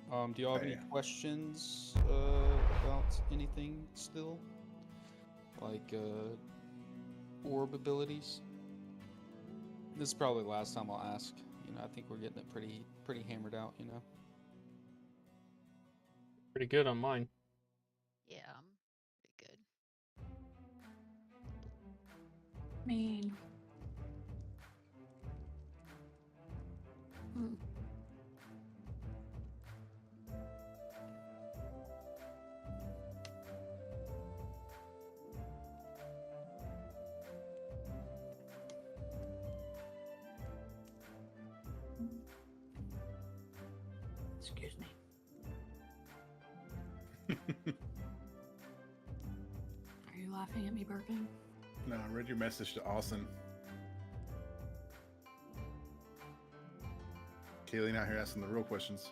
Do y'all have any Hey. questions about anything still? Like orb abilities? This is probably the last time I'll ask. I think we're getting it pretty hammered out. Pretty good on mine. Yeah, I'm pretty good. I mean, hmm. Excuse me. Are you laughing at me burping? No, I read your message to Austin. Kaylee out here asking the real questions.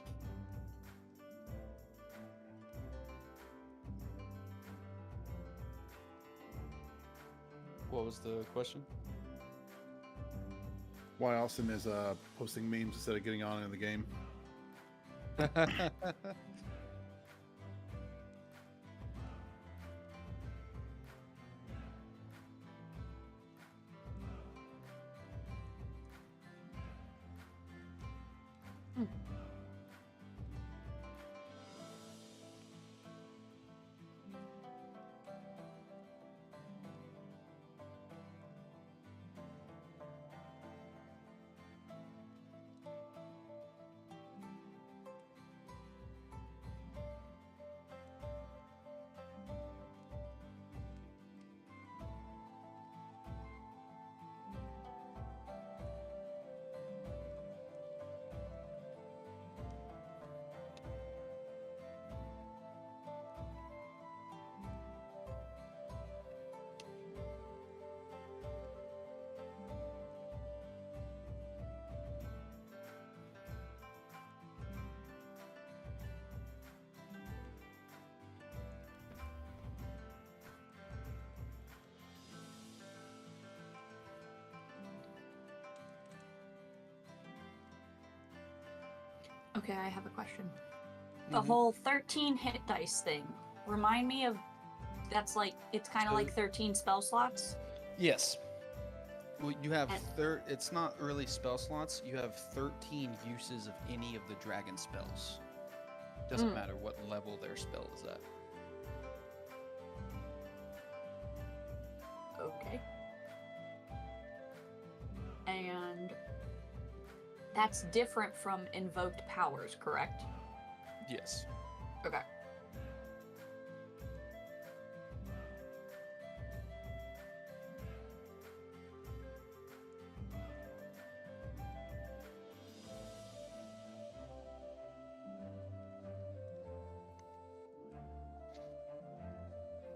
What was the question? Why Austin is posting memes instead of getting on in the game. Okay, I have a question. The whole 13 hit dice thing, remind me of, that's like, it's kind of like 13 spell slots? Yes. Well, you have And- it's not really spell slots. You have 13 uses of any of the dragon spells. Doesn't matter what level their spell is at. Okay. And that's different from invoked powers, correct? Yes. Okay.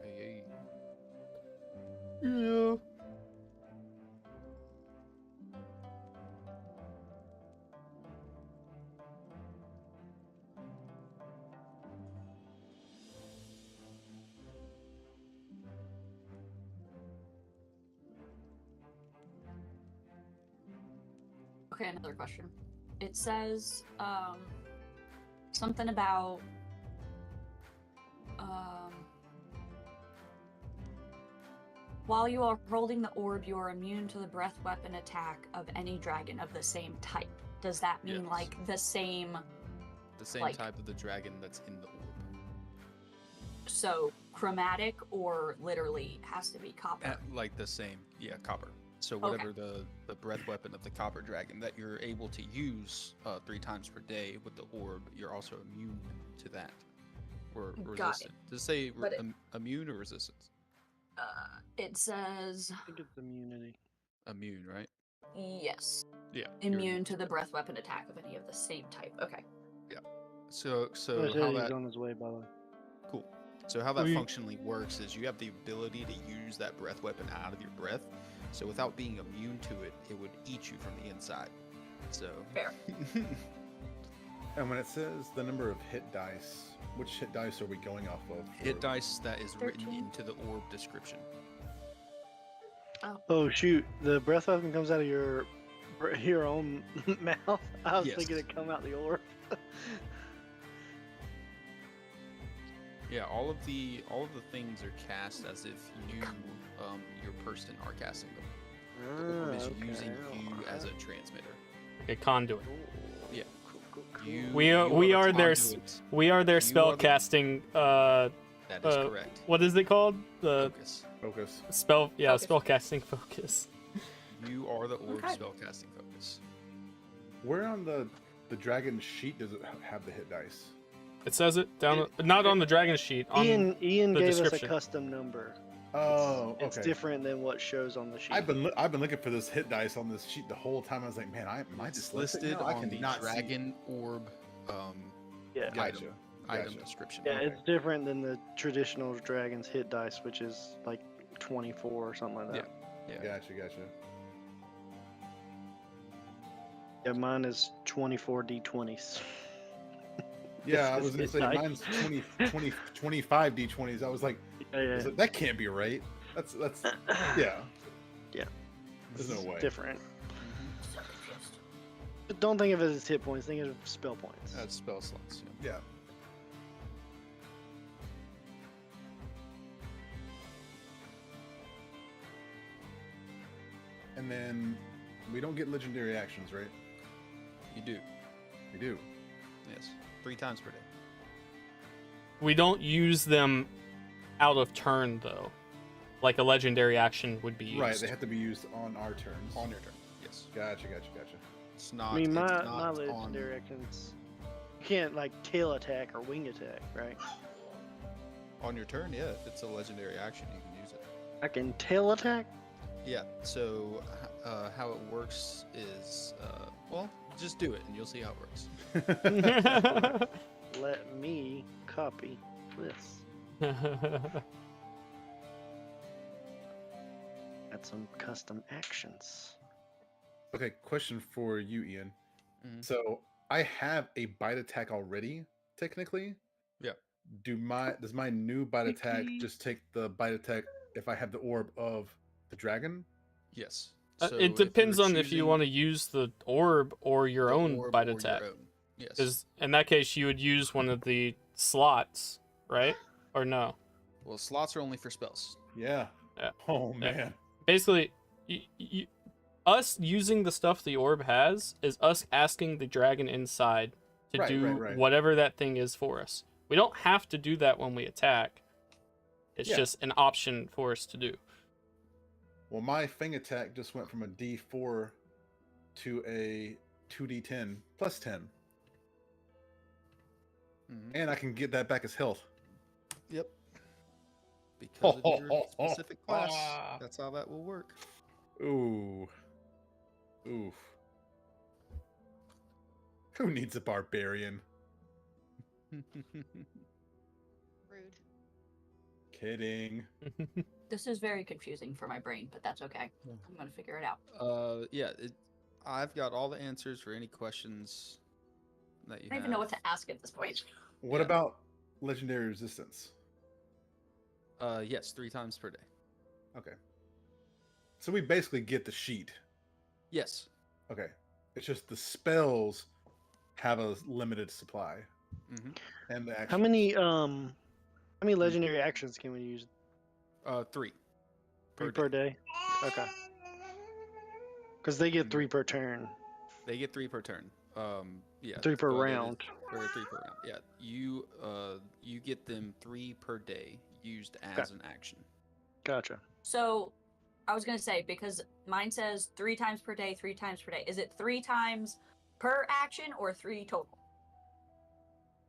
Hey. Yeah. Okay, another question. It says something about while you are holding the orb, you are immune to the breath weapon attack of any dragon of the same type. Does that mean Yes. like the same, The same like- type of the dragon that's in the orb. so chromatic or literally has to be copper? Like the same, yeah, copper. So whatever the breath weapon of the copper dragon that you're able to use 3 times per day with the orb, you're also immune to that. Or Got it. resistant. Does it say But it- immune or resistance? It says I think it's immunity. Immune, right? yes. Yeah. you're Immune to the breath weapon attack of any of the same type. Okay. So I said how he's that on his way, by the way. Cool. So how that We- functionally works is you have the ability to use that breath weapon out of your breath. So without being immune to it, it would eat you from the inside. So Fair. And when it says the number of hit dice, which hit dice are we going off of? hit for- dice that is written 13. into the orb description. Oh shoot! The breath weapon comes out of your own mouth. I was Yes. thinking it come out the orb. Yeah, all of the things are cast as if you, your person, are casting them. The orb is using you as a transmitter. A conduit. Yeah. Cool. We are their spell the- casting. That is correct. What is it called? The Focus. Focus. Focus. spell casting focus. You are the orb Okay. spellcasting focus. Where on the dragon sheet does it have the hit dice? It says it down, not on the dragon sheet. On Ian the gave us a description. custom number. Oh, It's okay. different than what shows on the sheet. I've been looking for this hit dice on this sheet the whole time. I was like, man, am I It's just listed I on the cannot see. dragon orb yeah. Gotcha. item Gotcha. description. Yeah, Okay. it's different than the traditional dragon's hit dice, which is like 24 or something like that. Yeah. Gotcha. Yeah, mine is 24 d20s. Yeah, I It's was gonna hit say die. mine's 25 d20s. I was like, Yeah. that can't be right. That's yeah. Yeah. There's no way. Different. Mhm. So confused. But don't think of it as hit points. Think of it as spell points. That's spell slots. Yeah. Yeah. And then we don't get legendary actions, right? You do. We do. Yes. 3 times per day. We don't use them out of turn though, like a legendary action would be used. Right, they have to be used on our turns. On your turn. Yes. Gotcha. It's not. I mean, my it's not legendary actions. You can't like tail attack or wing attack, right? on your turn. Yeah. If it's a legendary action, you can use it. I can tail attack. Yeah. So how it works is, well, just do it and you'll see how it works. Let me copy this. Got some custom actions. Okay, question for you, Ian. Mhm. So I have a bite attack already, technically. Yeah. Does my new bite attack just take the bite attack if I have the orb of the dragon? Yes. It depends on if you want to use the orb or your own bite attack. Yes. Because in that case, you would use one of the slots, right? Or no? Well, slots are only for spells. Yeah. Yeah. Oh Yeah. man. Basically, us using the stuff the orb has is us asking the dragon inside to Right, do right. whatever that thing is for us. We don't have to do that when we attack. It's Yeah. just an option for us to do. Well, my Fang attack just went from a D4 to a 2D10 plus 10. Mhm. And I can get that back as health. Yep. Because of your specific class. That's how that will work. Ooh. Oof. Who needs a barbarian? Rude. Kidding. This is very confusing for my brain, but that's okay. Yeah. I'm gonna figure it out. Yeah. I've got all the answers for any questions that you I don't have. even know what to ask at this point. What Yeah. about legendary resistance? Yes, 3 times per day. Okay. So we basically get the sheet. Yes. Okay. It's just the spells have a limited supply. Mm-hmm. And the How action. many legendary actions can we use? 3. 3 per day. Okay. Because they get 3 per turn. They get 3 per turn. Yeah. 3 per but it is- round. Or 3 per round. Yeah. You get them 3 per day used as an action. Gotcha. So, I was gonna say because mine says 3 times per day, 3 times per day. Is it 3 times per action or 3 total?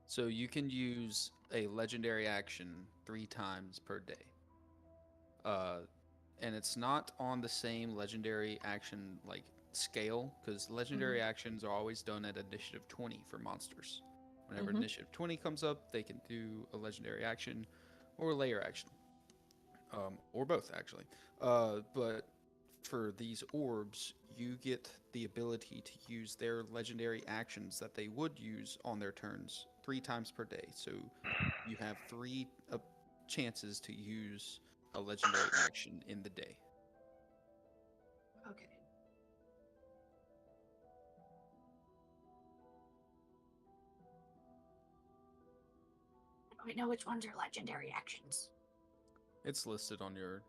So you can use a legendary action 3 times per day. And it's not on the same legendary action like scale because legendary actions are always done at initiative 20 for monsters. Whenever Mhm. initiative 20 comes up, they can do a legendary action or a layer action. Or both actually. But for these orbs, you get the ability to use their legendary actions that they would use on their turns 3 times per day. So you have 3 chances to use a legendary action in the day. Okay. we know which ones are legendary actions? It's listed on your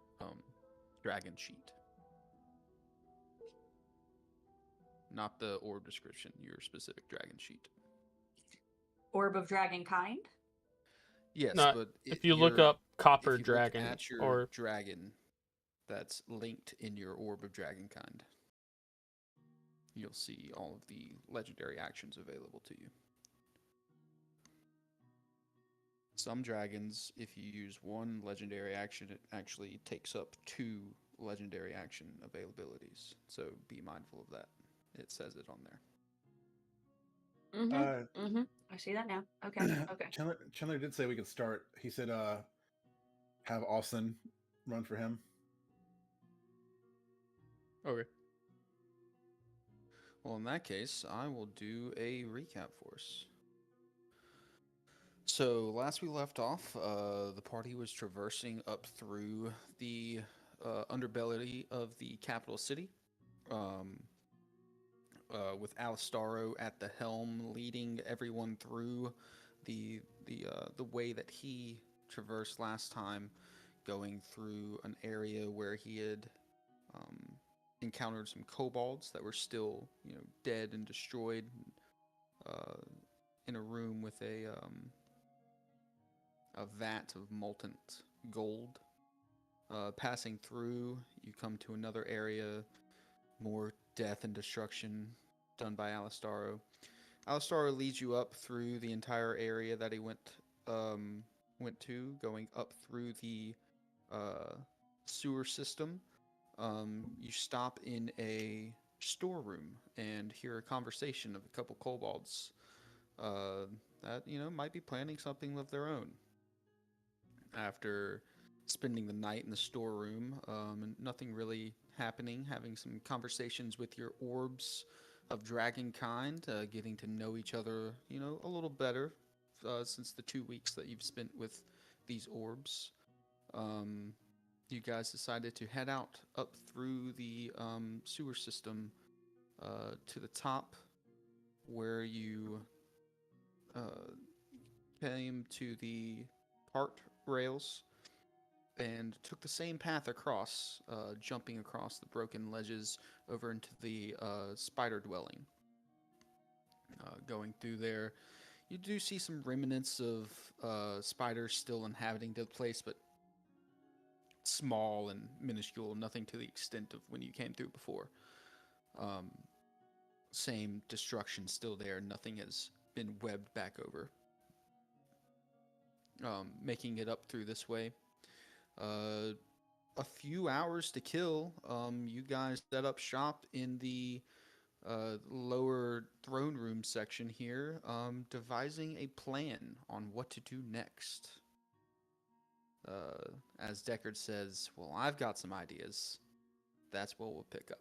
dragon sheet. Not the orb description, your specific dragon sheet. Orb of Dragon Kind? Yes, No, but if you look up copper if you dragon look at your or dragon that's linked in your orb of dragon kind, you'll see all of the legendary actions available to you. Some dragons, if you use one legendary action, it actually takes up 2 legendary action availabilities. So be mindful of that. It says it on there. I see that now. Okay. Okay. Chandler did say we could start. He said, have Austin run for him. Okay. Well, in that case, I will do a recap for us. So, last we left off, the party was traversing up through the underbelly of the capital city, with Alistaro at the helm, leading everyone through the way that he traversed last time, going through an area where he had encountered some kobolds that were still, dead and destroyed, in a room with a vat of molten gold. Passing through, you come to another area, more death and destruction done by Alistaro. Alistaro leads you up through the entire area that he went to, going up through the sewer system. You stop in a storeroom and hear a conversation of a couple kobolds that might be planning something of their own. After spending the night in the storeroom and nothing really happening, having some conversations with your orbs of dragon kind, getting to know each other, a little better since the 2 weeks that you've spent with these orbs. You guys decided to head out up through the sewer system to the top, where you came to the cart rails and took the same path across, jumping across the broken ledges over into the spider dwelling. Going through there, you do see some remnants of spiders still inhabiting the place, but small and minuscule, nothing to the extent of when you came through before. Same destruction still there, nothing has been webbed back over. Making it up through this way. A few hours to kill. You guys set up shop in the lower throne room section here, devising a plan on what to do next. As Deckard says, well, I've got some ideas. That's what we'll pick up.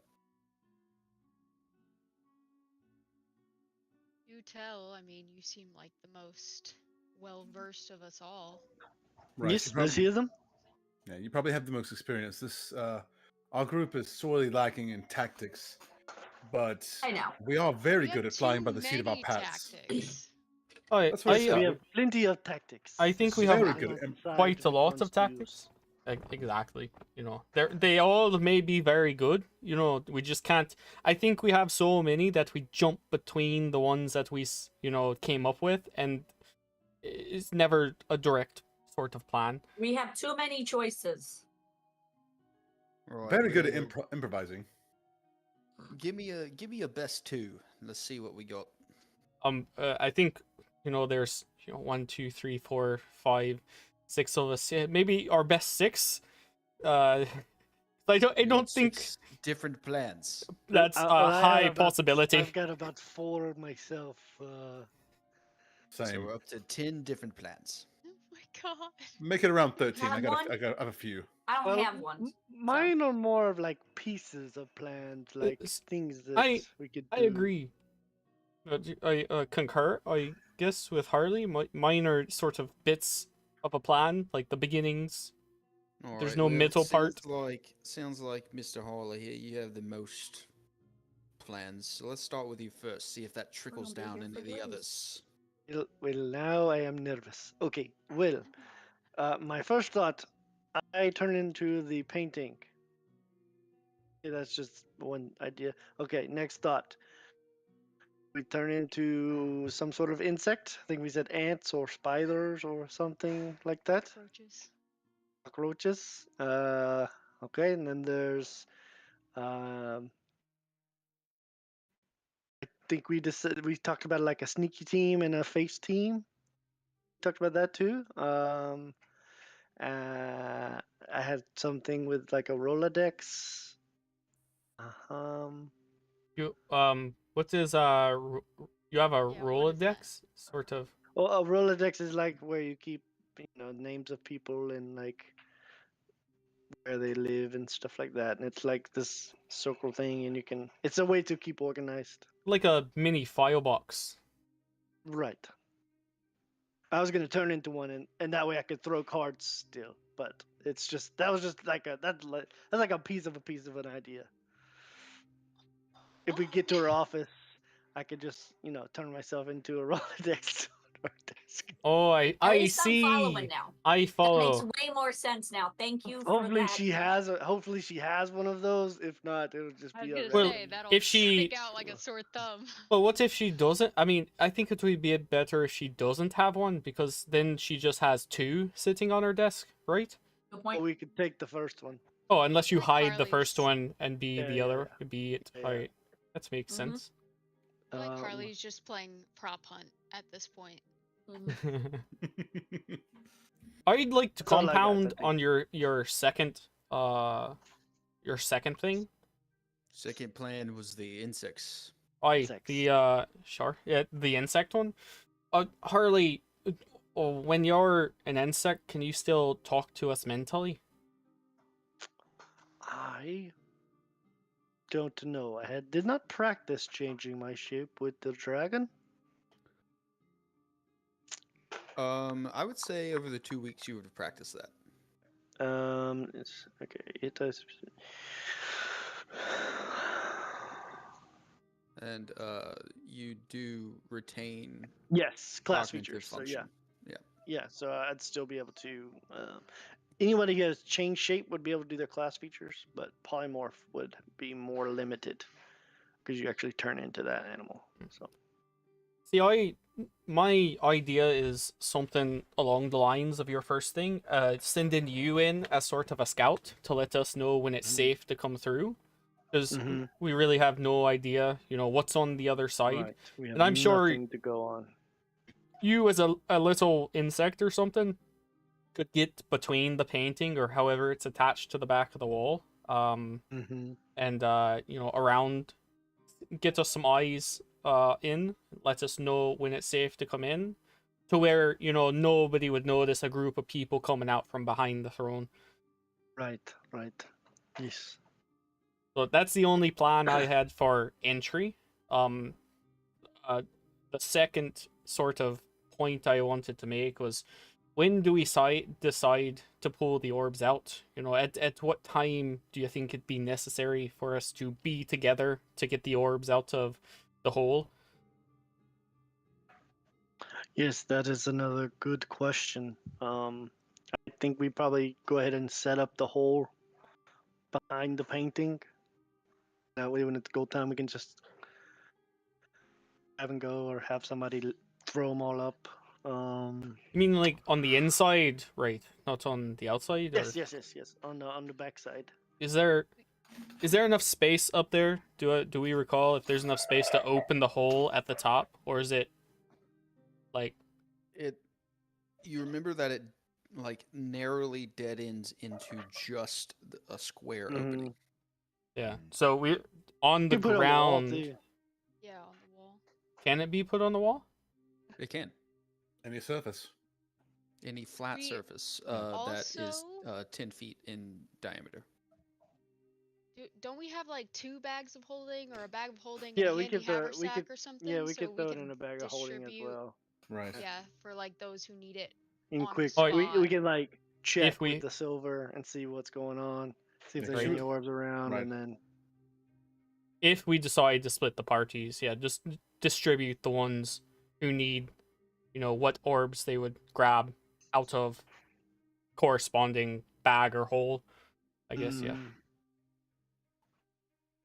You tell. I mean, you seem like the most well-versed of us all. Right. Yes, you let's probably, hear them. yeah, you probably have the most experience. This our group is sorely lacking in tactics, but I know. we are very We good have at flying too by the seat of our many pants. tactics. That's what I I said. We have plenty of tactics. I think It's we just have very whether or good not at decide quite a which lot ones of to use. tactics. Exactly. They all may be very good. We just can't. I think we have so many that we jump between the ones that we came up with, and it's never a direct sort of plan. We have too many choices. Right, Very good at well, improvising. Give me a best 2. Let's see what we got. I think there's 1, 2, 3, 4, 5, 6 of us. Yeah, maybe our best 6. I don't think 6 different plans. that's a I have high about- possibility. I've got about 4 myself. So Same. we're up to 10 different plans. Oh my god. Make it around 13. Have I one? have a few. I don't Well, have one. Mine are more of like pieces of plans, like things that we could do. I agree. I concur. I guess with Harley, mine are sort of bits of a plan, like the beginnings. All There's right, no well, middle part. Sounds like Mr. Harley here. You have the most plans. So let's start with you first. See if that trickles be down here into for the days. others. Well, now I am nervous. Okay, well, my first thought, I turn into the painting. Yeah, that's just one idea. Okay, next thought. We turn into some sort of insect. I think we said ants or spiders or something like that. Cockroaches. Cockroaches. Okay, and then there's um, think we talked about like a sneaky team and a face team. Talked about that too. I had something with like a Rolodex. Um, You what is you have a Yeah, what is that? Rolodex sort of? well, a Rolodex is like where you keep, names of people and like where they live and stuff like that. And it's like this circle thing, and it's a way to keep organized. Like a mini file box. Right. I was gonna turn into one, and that way I could throw cards still. But it's just that was just like that's like a piece of an idea. If we get to her office, I could just turn myself into a Rolodex on our desk. Oh, At I least I'm following see. now. I That makes follow. way more sense now. Thank you for Hopefully that. she has one of those. If not, it'll just I was be a gonna Well, say that'll if she stick out like a sore thumb. Well, what if she doesn't? I mean, I think it would be better if she doesn't have one because then she just has two sitting on her desk, right? Good But point. we could take the first one. Oh, unless you Like hide the first Harley's. one and be Yeah, the yeah, other, be it. yeah. Alright, that makes Mhm. sense. Like Harley's just playing prop hunt at this point. Mhm. I'd like to That's all I got, I compound think. on your second thing. Second plan was the insects. Sure, yeah, the insect one. Harley, when you're an insect, can you still talk to us mentally? I don't know. Did not practice changing my shape with the dragon. I would say over the 2 weeks you would have practiced that. It's okay. It does. And you do retain Yes, class cognitive features. So function. yeah. So I'd still be able to. Anybody who has change shape would be able to do their class features, but polymorph would be more limited because you actually turn into that animal. So See, my idea is something along the lines of your first thing. Sending you in as sort of a scout to let us know when it's safe to come through, because Mhm. we really have no idea, what's on the other side. right, we have And I'm sure nothing to go on. you, as a little insect or something, could get between the painting or however it's attached to the back of the wall. Mm-hmm. And around, get us some eyes in, let us know when it's safe to come in, to where nobody would notice a group of people coming out from behind the throne. Right. Yes. So that's the only plan I had for entry. Um the second sort of point I wanted to make was, when do we decide to pull the orbs out? At what time do you think it'd be necessary for us to be together to get the orbs out of the hole? Yes, that is another good question. I think we probably go ahead and set up the hole behind the painting. That way, when it's go time, we can just have and go, or have somebody throw them all up. You mean like on the inside, right? Not on the outside? Yes, Or yes. On the back side. is there enough space up there? Do we recall if there's enough space to open the hole at the top, or is it like You remember that it like narrowly dead ends into just a square opening. yeah? So we on the You put it on the wall ground. too. Yeah, on the wall. Can it be put on the wall? It can. Any surface. Any flat We surface that is also- 10 feet in diameter. Don't we have like 2 bags of holding or a bag of holding Yeah, and a we handy could throw- we haversack could- or something? Yeah, we so could throw it can in a bag of holding as distribute- well. Right. Yeah, for like those who need it. In On the quick, Oh, we spot. can like check If we- with the silver and see what's going on, see if Yeah, there's Right. any orbs around, Right. and then If we decide to split the parties, yeah, just distribute the ones who need you know, what orbs they would grab out of corresponding bag or hole. I guess, yeah. Mm,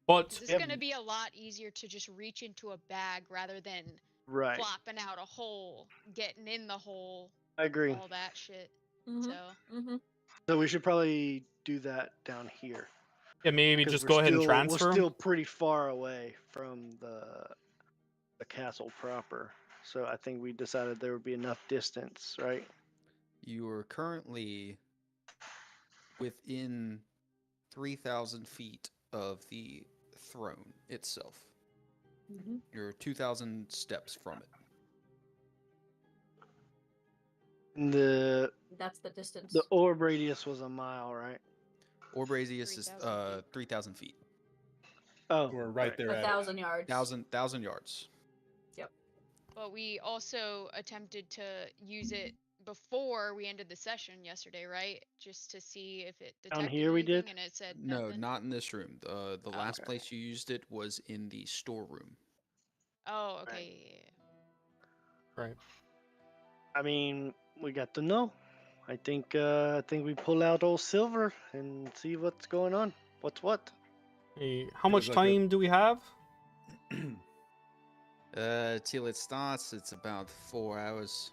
But 'Cause it's Yep. going to be a lot easier to just reach into a bag rather than right. flopping out a hole, getting in the hole, I agree. all that shit. Mm-hmm. So Mm-hmm. So we should probably do that down here. yeah, maybe 'Cause just we're go ahead and still- transfer We're 'em. still pretty far away from the castle proper. So I think we decided there would be enough distance, right? You are currently within 3,000 feet of the throne itself. Mm-hmm. You're 2,000 steps from it. And That's the distance. the orb radius was a mile, right? Orb radius is 3,000 feet. 3,000 feet. Oh, We're right there at 1,000 yards. 1,000 yards. But we also attempted to use it before we ended the session yesterday, right? Just to see if it Down detected here we anything, did? and it said No, nothing. not in this room. The last Okay. place you used it was in the storeroom. Oh, okay. Right. I mean, we got to know. I think we pull out old Silver and see what's going on. What's what? Hey, how It much was like a- time do we have? Till it starts, it's about 4 hours.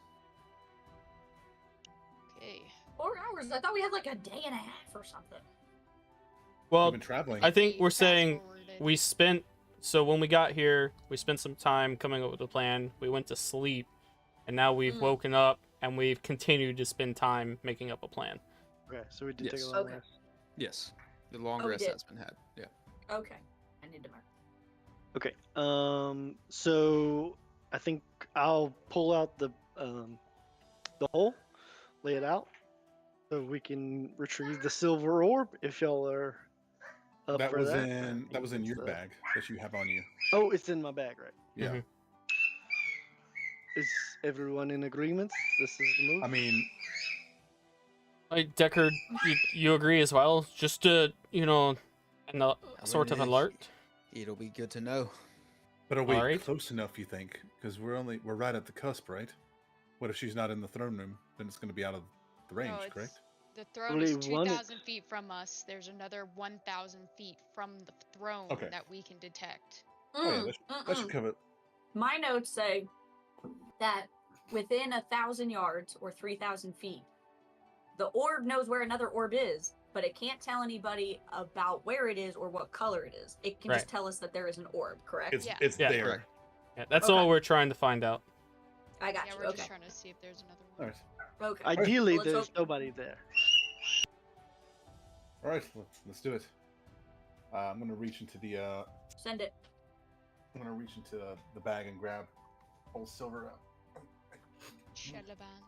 Okay. 4 hours? I thought we had like a day and a half or something. We've Well, been traveling. I think We we're saying fast-forwarded. we spent. So when we got here, we spent some time coming up with a plan. We went to sleep, and now we've Mm. woken up and we've continued to spend time making up a plan. Okay, so we did take Yes. a long Okay. rest. Yes. The long Oh, we rest did. has been had. Yeah. Okay. I need to mark. Okay. So I think I'll pull out the hole, lay it out, so we can retrieve the silver orb if y'all are up That for was that. in Any good your stuff? bag that you have on you. Oh, it's in my bag, right? Yeah. Mhm. Is everyone in agreement? This is the move. I mean, Like Deckard, you agree as well? Just to an sort of mean, alert. It'll be good to know. but are we Alright. close enough? You think? Because we're right at the cusp, right? What if she's not in the throne room? Then it's going to be out of the range, No, correct? The throne Only is one 2,000 feet from us. There's another 1,000 feet from the throne Okay. that we can detect. Oh yeah, that should cover it. My notes say that within 1,000 yards or 3,000 feet, the orb knows where another orb is, but it can't tell anybody about where it is or what color it is. It can just Right. tell us that there is an orb, correct? It's Yeah. it's Yeah. there. Correct. Yeah, that's Okay. all we're trying to find out. I got Yeah, you. we're Okay. just trying to see if there's another All one. right. Okay. Ideally, Well, let's there's hope- nobody there. All right. Let's do it. I'm going to reach into the Send it. bag and grab old Silver out. Shalaban.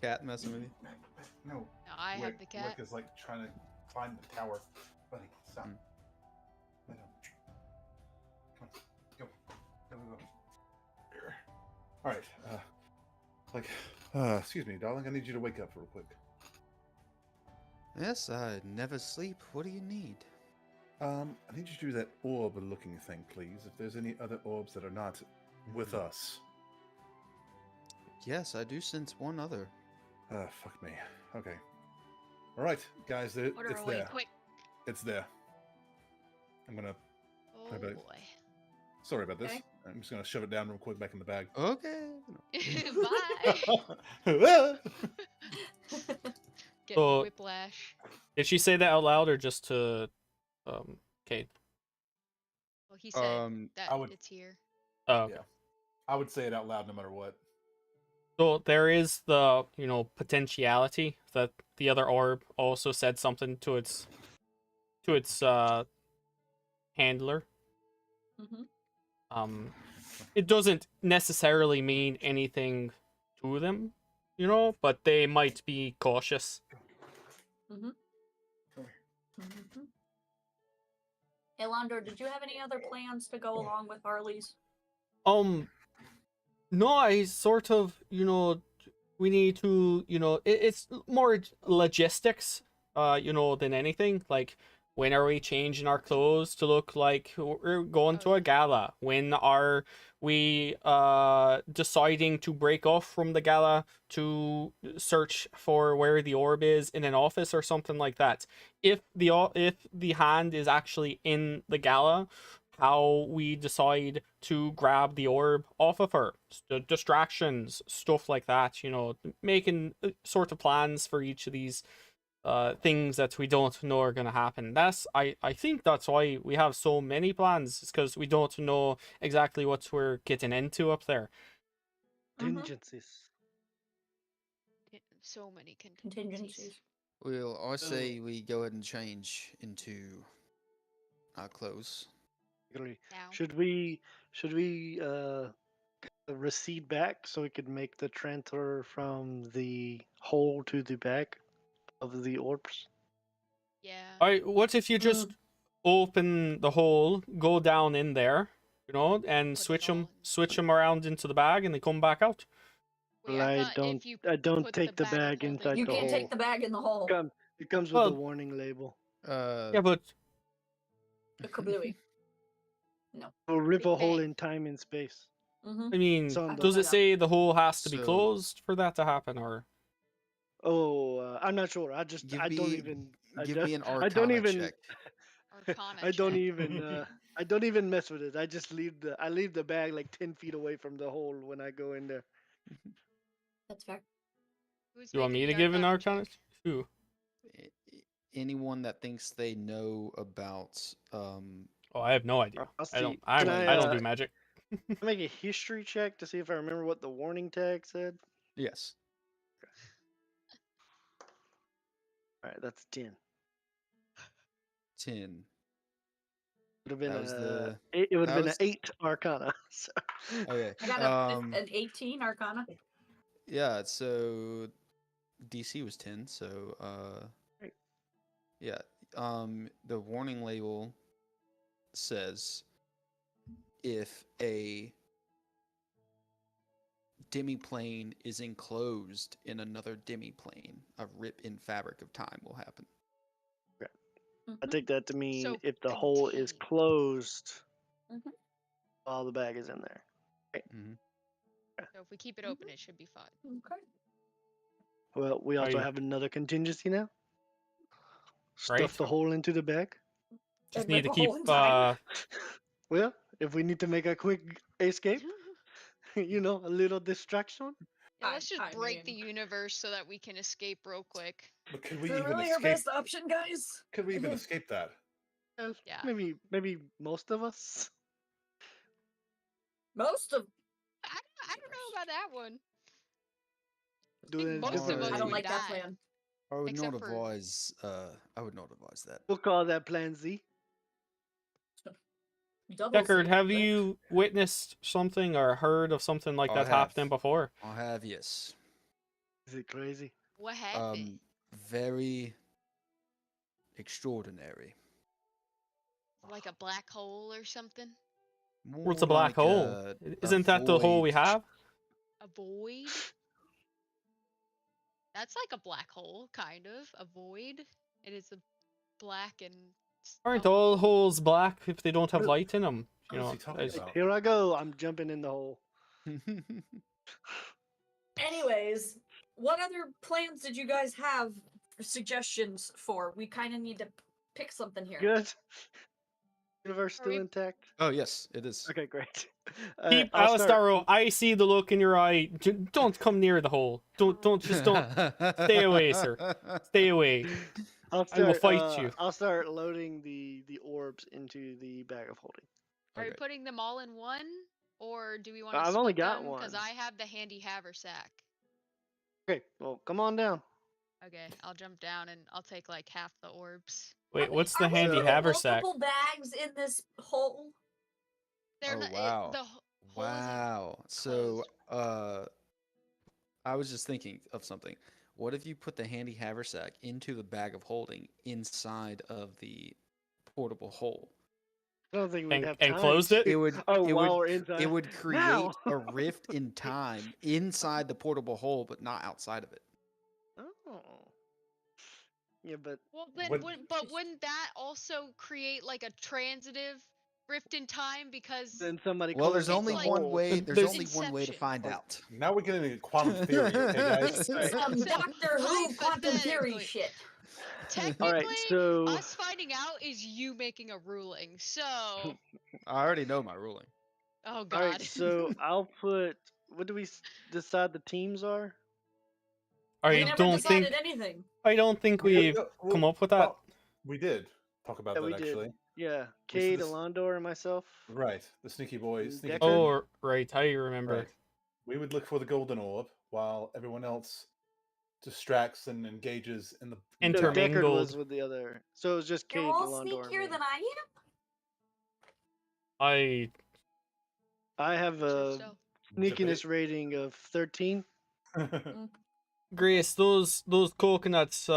Cat messing with you? No. No, I have the cat. Wick is like trying to climb the tower. Buddy, stop. Hmm. Let him. Come on. Go. Go, go, go. Here. All right. Excuse me, darling. I need you to wake up real quick. Yes, I never sleep. What do you need? I need you to do that orb-looking thing, please. If there's any other orbs that are not with us. Yes, I do sense one other. Fuck me. Okay. All right, guys. Order It's away there. quick. It's there. I'm gonna. Oh about- boy. Sorry about this. Okay. I'm just gonna shove it down real quick back in the bag. Okay. Bye. Get So- whiplash. Did she say that out loud or just to Kate? Well, he said that I would- it's here. Oh, okay. Yeah. I would say it out loud no matter what. So there is the, potentiality that the other orb also said something to its handler. Mm-hmm. It doesn't necessarily mean anything to them, but they might be cautious. Mm-hmm. Elandor, did you have any other plans to go along with Harley's? No, I sort of, we need to, it's more logistics, than anything. Like, When are we changing our clothes to look like we're going Oh, to a yeah. gala? When are we deciding to break off from the gala to search for where the orb is in an office or something like that? If the hand is actually in the gala, how we decide to grab the orb off of her, distractions, stuff like that, making sort of plans for each of these things that we don't know are going to happen. I think that's why we have so many plans, is because we don't know exactly what we're getting into up there. Mhm. Contingencies. So many contingencies. Contingencies. Well, I say we go ahead and change into our clothes. Agree. Now. Should we recede back so we could make the transfer from the hole to the back of the orbs? Yeah. Alright, what if you just open the hole, go down in there, and Put it switch all them, in. switch them around into the bag, and they come back out? Wait, Well, I I thought don't. if you I don't put take the bag of bag holding inside You the can't hole. take the bag in the hole. It comes with a Well- warning label. Yeah, but The kablooey. We'll rip Big a hole bang. in time and space. Mm-hmm. I mean, It's on does the- it say the hole has to be So- closed for that to happen, or? Oh, I'm not sure. Give I don't me- even. Give me an I don't Arcana even. check. Arcana I don't check. even. I don't even mess with it. I just leave the bag like 10 feet away from the hole when I go in there. That's fair. Who's You want me making to the give an Arcana Arcana? check? Who? Anyone that thinks they know about Oh, I have no idea. I'll I don't. see. Can I don't do magic. make a history check to see if I remember what the warning tag said? yes. All right, that's 10. 10. Would have been That was the- it would have that been was- an 8 Arcana. So. Okay. I got an 18 Arcana. Yeah, so DC was 10, so Great. yeah. The warning label says if a demiplane is enclosed in another demiplane, a rip in fabric of time will happen. I take that to mean So if the hole is contained. closed Mhm. while the bag is in there. Mm-hmm. So if we keep it open, it should be fine. Okay. Well, we also Right. have another contingency now. Stuff Right. the hole into the bag. Just And need rip to a keep. hole in time. Well, if we need to make a quick escape, a little distraction. Yeah, let's just I break the mean- universe so that we can escape real quick. But could we Is it even really our escape? best option, guys? Could we even escape that? Yeah. Maybe most of us. Most of I don't know about that one. Do think it most of differently. us I don't would like that die. plan. I would not Except for- advise. I would not advise that. We'll call that Plan Z. Double Deckard, Z, have but- you witnessed something or heard of something like I that have. happening before? I have, yes. Is it crazy? What happened? Very extraordinary. Like a black hole or something? What's a More black like hole? a Isn't that the hole we void. have? A void? That's like a black hole, kind of. A void. It is a black and. Aren't stone. all holes black if they don't have What- light in them? what is he talking it's- about? Here I go. I'm jumping in the hole. Anyways, what other plans did you guys have suggestions for? We kind of need to pick something here. Good. Universe Are still we- intact. Oh yes, it is. Okay, great. Keep I'll start- Alistaro, I see the look in your eye. Don't come near the hole. Don't stay away, sir. Stay away. I'll I will start, fight you. I'll start loading the orbs into the bag of holding. Are we Okay. putting them all in one? Or do we want to I've split only got them? Because one. I have the handy haversack. Okay, well, come on down. Okay, I'll jump down and I'll take like half the orbs. Wait, what's the Are we handy putting haversack? Multiple bags in this hole. They're Oh, not, wow. the hole isn't Wow. So, I was just thinking of something. What if you put the handy haversack into the bag of holding inside of the portable hole? I don't think we'd And- have and time closed it? It would. Oh, it while would. we're inside. It would create Now. a rift in time inside the portable hole, but not outside of it. Oh. Yeah, but Well, then, Would- wouldn't that also create like a transitive rift in time? Because then somebody Well, there's closes only the like- one hole. way. There's There's- only one way to Inception. find out. Now we're getting into quantum theory, okay, guys? Right. Some Doctor Who quantum theory Hypothetically. shit. Technically, All right, so us finding out is you making a ruling. So, I already know my ruling. oh all god. right, so I'll put. What do we decide the teams are? We I never don't decided think. anything. I don't think we've come up with that. Well, we did talk about Yeah, that we did. actually. Yeah, We said Cade, this- Alondor, and myself. Right, the sneaky boys. And Sneaky Decker. team. Oh, right. I remember. Right. We would look for the golden orb while everyone else distracts and engages in the. No, Intermingled. Deckard was with the other. So it was just Cade, You're all Alondor, and sneakier me. than I I I have a So, sneakiness rating of 13. Grace, those coconuts do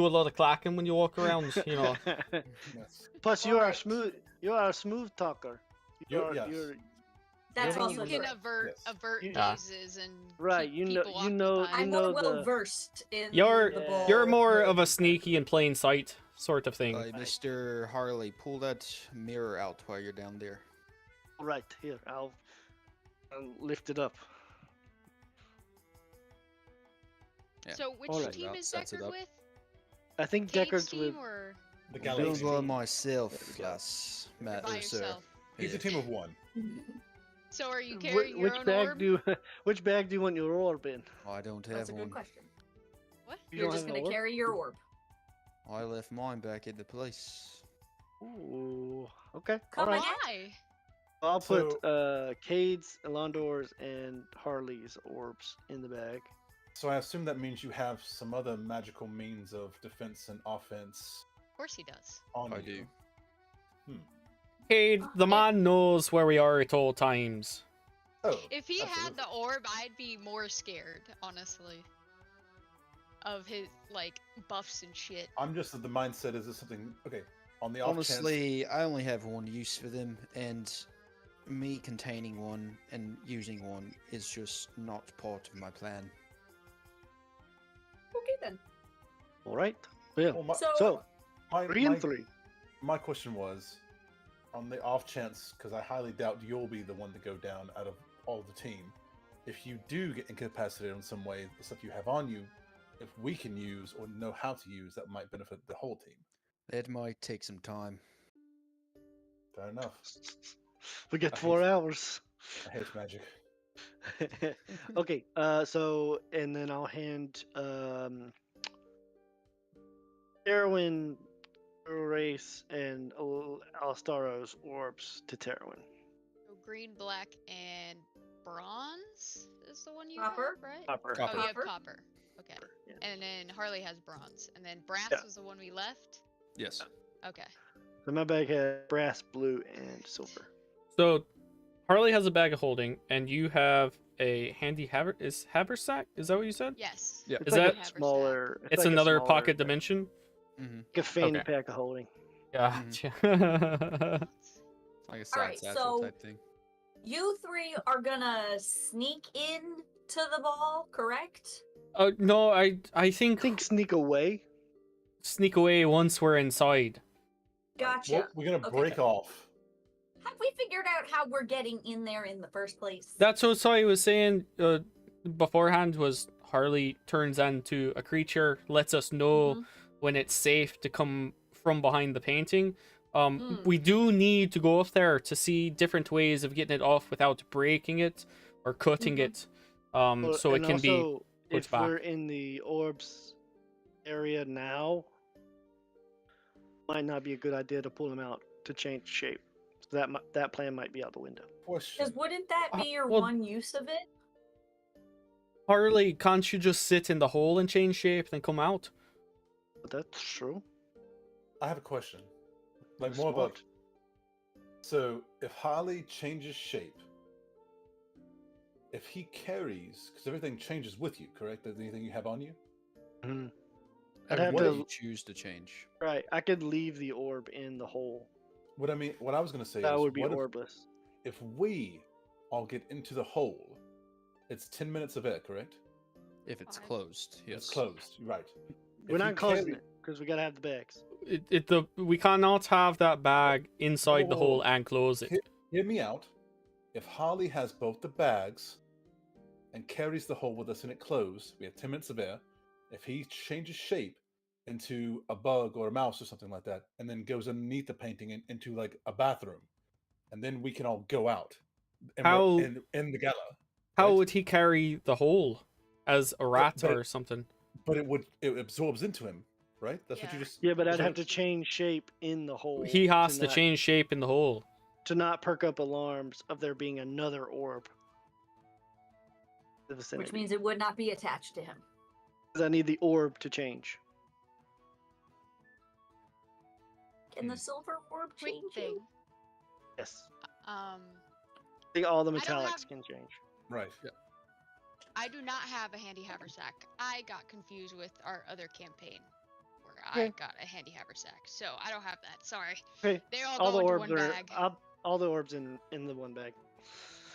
a lot of clacking when you walk around. You know. Yes. Plus, you are Alright. smooth. You are a smooth talker. Yes. That's You're also you can true. avert Yes. Yeah. gazes and Right, keep you know- people you know- occupied. I'm know more well the- versed in You're- the Yeah. ball. You're more world. of a sneaky in plain sight sort of thing. Mr. Harley, pull that mirror out while you're down there. Right here, I'll lift it up. Yeah. So which Alright. team That is sets it Deckard up. with? I think Cade's Deckard's team with. or The I'm Galaxy. doing by team. myself, There we go. lass. you're Matt, by sir. yourself? He's a team of one. So are you carrying Which your own bag orb? do you, which bag do you want your orb in? I don't have That's a good one. question. What? You You're don't just have gonna an orb? carry your orb. I left mine back at the place. Ooh, okay. Come Alright. Why? I'll put So- Cade's, Alondor's, and Harley's orbs in the bag. So I assume that means you have some other magical means of defense and offense Of course he does. on I you. do. Hey, the man knows where we are at all times. Oh, If he had absolutely. the orb, I'd be more scared, honestly. Of his like buffs and shit. I'm just of the mindset. Is this something? Okay, on the off chance. Honestly, I only have one use for them, and me containing one and using one is just not part of my plan. Okay then. Alright. Yeah. Well, my, So- my, 3 my, and 3. my question was, on the off chance, because I highly doubt you'll be the one to go down out of all the team. If you do get incapacitated in some way, the stuff you have on you, if we can use or know how to use, that might benefit the whole team. That might take some time. Fair enough. We get I 4 hate- hours. I hate magic. Okay, so and then I'll hand Terwin, Race, and Alistaro's orbs to Terwin. So green, black, and bronze is the one you Copper? have, right? Copper. Copper. Oh, you have Copper. copper. Okay. Yeah. And then Harley has bronze. And then brass Yeah. was the one we left. Yes. Okay. So my bag had brass, blue, and silver. So, Harley has a bag of holding, and you have a handy haversack. Is that what you said? Yes. Yeah. It's Is like that- a smaller. It's like a another smaller pocket bag. dimension. Mm-hmm. Like a fanny Okay. pack of holding. Yeah. Like a side Alright, satchel so- type thing. You three are gonna sneak in to the ball, correct? No, I I think think sneak away. sneak away once we're inside. Gotcha. Well, we're gonna Okay. break off. Have we figured out how we're getting in there in the first place? That's what I was saying beforehand. Was Harley turns into a creature, lets us know Mhm. when it's safe to come from behind the painting. Mm. We do need to go up there to see different ways of getting it off without breaking it or cutting Mhm. it. Well, So it and can be also, put if back. we're in the orbs area now, might not be a good idea to pull them out to change shape. So that plan might be out the window. Question. Because wouldn't that be your well- one use of it? Harley, can't you just sit in the hole and change shape and come out? But that's true. I have a question. Like more about. So if Harley changes shape, if he carries, because everything changes with you, correct? Anything you have on you. Mhm. I'd have What to- do you choose to change? Right, I could leave the orb in the hole. What I mean, what I was gonna say That is, would be what orbless. if we all get into the hole? It's 10 minutes of air, correct? If it's Fine. closed, yes. It's closed, right? We're If not you closing carry- it. because we gotta have the bags. We cannot have that bag inside the hole Whoa. and close it. Hear me out. If Harley has both the bags and carries the hole with us and it closed, we have 10 minutes of air. If he changes shape into a bug or a mouse or something like that, and then goes underneath the painting into like a bathroom, and then we can all go out and How- in the gala. How right? would he carry the hole as a rat but or something? But it absorbs into him, right? That's what you Yeah. just. Yeah, but I'd is that have what- to change shape in the hole. He has to not, change shape in the hole. to not perk up alarms of there being another orb. In the vicinity. Which means it would not be attached to him. 'Cause I need the orb to change. Can the silver orb Quick change thing. you? Yes. Um, I think all the I don't metallics have- can change. Right. I do not have a handy haversack. I got confused with our other campaign where I Okay. got a handy haversack. So I don't have that. Sorry. Okay. They all All go the into orbs one are bag. all the orbs in the one bag.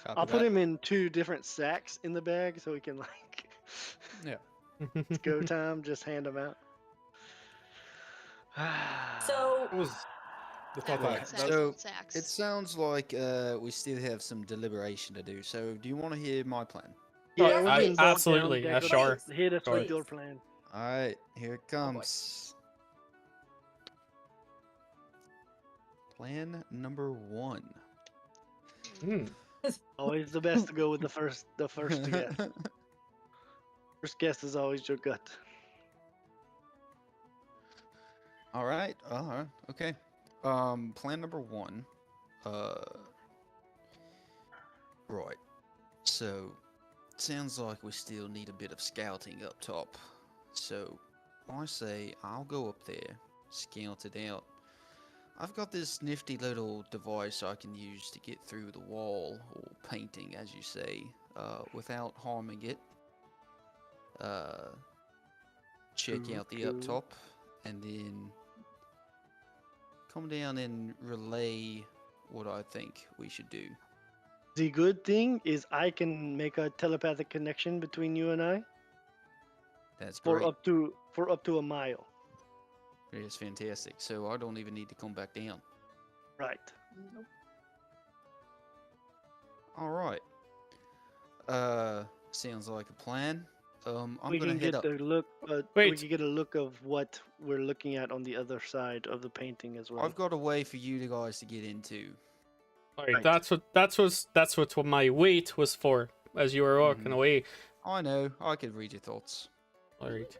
Copy I'll put that. him in 2 different sacks in the bag so we can like Yeah. it's go time, just hand them out. So That was the thought Right, that Sacks, so sacks. It sounds like we still have some deliberation to do. So, do you want to hear my plan? yeah, Yes, we'll please. get bogged Absolutely, down. yeah, Decker, sure. Hit us with Please. your plan. All right, here it boy. comes. Plan number 1. Hmm. Always the best to go with the first to guess. First guess is always your gut. All right. Okay. Plan number 1. Right. So, sounds like we still need a bit of scouting up top. So, I say I'll go up there, scout it out. I've got this nifty little device I can use to get through the wall, or painting, as you say, without harming it. Check out the up Cool. top, and then come down and relay what I think we should do. The good thing is I can make a telepathic connection between you and I That's for great. up to a mile. It is fantastic. So I don't even need to come back down. Right. All right. Sounds like a plan. I'm we gonna can head get up. the look. We Wait. can get a look of what we're looking at on the other side of the painting as well. I've got a way for you guys to get into. Sorry, Right. that's what my wait was for as you were walking Mhm. away. I know. I could read your thoughts. Alright.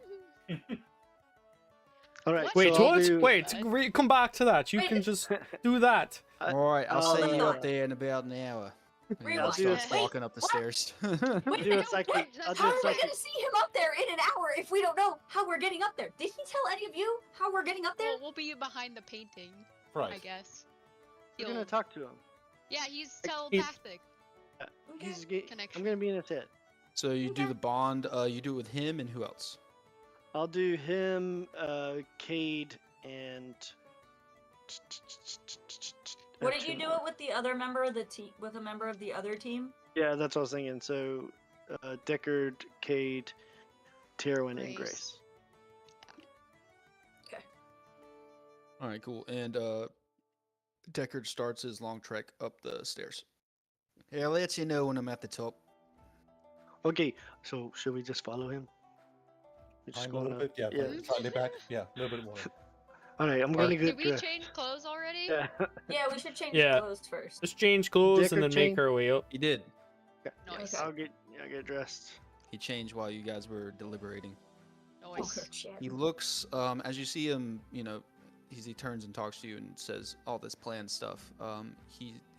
All right. What? Wait, so I'll what? do- Wait, come back to that. You Wait. can just do that. All right. I'll see you I'll, up there in about an hour. And Rewind. I'll start Wait, walking up the what? stairs. Wait, do a no, psychic- what? I'll do How a are we psychic- going to see him up there in an hour if we don't know how we're getting up there? Did he tell any of you how we're getting up there? Well, we'll be behind the painting, I Right. guess. We're gonna He'll- talk to him. Yeah, he's Like, telepathic. He's Connection. I'm gonna be in his head. So you do Okay. the bond. You do it with him and who else? I'll do him, Cade, and. Wouldn't you Action do one. it with the other member of the team? With a member of the other team? Yeah, that's what I was thinking. So, Deckard, Cade, Tyrwin, and Grace. Grace. All right, cool. And Deckard starts his long trek up the stairs. Yeah, I'll let you know when I'm at the top. Okay, so should we just follow him? We're just Behind a little going bit. Yeah. yeah. Like, slightly back. Yeah. A little bit more. All right, I'm gonna Did get we to. change clothes already? Yeah. Yeah, we should change Yeah. clothes first. Just change clothes and Deckard then chain? make our way up. He did. Nice. Okay. I'll get dressed. He changed while you guys were deliberating. Nice. Oh, shit. He looks, as you see him, you know, he turns and talks to you and says all this planned stuff.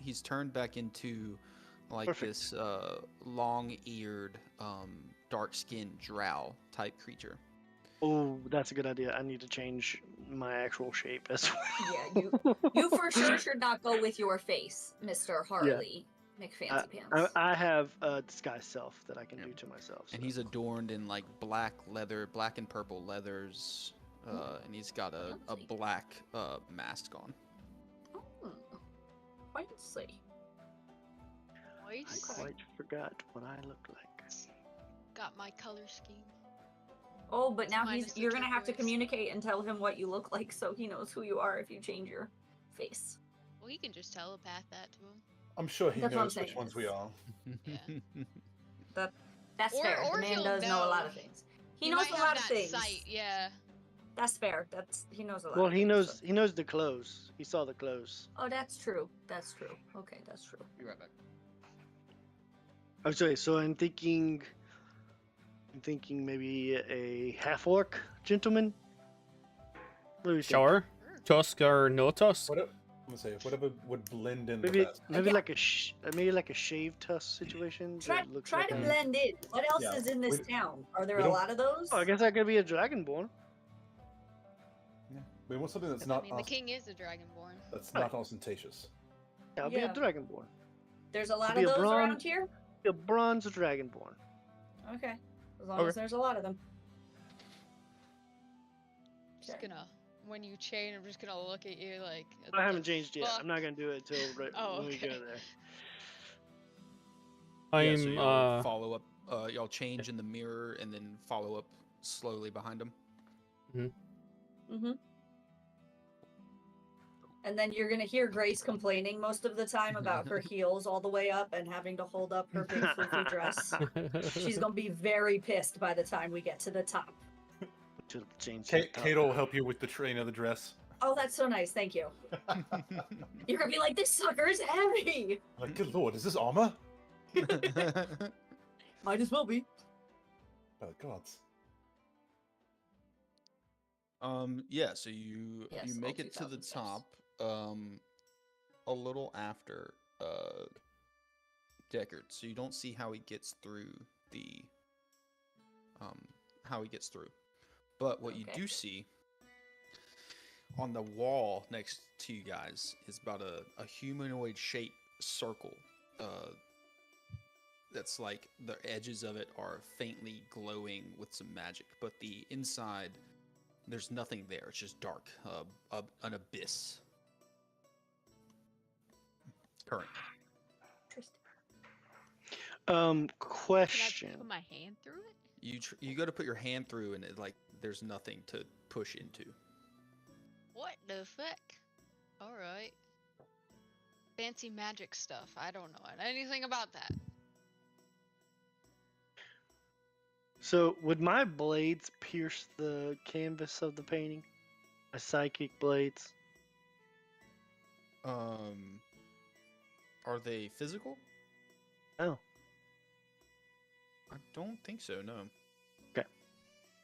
He's turned back into like Perfect. this long-eared, dark-skinned drow type creature. Oh, that's a good idea. I need to change my actual shape as Yeah, well. You for sure should not go with your face, Mr. Harley McFancy Pants. I have a disguise self that I can Yeah. do to myself. And so- he's adorned in like black leather, black and purple leathers, and he's got a Lovely. black mask on. Oh, fancy. I Nice. quite forgot what I look like. Got my color scheme. Oh, but now Minus the you're gonna have to turquoise. communicate and tell him what you look like so he knows who you are if you change your face. Well, he can just telepath that to him. I'm sure he That's what I'm knows which saying ones we is- are. That's Or- fair. or The man he'll does know a lot know. of things. He He knows might a have lot of that things. sight, yeah. That's fair. He knows a lot. Well, of he things, knows so- he knows the clothes. He saw the clothes. Oh, that's true. That's true. Okay, that's true. Be right back. I'm sorry. So I'm thinking maybe a half orc gentleman. What do you think? Sure. Tusk or no tusk? What? I'm gonna say whatever would blend in Maybe the best. maybe Yeah. like a shaved tusk situation. Try that looks try like to a- blend in. What else Yeah, is in this we- town? Are there we a don't- lot of those? Oh, I guess I could be a dragonborn. We want something that's I not mean, the king is a dragonborn. that's Right. not ostentatious. Yeah, I'll be a Yeah. dragonborn. There's a lot be of a those bronze- around here. Be a bronze dragonborn. Okay, as long Okay. as there's a lot of them. Just Okay. gonna, when you chain, I'm just gonna look at you like. I "What haven't the changed yet. fuck?" I'm not gonna do it till right Oh, when we go okay. there. Yeah, so I'm y'all follow up. Y'all change in the mirror and then follow up slowly behind him. Mm-hmm. And then you're gonna hear Grace complaining most of the time about her heels all the way up and having to hold up her big floofy dress. She's gonna be very pissed by the time we get to the top. To change. Kate, the top. Kate will help you with the train of the dress. Oh, that's so nice. Thank you. You're gonna be like, this sucker is heavy. Like, good lord, is this armor? Might as well be. Oh gods. Yeah, so you Yes, you all make it to the 2,000 steps. top a little after Deckard, so you don't see how he gets through the But what you Okay. do see on the wall next to you guys is about a humanoid shaped circle. That's like the edges of it are faintly glowing with some magic, but the inside there's nothing there. It's just dark, an abyss. Current. Interesting. Can I Question. put my hand through it? You go to put your hand through, and it like there's nothing to push into. What the fuck? All right. Fancy magic stuff. I don't know anything about that. So, would my blades pierce the canvas of the painting? My psychic blades? Are they physical? No. I don't think so. No.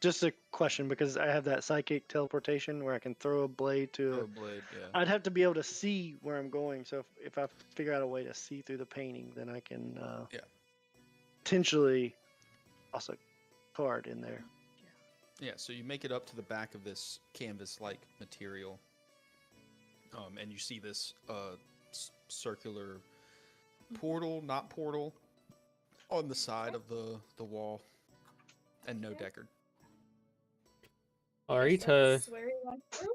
Just a question because I have that psychic teleportation where I can throw a blade to. Oh, blade. Yeah. I'd have to be able to see where I'm going. So if I figure out a way to see through the painting, then I can Yeah. potentially also card in there. Yeah, so you make it up to the back of this canvas-like material, and you see this circular portal, not portal, on the side of the wall, and no Deckard. All right. That's where you went through?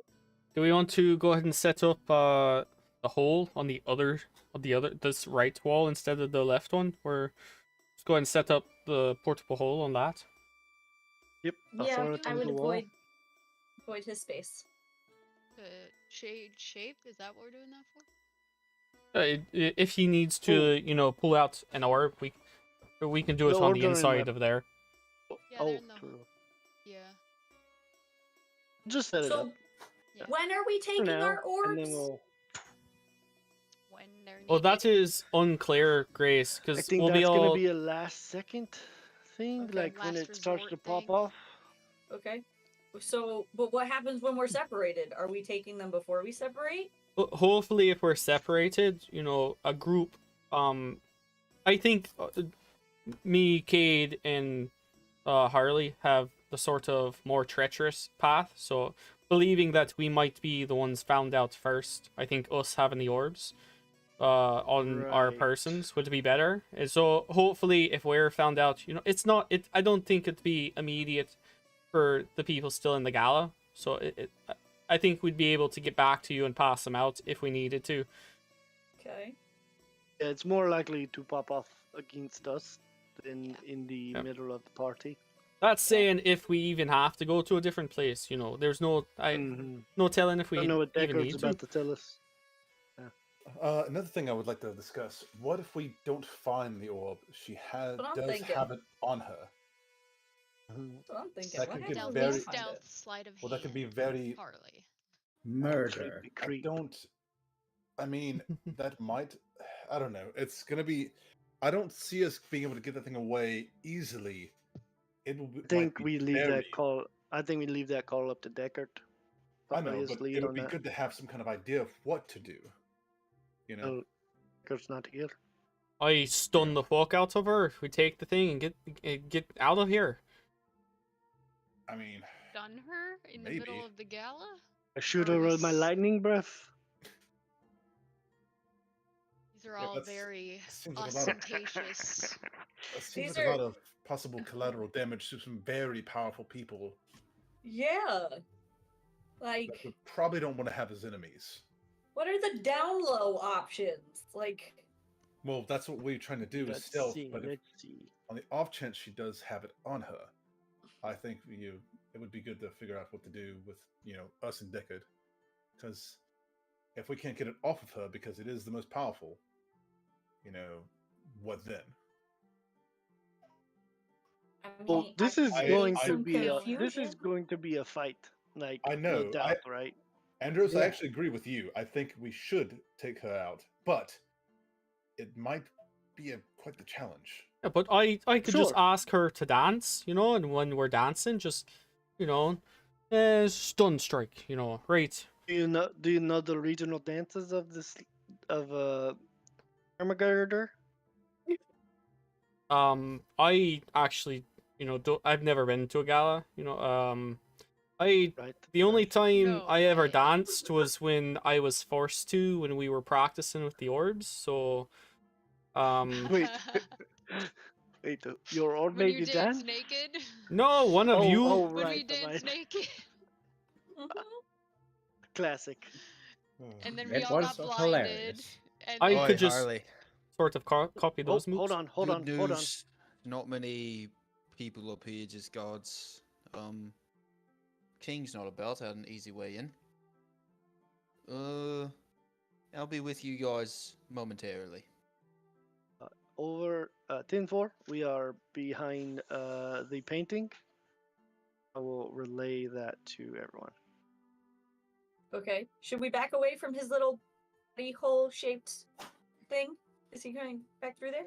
Do we want to go ahead and set up the hole on the other this right wall instead of the left one? Let's go ahead and set up the portable hole on that. Yep. I'll Yeah, throw it I on would the wall. avoid his space. Shade shape? Is that what we're doing that for? If he needs to, pull out an orb, we can do it The on orbs the are in inside the- of there. Yeah, they're Oh, in the- true. Yeah. Just set it So, up Yeah. when are we for taking now, our orbs? and then we'll. When they're Well, that needed. is unclear, Grace, I because think we'll that's be gonna all. be a last second thing, Okay, like when last it starts to resort pop thing. off. Okay. So, but what happens when we're separated? Are we taking them before we separate? Hopefully, if we're separated, a group. I think me, Cade, and Harley have the sort of more treacherous path. So, believing that we might be the ones found out first, I think us having the orbs on our Right. persons would be better. And so, hopefully, if we're found out, it's not. I don't think it'd be immediate for the people still in the gala. So, I think we'd be able to get back to you and pass them out if we needed to. Okay. Yeah, it's more likely to pop off against us than Yeah. in the Yep. middle of the party. That's saying if we even have to go to a different place, you know, there's no no telling if I don't we know what even Deckard's need to. about to tell us. Another thing I would like to discuss: what if we don't find the orb? She What I'm does thinking. have it on her. That's what I'm thinking. That What could get happens Stealthy when we very- find stealth it? sleight of Well, that could be hand, very. Harley. Murder. Creepy I creep. don't. I mean, that might. I don't know. It's gonna be. I don't see us being able to get that thing away easily. It will. I think we leave very, that call. I think we leave that call up to Deckard. I Follow know, his but lead it would on be that. good to have some kind of idea of what to do. You know. Well, Deckard's not here. I stun the fuck out of her if we take the thing and get out of here. I mean, Stun her in the middle Maybe. of the gala? I shoot Or her we with my s- lightning breath. These are Yeah, all that's- very seems like a lot of- ostentatious. it seems These like a lot are- of possible collateral damage to some very powerful people Yeah. that Like, we probably don't want to have as enemies. what are the down low options? Like, Well, that's what we're trying to do is Let's stealth. see. But if, Let's see. on the off chance she does have it on her, I think it would be good to figure out what to do with us and Deckard, because if we can't get it off of her because it is the most powerful, what then? I Well, mean, this I is I- going I- to some be a. confusion. This is going to be a fight. Like I no know, doubt, right? Andros, I Yeah. actually agree with you. I think we should take her out, but it might be quite the challenge. Yeah, but I could just Sure. ask her to dance, you know, and when we're dancing, just stun strike, right? Do you know? Do you know the regional dances of this of Armagarder? I actually, I've never been to a gala, I Right. the only time No I ever way. danced was when I was forced to when we were practicing with the orbs. So, Wait. Wait. Your orb When made you you dance dance? naked? no, one of you. Oh, When we right. dance naked? Mhm. Classic. And then we It all was got blinded. hilarious. And I then could just Harley, sort of copy Oh, those moves. hold on. Hold good on. Hold on. news. Not many people up here, just guards. King's not about. Had an easy way in. I'll be with you guys momentarily. Over 10-4, we are behind the painting. I will relay that to everyone. Okay. Should we back away from his little body hole shaped thing? Is he going back through there?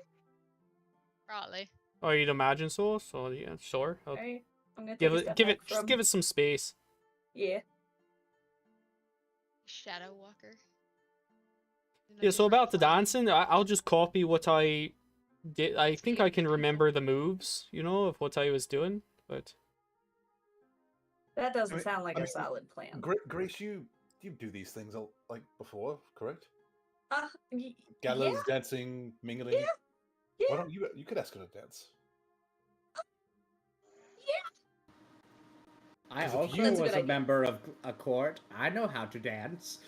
Probably. Oh, you'd imagine so. So yeah, sure. I'll Alright. I'm gonna take give a it, step give back it, just from... give it some space. Yeah. Shadow Walker. In a Yeah. So different about the plane. dancing, I'll just copy what I did. I think I can remember the moves, of what I was doing, but. That doesn't I mean- sound like I a mean, solid plan. Grace, you do these things like before, correct? Yeah. Galas, dancing, mingling. Yeah. Why don't you? You could ask her to dance. I 'Cause if also you- That's a was good a idea. member of a court. I know how to dance.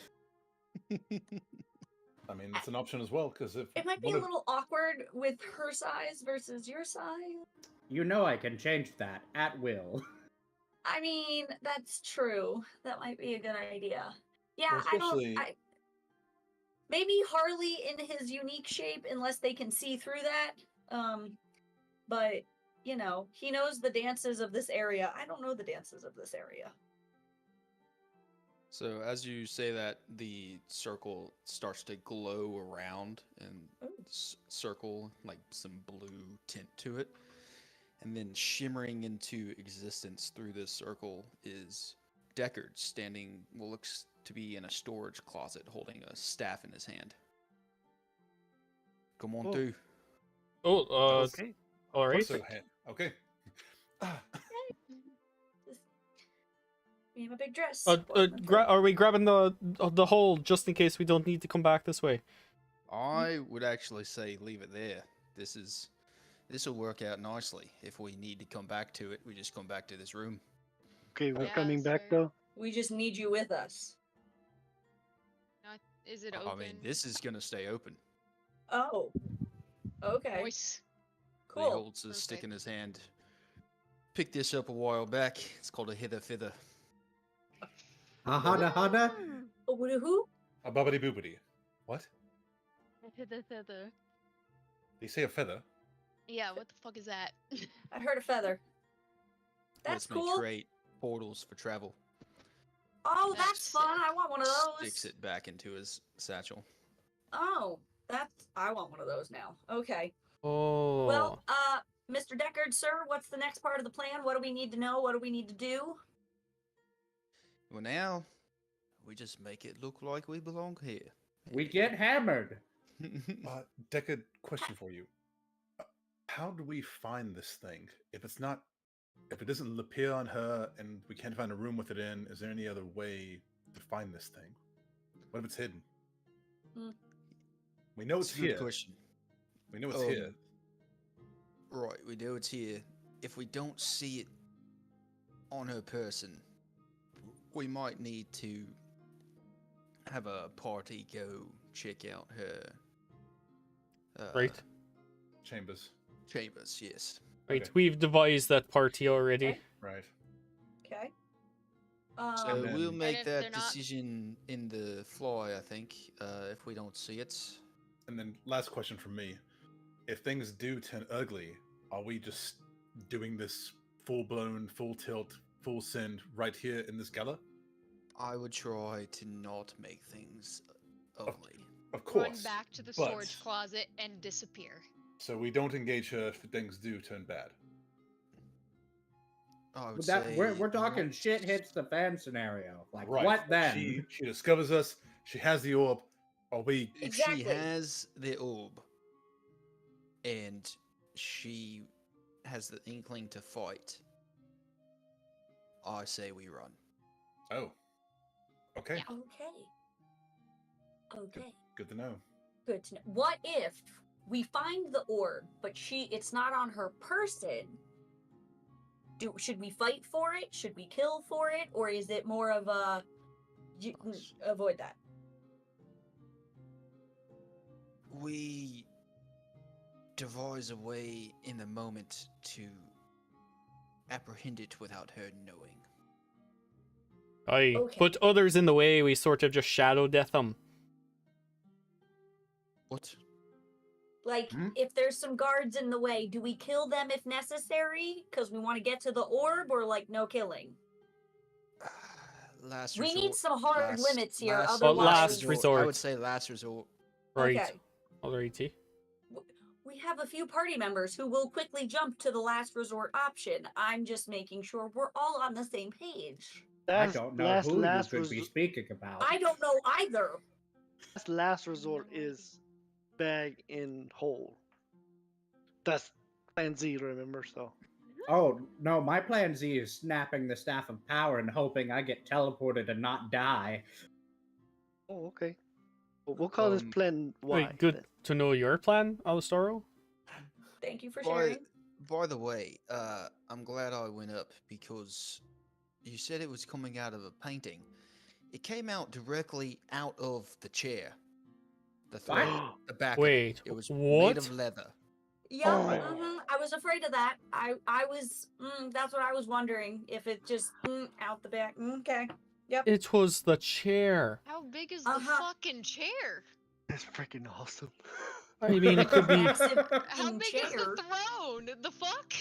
I mean, it's an option as well because if It might be one a of- little awkward with her size versus your size. You know I can change that at will. I mean, that's true. That might be a good idea. Yeah, Well, especially- maybe Harley in his unique shape, unless they can see through that. But he knows the dances of this area. I don't know the dances of this area. So as you say that, the circle starts to glow around and Ooh. circle like some blue tint to it. And then shimmering into existence through this circle is Deckard standing what looks to be in a storage closet holding a staff in his hand. Come on Oh. through. Oh, Okay. all right. So, okay. Just me in my big dress. Are we grabbing the hole just in case we don't need to come back this way? I would actually say leave it there. This will work out nicely. If we need to come back to it, we just come back to this room. Okay, we're Yeah, coming that's back fair. though. We just need you with us. Is it open? I mean, this is gonna stay open. Oh. Okay. Voice. He Cool. holds his stick in Perfect. his hand. picked this up a while back. It's called a hither fither. A hada hada? Who? A bubbity boobity. What? Hither, thither. Did you say a feather? Yeah, what the fuck is that? I heard a feather. That's Lets me cool. create portals for travel. Oh, That's that's fun. sick. I want one of those. Sticks it back into his satchel. Oh, I want one of those now. Okay. Oh. Well, Mr. Deckard, sir, what's the next part of the plan? What do we need to know? What do we need to do? Well, now we just make it look like we belong here. We get hammered. Deckard, question for you. How do we find this thing? If it doesn't appear on her and we can't find a room with it in, is there any other way to find this thing? What if it's hidden? We know it's That's a good here. question. We know it's here. Right, we know it's here. If we don't see it on her person, we might need to have a party go check out her Right. Chambers. chambers, yes. Right, Okay. we've devised that party already. Okay. Right. Okay. So And we'll then- make if they're that not- decision in the fly, I think, if we don't see it. And then last question from me. If things do turn ugly, are we just doing this full-blown, full tilt, full send right here in this gala? I would try to not make things ugly. Of Run course. back to the but- storage closet and disappear. So we don't engage her if things do turn bad. I would But that, say we're talking not- shit hits the fan scenario. Like, Right. what then? She discovers us. She has the orb. Are we? If Exactly. she has the orb and she has the inkling to fight, I say we run. Oh. Okay. Yeah. Okay. Okay. Good to know. Good to know. What if we find the orb, but it's not on her person? Should we fight for it? Should we kill for it? Or is it more of a avoid that? We devise a way in the moment to apprehend it without her knowing. Aye. Okay. Put others in the way, we sort of just shadow death them. What? Like, Hmm? if there's some guards in the way, do we kill them if necessary? Because we want to get to the orb, or like no killing? Last We resort. need some hard limits here, Well, otherwise. last I resort. would say last resort. Right. Okay. Alrighty. We have a few party members who will quickly jump to the last resort option. I'm just making sure we're all on the same page. I don't know who you could be speaking about. I don't know either. Last resort is bag in hole. That's plan Z, remember? So Oh, no, my plan Z is snapping the Staff of Power and hoping I get teleported and not die. oh, okay. Well, we'll call this plan Y. Wait, good then. to know your plan, Alstoro. Thank you for By, sharing. by the way, I'm glad I went up because you said it was coming out of a painting. It came out directly out of the chair. The thread, the back. of it. Wait, It was what? made of leather. Yeah, Oh. I was afraid of that. I was, that's what I was wondering. If it just out the back. Okay. It was the chair. How big is the Uh-huh. fucking chair? That's freaking awesome. I mean, it could be, Massive How fucking big is chair. the throne? The fuck?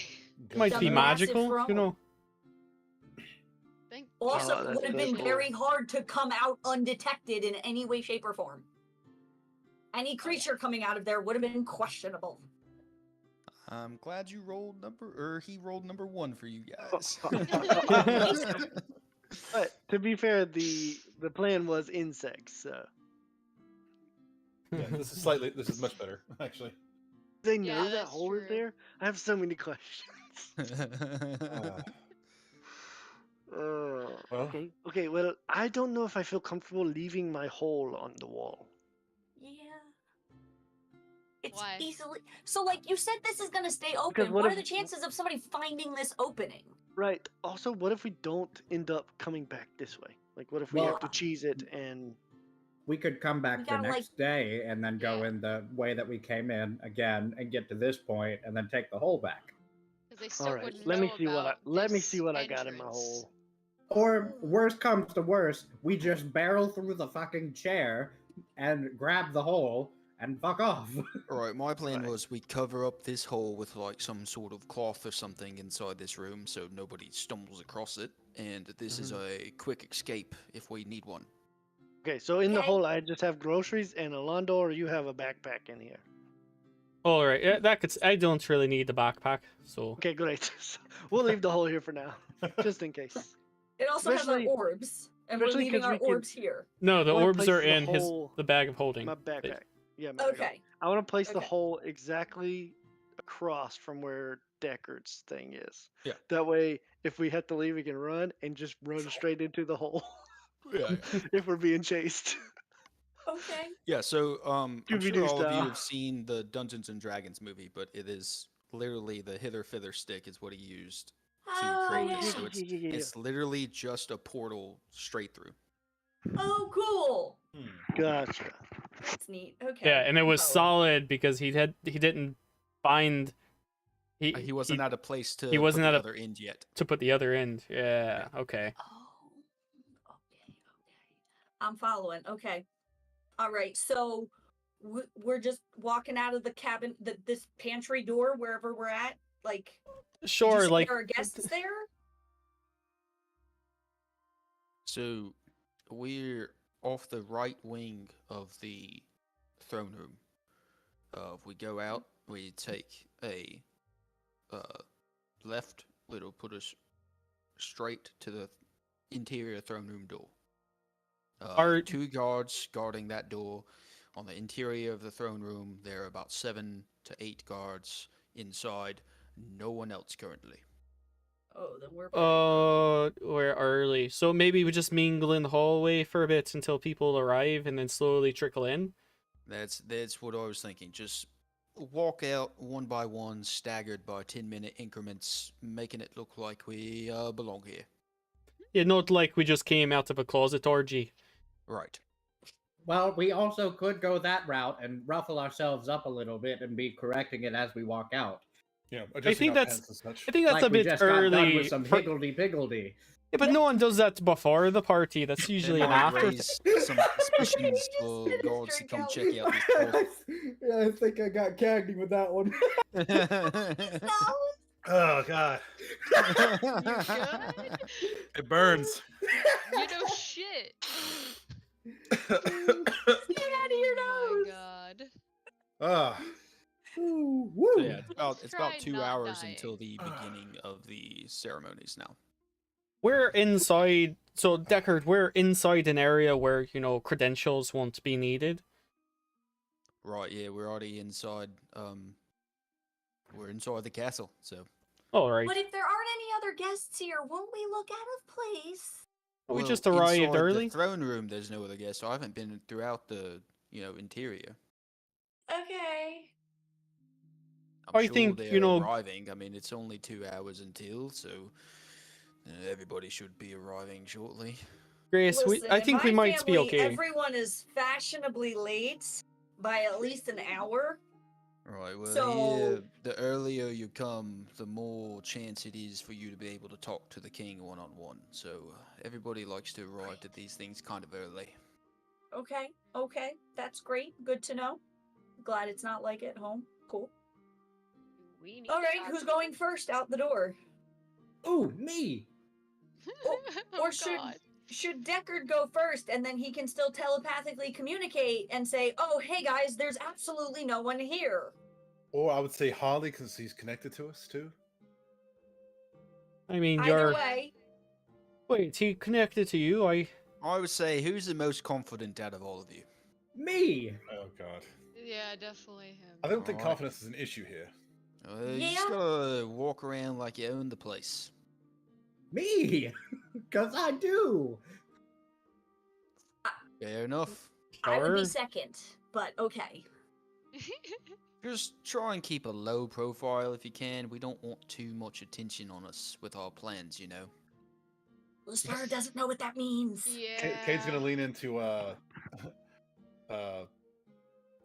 might The be massive magical, you throne. know. Thank Also, Oh, it that's would have so been cool. very hard to come out undetected in any way, shape, or form. Any creature coming out of there would have been questionable. I'm glad you rolled he rolled number 1 for you guys. But to be fair, the plan was insects. So Yeah, this is much better, actually. they Yeah, know that that's hole is true. there. I have so many questions. Well- Okay. Well, I don't know if I feel comfortable leaving my hole on the wall. Yeah. It's Why? easily. So, like you said, this is gonna stay open. Because What what are the if- chances of somebody finding this opening? Right. Also, what if we don't end up coming back this way? Like, what if we Well- have to cheese it and? We could come back We the gotta, like- next day and then go Yeah. in the way that we came in again and get to this point and then take the hole back. Because they All still right, wouldn't let know me see what I about let me this see what I got in my entrance. hole. Or worst comes to worst, we just barrel through the fucking chair and grab the hole and fuck off. Alright, my plan Right. was we cover up this hole with like some sort of cloth or something inside this room so nobody stumbles across it, and this is a quick escape if we need one. Okay, so in the Okay. hole I just have groceries and a lawn door. You have a backpack in here. All right, yeah, that could. I don't really need the backpack, so Okay, great. So we'll leave the hole here for now, just in case. It also has our Especially- orbs, and we're especially leaving 'cause our we can- orbs here. no, the wanna orbs place are the in hole- the bag of holding. My backpack. Yeah, my backpack. Okay. I want to place the Okay. hole exactly across from where Deckard's thing is. Yeah. That way, if we have to leave, we can run and just run straight into the hole Yeah. if we're being chased. Okay. Yeah, so I'm Scooby-Doo sure all of you style. have seen the Dungeons and Dragons movie, but it is literally the hither fither stick is what he used to Oh, create yeah. this. So Yeah. it's literally just a portal straight through. Oh, cool. Gotcha. That's neat. Okay. Yeah, and it was Oh. solid because he didn't find He wasn't at a place to he wasn't put at the a- other end yet. to put the other end. Yeah, okay. Oh. Okay. I'm following. Okay. All right. So we're just walking out of the cabin, this pantry door, wherever we're at. Like, did you Sure, say like there are guests there? So we're off the right wing of the throne room. If we go out, we take a left, it'll put us straight to the interior throne room door. Are- 2 guards guarding that door. On the interior of the throne room, there are about 7 to 8 guards inside. No one else currently. Oh, then we're we're early, so maybe we just mingle in the hallway for a bit until people arrive, and then slowly trickle in. That's what I was thinking. Just walk out one by one, staggered by 10-minute increments, making it look like we belong here. Yeah, not like we just came out of a closet orgy. Right. Well, we also could go that route and ruffle ourselves up a little bit and be correcting it as we walk out. Yeah, adjusting think our that's- pants and such. I think that's like a we bit just got done early. with some higgledy-piggledy. Yeah, but no one does that before the party. That's usually an might after. raise some suspicions for guards to come check out this closet. Yeah, I think I got Cagney with that one. Oh god, You good? it burns. You know shit. Get out of your Oh nose. my god. Ah, Ooh, woo. So yeah, it's Try about 2 not hours dying. until the beginning of the ceremonies now. We're inside. So Deckard, we're inside an area where credentials won't be needed. Right, yeah, we're already inside. We're inside the castle, so All right. But if there aren't any other guests here, won't we look out of place? We Well, just arrived inside early. The throne room, there's no other guests. So I haven't been throughout the interior. Okay. I'm I sure think, they're arriving. I mean, it's only 2 hours until, so everybody should be arriving shortly. Grace, Listen, I in think we my might be family, okay. Everyone is fashionably late by at least an hour. Right. Well, So- here, the earlier you come, the more chance it is for you to be able to talk to the king one-on-one. So everybody likes to arrive at these things kind of early. Okay, that's great. Good to know. Glad it's not like at home. Cool. We need All to right, talk who's to going first out the door? Ooh, me. oh, Or should Deckard go first and then he can still telepathically communicate and say, "Oh, hey guys, there's absolutely no one here." or I would say Harley because he's connected to us too. I mean, Either you're. way, Wait, he connected to you? I would say, who's the most confident out of all of you? Me. Oh god, Yeah, definitely him. I don't think Alright. confidence is an issue here. You Yeah. just gotta walk around like you own the place. Me. Because I do. Fair enough. I would be Sure. second, but okay. Just try and keep a low profile if you can. We don't want too much attention on us with our plans, Lucifer doesn't know what that means. Yeah. Cade's gonna lean into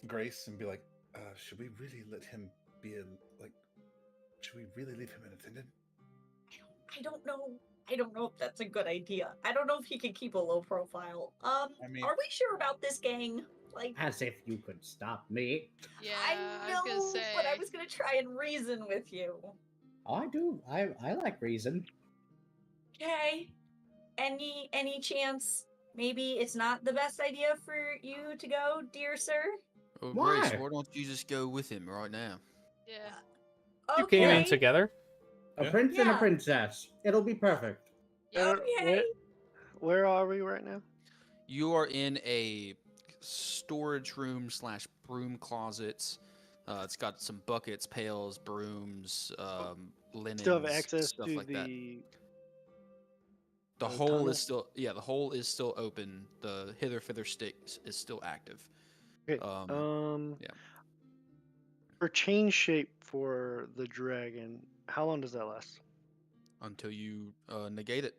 Grace and be like, "Should we really let him be Should we really leave him unattended? I don't know. I don't know if that's a good idea. I don't know if he can keep a low profile. I mean- Are we sure about this gang? Like, As if you could stop me. Yeah, I was gonna know, say. but I was gonna try and reason with you. I do. I like reason. Okay. Any chance maybe it's not the best idea for you to go, dear sir? Oh, Why? Grace, why don't you just go with him right now? Yeah. You came in Okay. together. A Yeah. prince and a Yeah. princess. It'll be perfect. Yeah. Okay. Where are we right now? You are in a storage room / broom closet. It's got some buckets, pails, brooms, linens, Still have access stuff to like that. the. The the hole tunnel? is still, the hole is still open. The hither fither stick is still active. Okay. yeah. For change shape for the dragon, how long does that last? Until you negate it.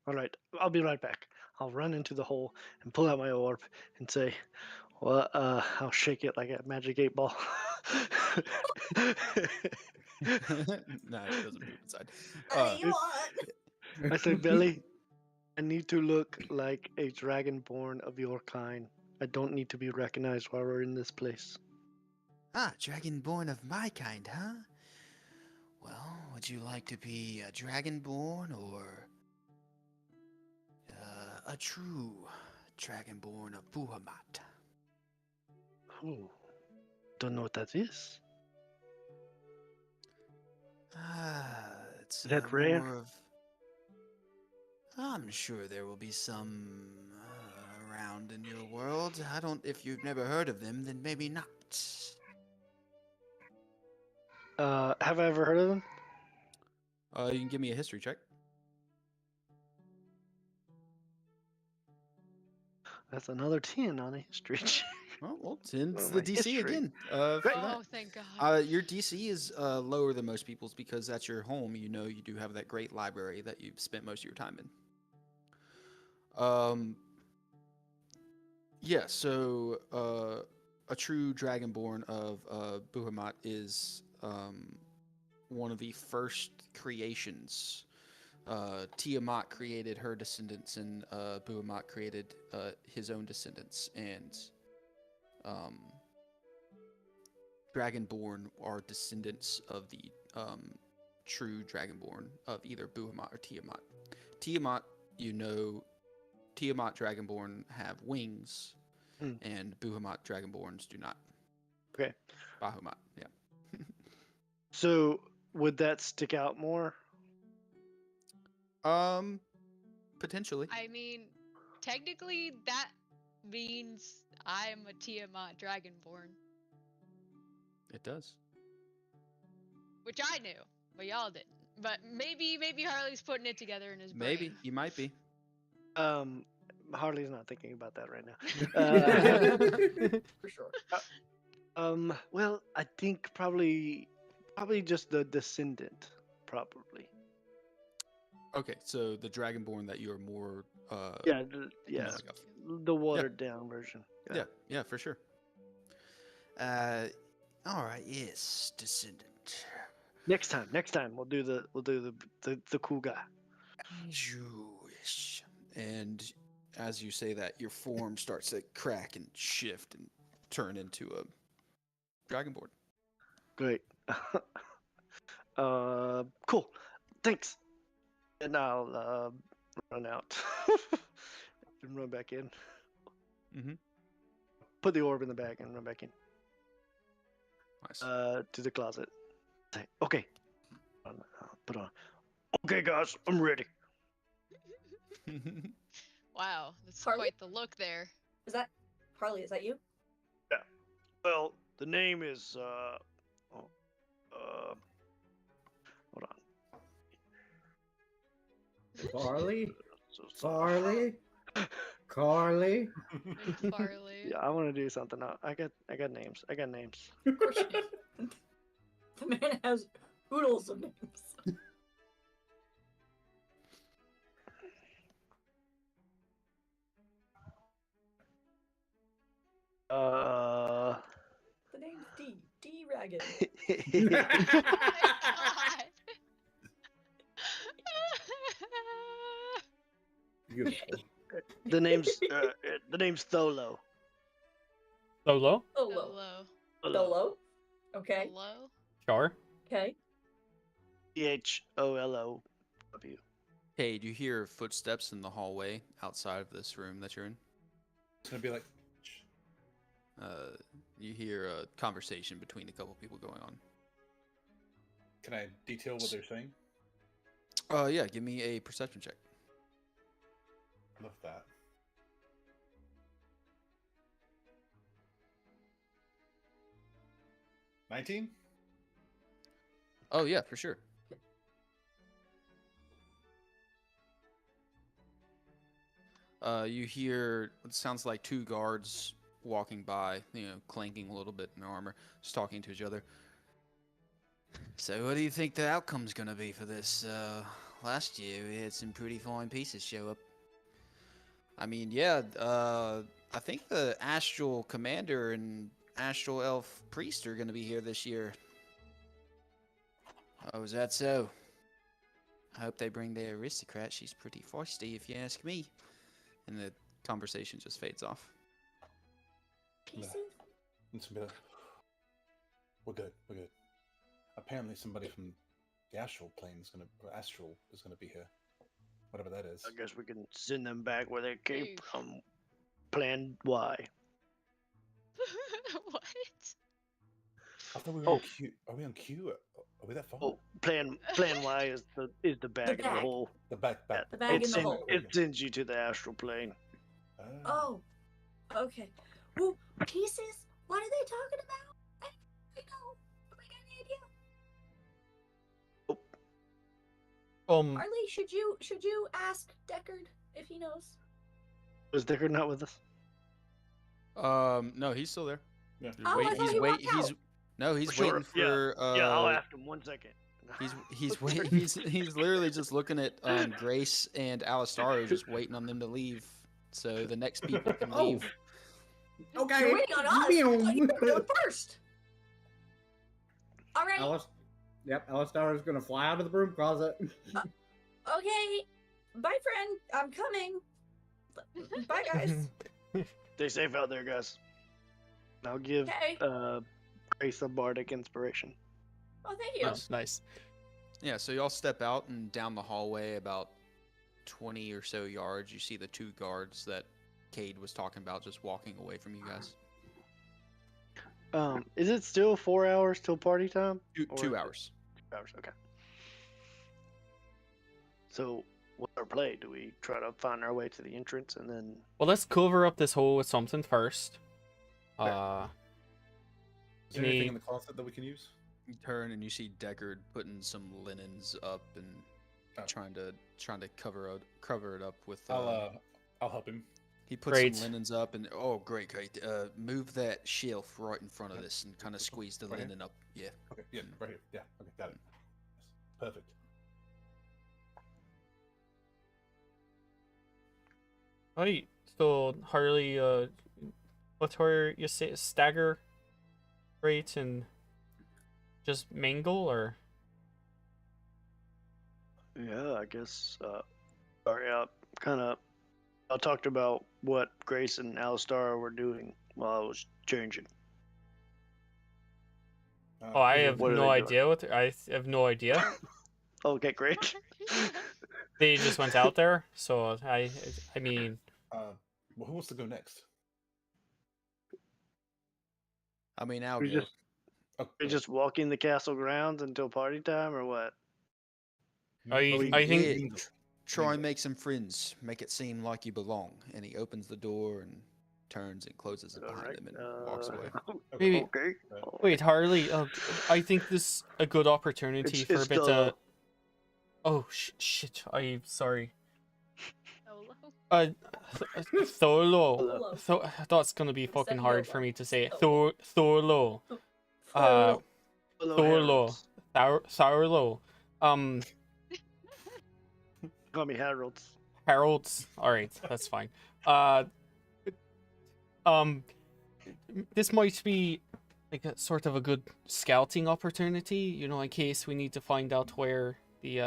All right, I'll be right back. I'll run into the hole and pull out my orb and say, "Well, I'll shake it like a magic 8 ball." No, it doesn't move inside. What do you want? I say, Billy, I need to look like a dragonborn of your kind. I don't need to be recognized while we're in this place. Ah, dragonborn of my kind, huh? Well, would you like to be a dragonborn or a true dragonborn of Buhamat? Ooh, don't know what that is. Ah, it's Is that rare? more of. I'm sure there will be some around in your world. I don't. If you've never heard of them, then maybe not. Have I ever heard of them? You can give me a history check. That's another 10 on a history check. Well, 10's Oh, the my DC history. again. Great. For Oh, that. thank God. Your DC is lower than most people's because that's your home. You know, you do have that great library that you've spent most of your time in. Yeah. So, a true dragonborn of Buhamat is one of the first creations. Tiamat created her descendants, and Buhamat created his own descendants, and Dragonborn are descendants of the true Dragonborn of either Buhamat or Tiamat. Tiamat, Tiamat Dragonborn have wings, and Buhamat Dragonborns do not. Okay. Bahamut, yeah. So would that stick out more? Potentially. I mean, technically, that means I'm a Tiamat Dragonborn, It does. which I knew, but y'all didn't. But maybe Harley's putting it together in his brain. Maybe you might be. Harley's not thinking about that right now. For sure. Well, I think probably just the descendant, probably. Okay, so the Dragonborn that you are more. Yeah, you know, like the watered down version. yeah, for sure. All right, yes, descendant. Next time we'll do the cool guy. Jewish. And as you say that, your form starts to crack and shift and turn into a Dragonborn. Great. Cool. Thanks. And I'll run out and run back in. Mm-hmm. Put the orb in the bag and run back in. Nice. To the closet. Say, okay. Put on. Okay, guys, I'm ready. Wow, that's Harley? quite the look there. Is that Harley? Is that you? Well, the name is hold on. Farley? So Farley? Carly? Farley. Yeah, I want to do something. I got names. Of course you do. The man has oodles of names. Uh, The name's D. D. Ragged. Oh my god. Beautiful. the name's Tholo. Solo? Solo. Solo. Solo. Okay. Solo. Sure. Okay. Tholo. Hey, do you hear footsteps in the hallway outside of this room that you're in? It's gonna be like, You hear a conversation between a couple people going on. can I detail what they're saying? Yeah, give me a perception check. Love that. $19? Oh yeah, for sure. You hear what sounds like two guards walking by, clanking a little bit in their armor, just talking to each other. So, what do you think the outcome's gonna be for this? Last year we had some pretty fine pieces show up. I mean, yeah, I think the Astral Commander and Astral Elf Priest are gonna be here this year. Oh, is that so? I hope they bring their aristocrat. She's pretty feisty, if you ask me. And the conversation just fades off. Pieces. It's gonna be like, we're good. Apparently somebody from the astral plane is gonna be here. Whatever that is. I guess we can send them back where they came Hey. from. Plan Y. What? I thought we were on Q. Are we on Q? Are we that far? Oh, Plan Y is the bag in the bag. hole. The back. The bag in the sends, hole. it sends you to the astral plane. Oh. Okay. Well, pieces. What are they talking about? I know. Have I got any idea? Harley, should you ask Deckard if he knows? Was Dicker not with us? No, he's still there. Yeah. Oh, I thought he walked out. He's Sure, waiting for. Yeah, I'll ask him 1 second. He's waiting. He's literally just looking at Grace and Alistar, just waiting on them to leave, so the next people can Oh. leave. Okay. You're waiting on us. I thought you were going first. All right. Alistar is gonna fly out of the broom closet. Okay. Bye, friend. I'm coming. Bye, guys. Stay safe out there, guys. I'll give Okay. Grace a bardic inspiration. Oh, thank you. Nice. Yeah, so y'all step out and down the hallway about 20 or so yards. You see the two guards that Cade was talking about just walking away from you guys. Is it still 4 hours till party time? Two hours. 2 hours, okay. So, what's our play? Do we try to find our way to the entrance and then? Well, let's cover up this hole with something first. Is there anything me- in the closet that we can use? You turn and you see Deckard putting some linens up and Oh. trying to cover it up with. I'll help him. He puts Great. some linens up and great. Move that shelf right in front of this and kind of squeeze the Right here? linen up. Yeah. Okay, yeah, right here. Yeah, okay, got it. Yes. Perfect. Right. So Harley, what's her you say stagger rate and just mingle or? Yeah, I guess. Sorry, I talked about what Grace and Alistar were doing while I was changing. Oh, I have What are no they doing? idea what I have no idea. Okay, great. They just went out there, so I mean, Well, who wants to go next? I mean, I'll We go. just Oh, we just walking the castle grounds until party time, or what? I think- Yeah, try and make some friends. Make it seem like you belong. And he opens the door and turns and closes it behind Alright, him and walks away. Maybe- Okay. wait, Harley. I think this is a good opportunity for a It's bit Dolo. of. Oh shit! I'm sorry. Solo. Tholo. Tholo. I thought it's gonna be fucking said hard Yolo. for me to say. Tholo. Tholo. Tholo. Tholo. Thorlo. Call me Harold's. Harold's. All right, that's fine. This might be like a sort of a good scouting opportunity, you know, in case we need to find out where the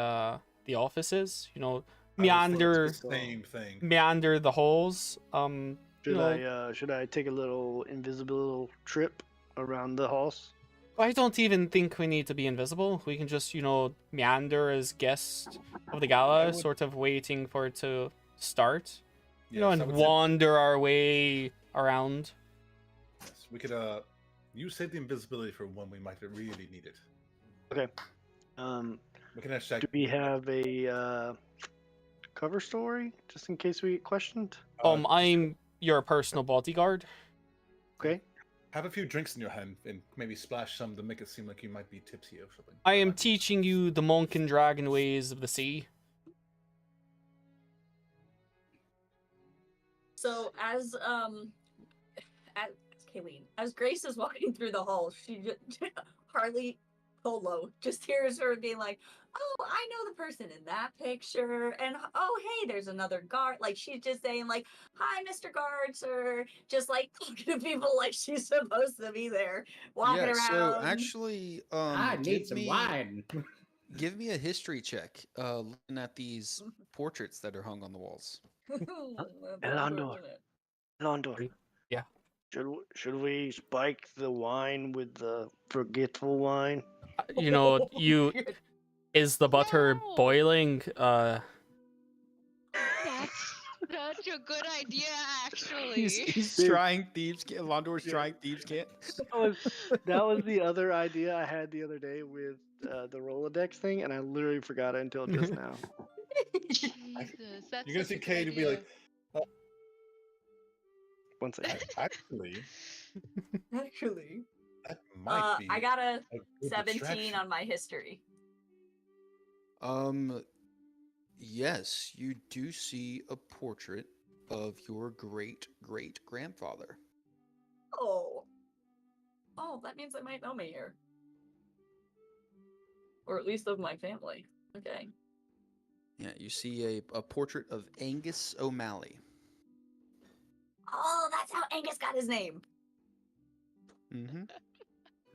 office is, you know, I was thinking meander the same thing. meander the halls. You Should know, should I take a little invisible trip around the halls? I don't even think we need to be invisible. We can just, you know, meander as guests of the gala, would- sort of waiting for it to start. You know, Yes, I and would say- wander our way around. yes, we could you save the invisibility for when we might really need it. Okay. We can hashtag. Do we have a cover story just in case we get questioned? just I'm your personal bodyguard. Okay. have a few drinks in your hand and maybe splash some to make it seem like you might be tipsy or something. I am teaching you the monk and dragon ways of the sea. So as Kayleen, as Grace is walking through the hall, she just, Harley Polo just hears her being like, "Oh, I know the person in that picture," and "Oh, hey, there's another guard." Like she's just saying, like, "Hi, Mr. Guard, sir," just like talking to people like she's supposed to be there, walking Yeah. around. So actually, I need some wine. Give me a history check. Looking at these portraits that are hung on the walls. That's Elondor. unfortunate. Londor. Yeah. Should we spike the wine with the forgetful wine? You know, you is the butter No! boiling? That's such a good idea, actually. He's Dude. trying thieves. Londor's trying thieves can't. That was the other idea I had the other day with the Rolodex thing, and I literally forgot it until just now. Jesus, that's You're gonna such see a good Kay to be like, idea. One second. actually, Actually, that might be. I got a a good 17 distraction. on my history. Yes, you do see a portrait of your great great grandfather. Oh. Oh, that means they might know me here. Or at least of my family. Okay. Yeah, you see a portrait of Angus O'Malley. Oh, that's how Angus got his name. Mm-hmm.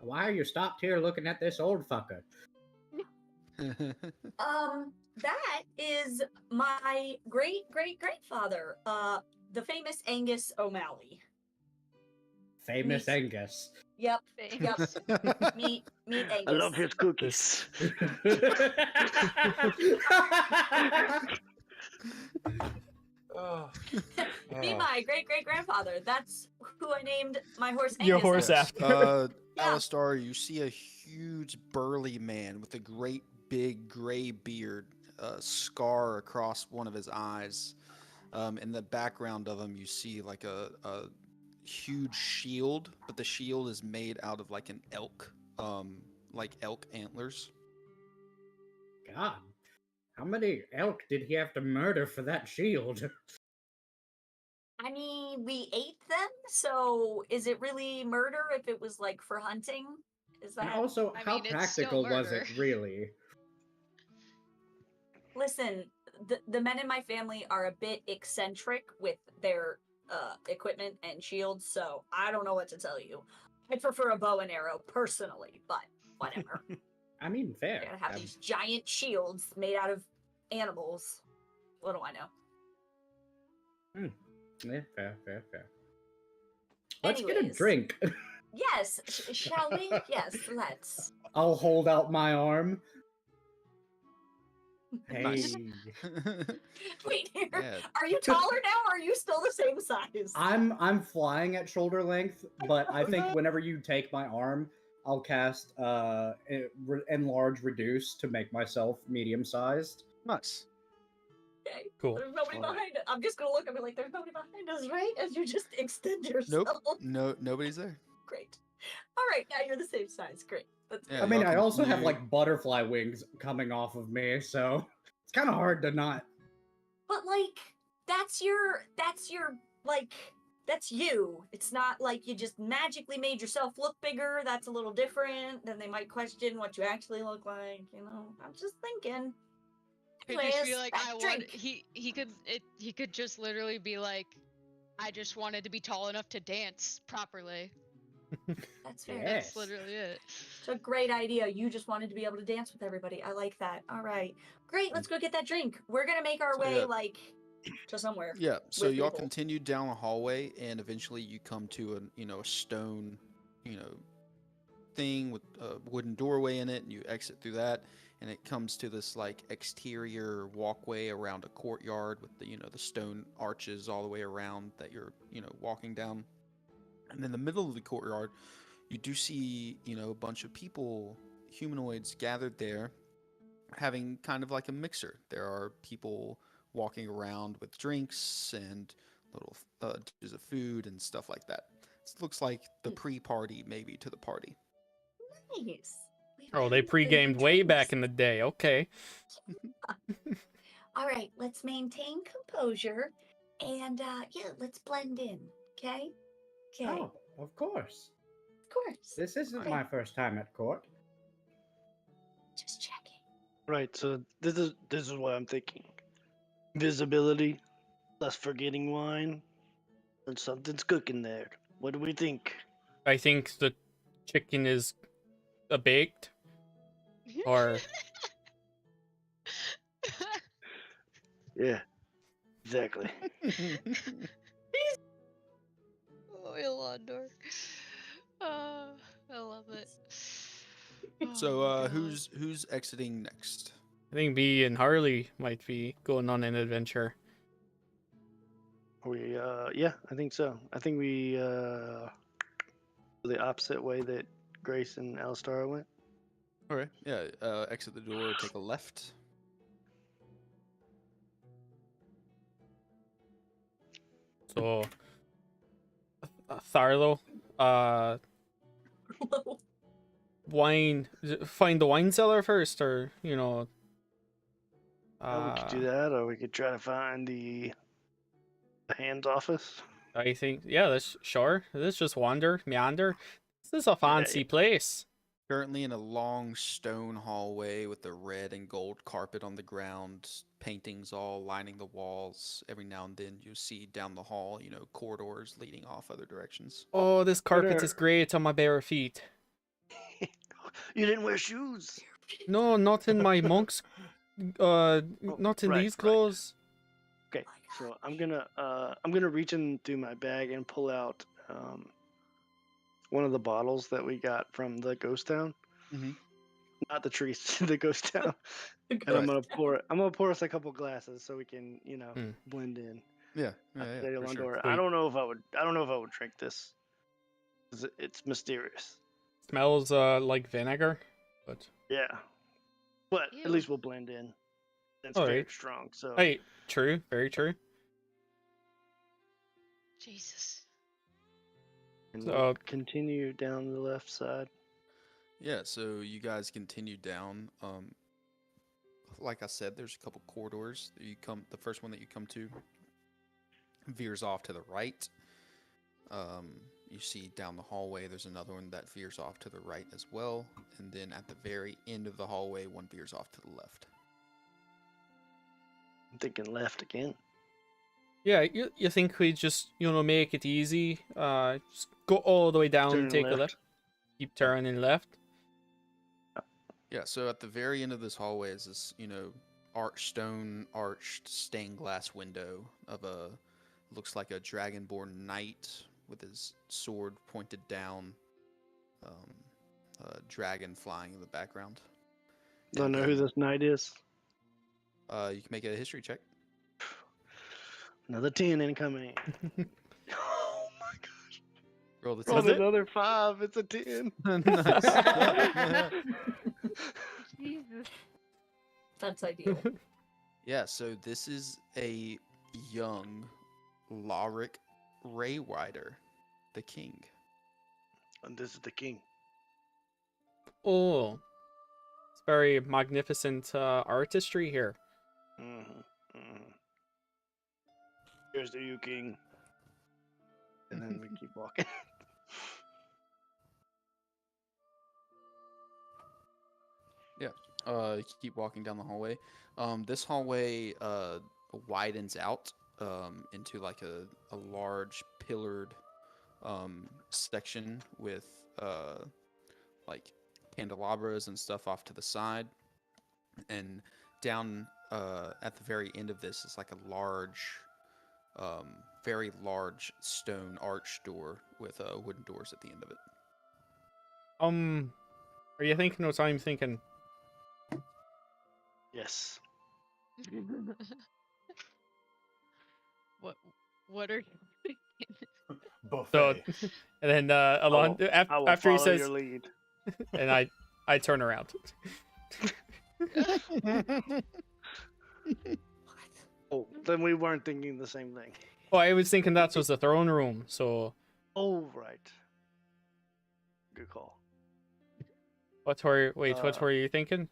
Why are you stopped here looking at this old fucker? That is my great great grandfather, the famous Angus O'Malley. Famous Meet- Angus. Yep. Thanks. Meet Angus. I love his cookies. Oh, Be my great great grandfather. That's who I named my horse Angus. Your horse after. after. Yeah. Alistar, you see a huge burly man with a great big gray beard, a scar across one of his eyes. In the background of him, you see like a huge shield, but the shield is made out of like an elk, like elk antlers. God, how many elk did he have to murder for that shield? I mean, we ate them, so is it really murder if it was like for hunting? Is And that also, I how mean, it's still practical was murder. it really? Listen, the men in my family are a bit eccentric with their equipment and shields, so I don't know what to tell you. I prefer a bow and arrow personally, but whatever. I mean, fair. Gotta have these giant shields made out of animals. What do I know? Yeah, fair. Let's get a Anyways. drink. Yes, shall we? Yes, let's. I'll hold out my arm. Hey. Nice. Wait, here. Yeah. Are you taller now, or are you still the same size? I'm flying at shoulder length, but I think whenever you take my arm, I'll cast enlarge reduce to make myself medium sized. Nice. Okay. Cool. There's nobody Alright. behind it. I'm just gonna look and be like, "There's nobody behind us, right?" As you just extend yourself. Nope. Nobody's there. Great. All right, now you're the same size. Great. That's Yeah, I mean, y'all I can also have do- like butterfly wings coming off of me, so it's kind of hard to not. But like, that's your like, that's you. It's not like you just magically made yourself look bigger. That's a little different. Then they might question what you actually look like. You know, I'm just thinking. I just Anyways, feel like that I want drink. he could just literally be like, I just wanted to be tall enough to dance properly. That's fair. Yes. That's literally it. It's a great idea. You just wanted to be able to dance with everybody. I like that. All right. Great. Let's go get that drink. We're going to make our So, way, yeah. like, to somewhere. Yeah, so with y'all people. continue down a hallway, and eventually you come to a stone, thing with a wooden doorway in it, and you exit through that, and it comes to this like exterior walkway around a courtyard with the stone arches all the way around that you're walking down, and in the middle of the courtyard, you do see a bunch of people, humanoids gathered there, having kind of like a mixer. There are people walking around with drinks and little dishes of food and stuff like that. It looks like the pre-party, maybe, to the party. Nice. We've Oh, got they food and pre-gamed way back drinks. in the day. Okay. All right, let's maintain composure and yeah, let's blend in. Okay? Okay. Oh, of course. Of course. This isn't Okay. my first time at court. Just checking. Right. So this is what I'm thinking. Visibility, less forgetting wine, and something's cooking there. What do we think? I think the chicken is baked, or Yeah. Exactly. Oh, Ilandor. I love it. So, Oh, God. who's exiting next? I think B and Harley might be going on an adventure. Yeah, I think so. I think we the opposite way that Grace and Alistar went. Okay, yeah. Exit the door, take a left. So, Tharlo, wine. Find the wine cellar first, or We could do that, or we could try to find the hands office. I think let's Let's just meander. This is a fancy place. Currently in a long stone hallway with the red and gold carpet on the ground, paintings all lining the walls. Every now and then you see down the hall, corridors leading off other directions. Oh, this carpet are- is great on my bare feet. You didn't wear shoes. No, not in my monks. Not in right, these right. clothes. Okay, so I'm gonna reach in through my bag and pull out one of the bottles that we got from the ghost town. Mm-hmm. Not the trees, the ghost town. And I'm gonna pour us a couple glasses so we can, blend in. Yeah, Say to for sure. Londor, I don't know if I would drink this. 'Cause it's mysterious. Smells like vinegar, but Yeah. But Ew. at least we'll blend in. It's All very right. strong, so hey, true, very true. Jesus. and So- we'll continue down the left side. Yeah, so you guys continue down. Like I said, there's a couple corridors that you come. The first one that you come to veers off to the right. You see down the hallway, there's another one that veers off to the right as well, and then at the very end of the hallway, one veers off to the left. I'm thinking left again. Yeah, you think we just make it easy? Just go all the way down, Turn take a left. left, keep turning left. Yeah, so at the very end of this hallway is this, stone arched stained glass window of looks like a dragonborn knight with his sword pointed down, a dragon flying in the background. Don't And know who then, this knight is. You can make a history check. Another 10 incoming. Oh my gosh. Roll the Rolled 10. another 5. It's a 10. Nice. Jesus. That's ideal. Yeah, so this is a young Lorik Raywider, the king. And this is the king. Oh, it's very magnificent artistry here. Here's to you, king. And then we keep walking. You keep walking down the hallway. This hallway widens out into like a large pillared section with like candelabras and stuff off to the side, and down at the very end of this is like a large, very large stone arch door with wooden doors at the end of it. Are you thinking what I'm thinking? Yes. What are you Buffet. So, and then Alon, I will after he follow says, your lead. and I turn around. Oh, then we weren't thinking the same thing. Oh, I was thinking that was the throne room. So Oh, right. Good call. what were you thinking?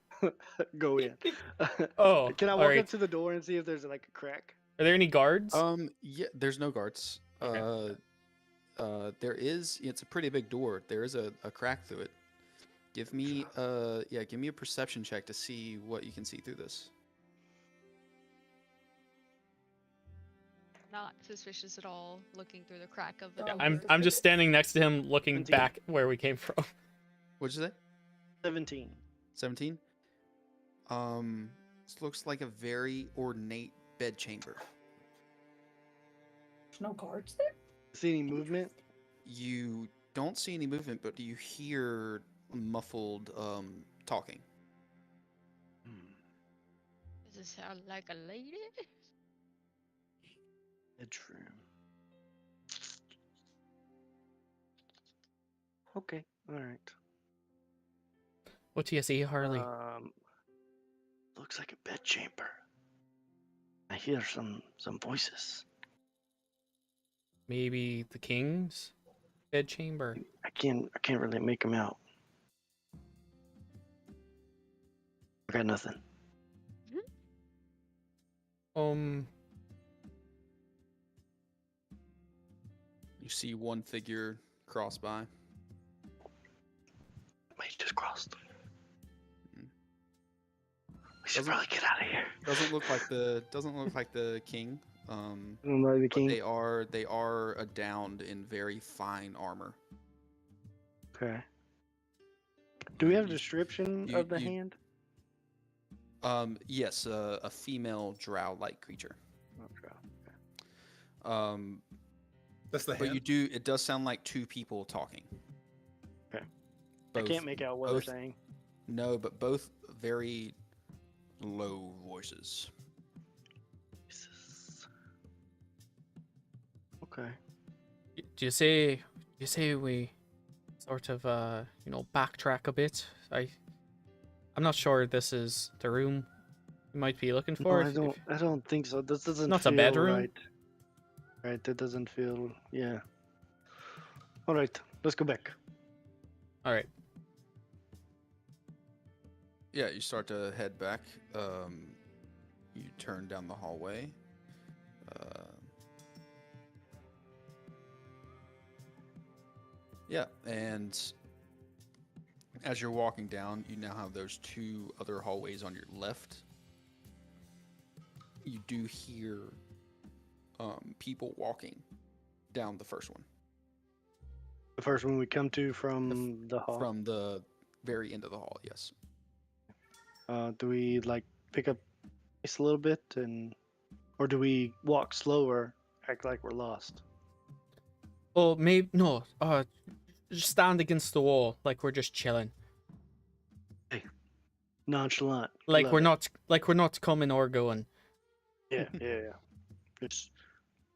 Go in. Oh, Can I all walk right. up to the door and see if there's like a crack? Are there any guards? Yeah, there's no guards. Okay. There is. It's a pretty big door. There is a crack through it. Give me a perception check to see what you can see through this. not suspicious at all? Looking through the crack of the Yeah, door. I'm just standing next to him, looking 17. back where we came from. What'd you say? 17. 17. This looks like a very ornate bedchamber. There's no guards there? See any movement? You don't see any movement, but you hear muffled talking. Does it sound like a lady? Bedroom. Okay, alright. What do you see, Harley? Looks like a bedchamber. I hear some voices. Maybe the king's bedchamber. I can't really make them out. I got nothing. You see one figure cross by. Mage just crossed. Mm. We should probably get out of here. Doesn't look like the king. Like the But king. they are adorned in very fine armor. Okay. Do we have a You- description you- of the you- hand? Yes, a female drow-like creature. Okay. That's the But hand. it does sound like two people talking. Okay. Both, I can't make out what both- they're saying. No, but both very low voices. Jesus. Okay. Do you say we sort of backtrack a bit? I'm not sure this is the room you might be looking No, for. I don't think so. This doesn't Not a feel bedroom? right. Right, that doesn't feel yeah. Alright, let's go back. All right. Yeah, you start to head back. You turn down the hallway. Yeah, and as you're walking down, you now have those two other hallways on your left. You do hear people walking down the first one. The first one we come to from the hall. From the very end of the hall, yes. Do we like pick up pace a little bit or do we walk slower, act like we're lost? Oh, maybe no. Just stand against the wall like we're just chilling. Nonchalant. Like Love we're not coming or going. it. Yeah. Just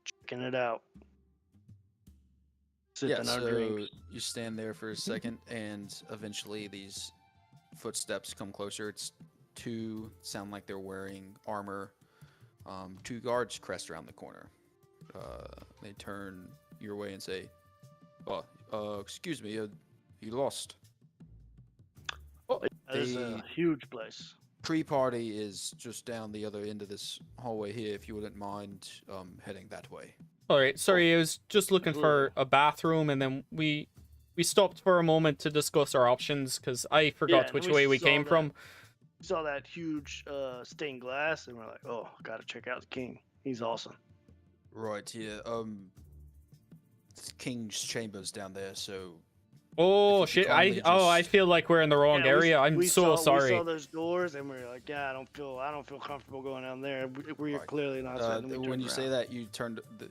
checking it out. Sipping Yeah, our so drinks. you stand there for a second, and eventually these footsteps come closer. It's two, sound like they're wearing armor. Two guards crest around the corner. They turn your way and say, excuse me, you lost. That is a the- huge place. Pre-party is just down the other end of this hallway here, if you wouldn't mind heading that way. All right. Sorry, I was just looking for a bathroom, and then we stopped for a moment to discuss our options because I forgot and which we way we saw came that. from. We saw that huge stained glass and we're like, oh, gotta check out the king. He's awesome. Right, yeah. king's chambers down there, so Oh if you shit! kindly I just- feel like we're in the wrong Yeah, area. I'm we so saw, sorry. We saw those doors, and we were like, "Yeah, I don't feel comfortable going down there. We're Alright, clearly not." So then we when turned you say around. that, you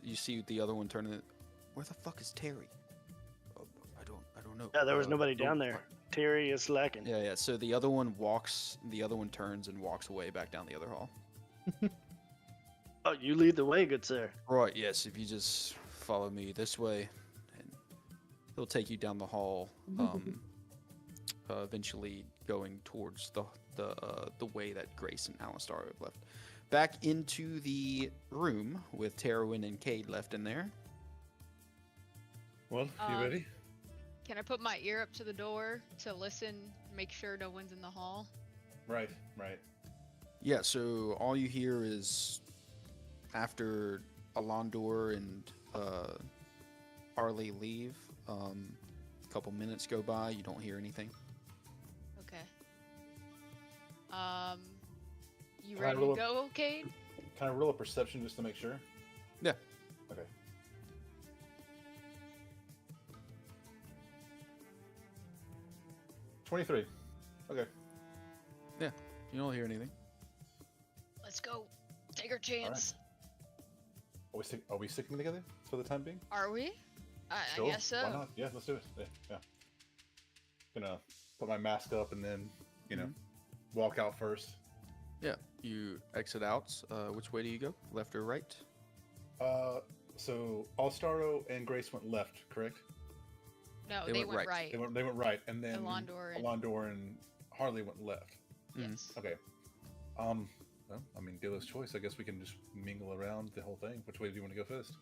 you see the other one turning. Where the fuck is Terry? Oh, I don't know. Yeah, there was nobody no, down there. Terry is slacking. Yeah. So the other one turns and walks away back down the other hall. Oh, you lead the way, good sir. Right. Yes. If you just follow me this way, and he'll take you down the hall. Eventually going towards the way that Grace and Alistar have left. Back into the room with Terwin and Cade left in there. Well, you ready? Can I put my ear up to the door to listen, make sure no one's in the hall? Right. Yeah, so all you hear is after Alondor and Harley leave, a couple minutes go by, you don't hear anything. Okay. You Can I ready roll to a- go, Cade? Can I roll a perception just to make sure? Yeah. Okay. $23. Okay. You don't hear anything. Let's go. Take our chance. Are we sticking together for the time being? Are we? I Sure, guess so. Why not? Yeah, let's do it. Yeah. Gonna put my mask up and then, walk out first. Yeah, you exit out. Which way do you go? Left or right? So Alstaro and Grace went left, correct? No, They they went went right. right. They went right, and then Alondor and Harley went left. Yes. Okay. Well, I mean, dealer's choice. I guess we can just mingle around the whole thing. Which way do you want to go first?